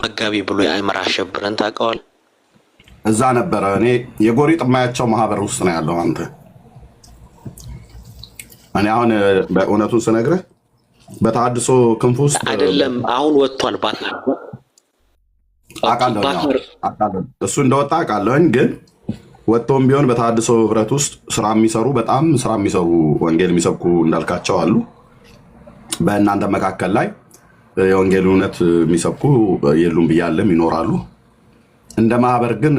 መጋቢ ብሎ የአእምሮ አሸብረን ታውቀዋለህ? እዛ ነበረ። እኔ የጎሪጥ የማያቸው ማህበር ውስጥ ነው ያለው። አንተ እኔ አሁን በእውነቱን ስነግርህ በተሐድሶ ክንፍ ውስጥ አይደለም። አሁን ወጥቷል። አውቃለሁ እሱ እንደወጣ አውቃለሁኝ። ግን ወጥቶም ቢሆን በተሐድሶ ህብረት ውስጥ በጣም ስራ የሚሰሩ ወንጌል የሚሰብኩ እንዳልካቸው አሉ። በእናንተ መካከል ላይ የወንጌል እውነት የሚሰብኩ የሉም ብያለም፣ ይኖራሉ። እንደ ማህበር ግን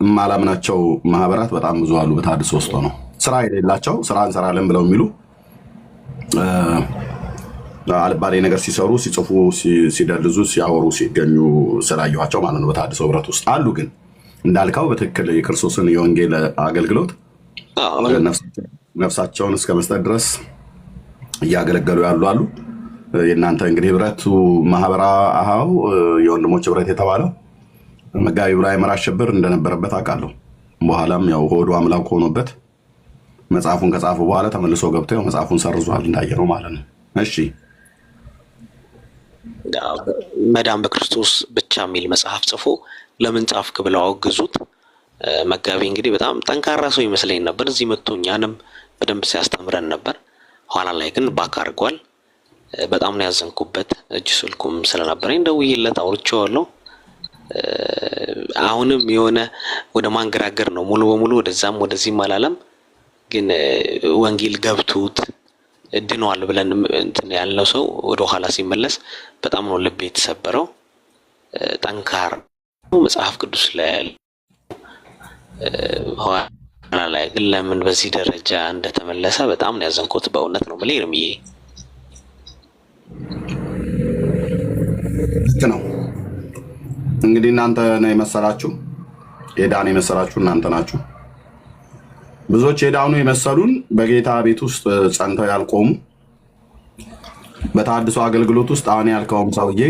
የማላምናቸው ማህበራት በጣም ብዙ አሉ። በተሐድሶ ውስጥ ነው ስራ የሌላቸው፣ ስራ እንሰራለን ብለው የሚሉ አልባሌ ነገር ሲሰሩ፣ ሲጽፉ፣ ሲደልዙ፣ ሲያወሩ ሲገኙ ስላየኋቸው ማለት ነው። በተሐድሶ ህብረት ውስጥ አሉ። ግን እንዳልከው በትክክል የክርስቶስን የወንጌል አገልግሎት ነፍሳቸውን እስከ መስጠት ድረስ እያገለገሉ ያሉ አሉ። የእናንተ እንግዲህ ህብረቱ ማህበረ አኀው የወንድሞች ህብረት የተባለው መጋቢ ብራሂም አሸብር እንደነበረበት አውቃለሁ። በኋላም ያው ሆዱ አምላክ ሆኖበት መጽሐፉን ከጻፉ በኋላ ተመልሶ ገብቶ ያው መጽሐፉን ሰርዟል እንዳየነው ማለት ነው። እሺ መዳን በክርስቶስ ብቻ የሚል መጽሐፍ ጽፎ ለምን ጻፍክ ብለው አወግዙት። መጋቢ እንግዲህ በጣም ጠንካራ ሰው ይመስለኝ ነበር። እዚህ መጥቶ እኛንም በደንብ ሲያስተምረን ነበር። ኋላ ላይ ግን ባክ አድርጓል። በጣም ነው ያዘንኩበት። እጅ ስልኩም ስለነበረኝ ደውዬለት አውርቼዋለሁ። አሁንም የሆነ ወደ ማንገራገር ነው። ሙሉ በሙሉ ወደዛም ወደዚህም አላለም። ግን ወንጌል ገብቶት ድኗል ብለን እንትን ያለው ሰው ወደ ኋላ ሲመለስ በጣም ነው ልብ የተሰበረው። ጠንካራ መጽሐፍ ቅዱስ ላይ ኋላ ላይ ግን ለምን በዚህ ደረጃ እንደተመለሰ በጣም ነው ያዘንኩት። በእውነት ነው ብለህ ኤርሚዬ ነው እንግዲህ እናንተ ነው የመሰላችሁ፣ የዳን የመሰላችሁ እናንተ ናችሁ። ብዙዎች የዳኑ የመሰሉን በጌታ ቤት ውስጥ ጸንተው ያልቆሙ በተሐድሶ አገልግሎት ውስጥ አሁን ያልከውም ሰውዬ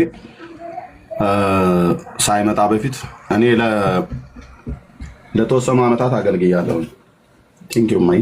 ሳይመጣ በፊት እኔ ለተወሰኑ ዓመታት አገልግያለሁ። ቴንክ ዩ ማይ